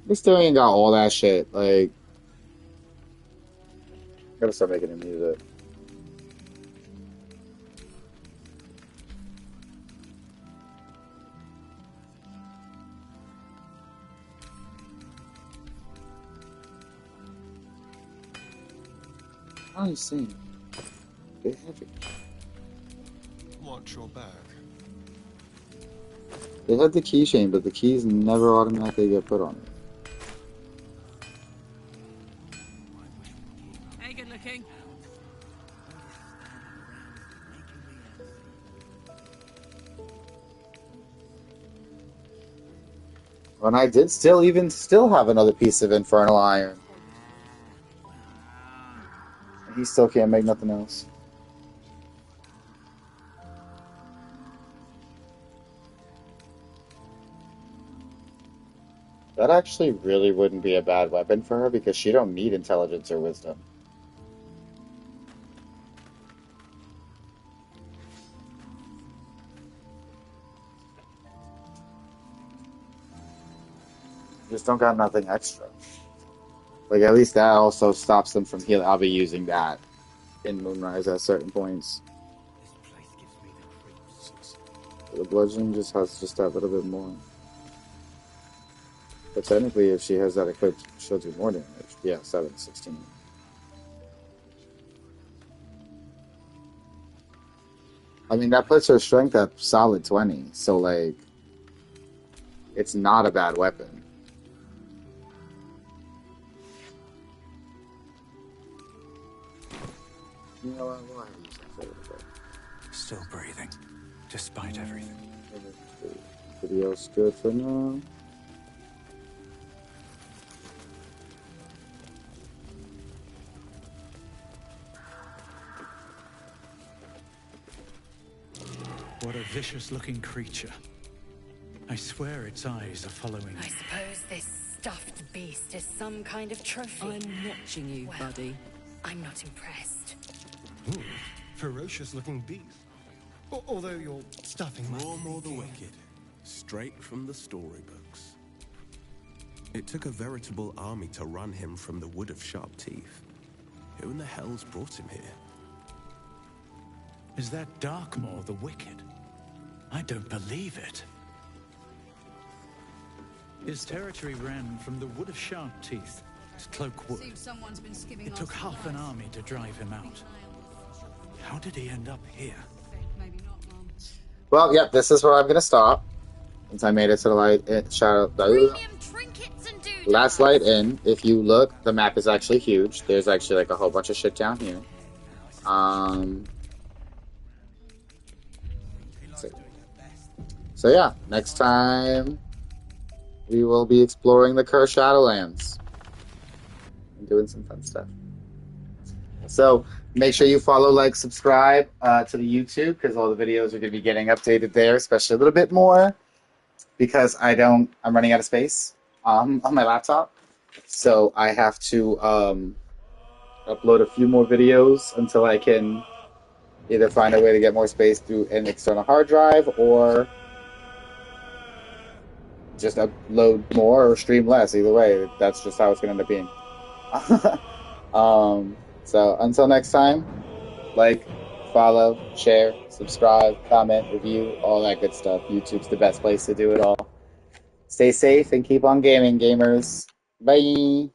Mysterian got all that shit. Like, gotta start making him use it. I see. They have it.
Watch your back.
They had the keychain, but the keys never automatically get put on it.
Hey, good looking.
And I did still have another piece of Infernal Iron. still can't make nothing else. That actually really wouldn't be a bad weapon for her because she don't need intelligence or wisdom. Just don't got nothing extra. Like, at least that also stops them from healing. I'll be using that in Moonrise at certain points. The bludgeon just has just that little bit more. But technically, if she has that equipped, she'll do more damage. Yeah, 7, 16. I mean, that puts her strength at solid 20. So, like, it's not a bad weapon. You know what? We'll have to use that for a little bit.
Still breathing, despite everything.
Video's good for now.
What a vicious-looking creature. I swear its eyes are following me.
I suppose this stuffed beast is some kind of trophy.
I'm watching you,
well,
buddy.
I'm not impressed.
Ooh, ferocious-looking beast. Although your stuffing might
More the wicked. Straight from the storybooks. It took a veritable army to run him from the Wood of Sharp Teeth. Who in the hell's brought him here?
Is that Darkmoor the Wicked? I don't believe it. His territory ran from the Wood of Sharp Teeth to Cloak Wood.
Someone's been skimming
It took half an army to drive him out. How did he end up here?
Well, yep, this is where I'm gonna stop. Since I made it to the light shadow. Last light in. If you look, the map is actually huge. There's actually like a whole bunch of shit down here. So yeah, next time we will be exploring the Cursed Shadowlands and doing some fun stuff. So make sure you follow, like, subscribe to the YouTube because all the videos are going to be getting updated there, especially a little bit more because I'm running out of space on my laptop. So I have to upload a few more videos until I can either find a way to get more space through an external hard drive or just upload more or stream less. Either way, that's just how it's going to end up being. So until next time, like, follow, share, subscribe, comment, review, all that good stuff. YouTube's the best place to do it all. Stay safe and keep on gaming, gamers. Bye!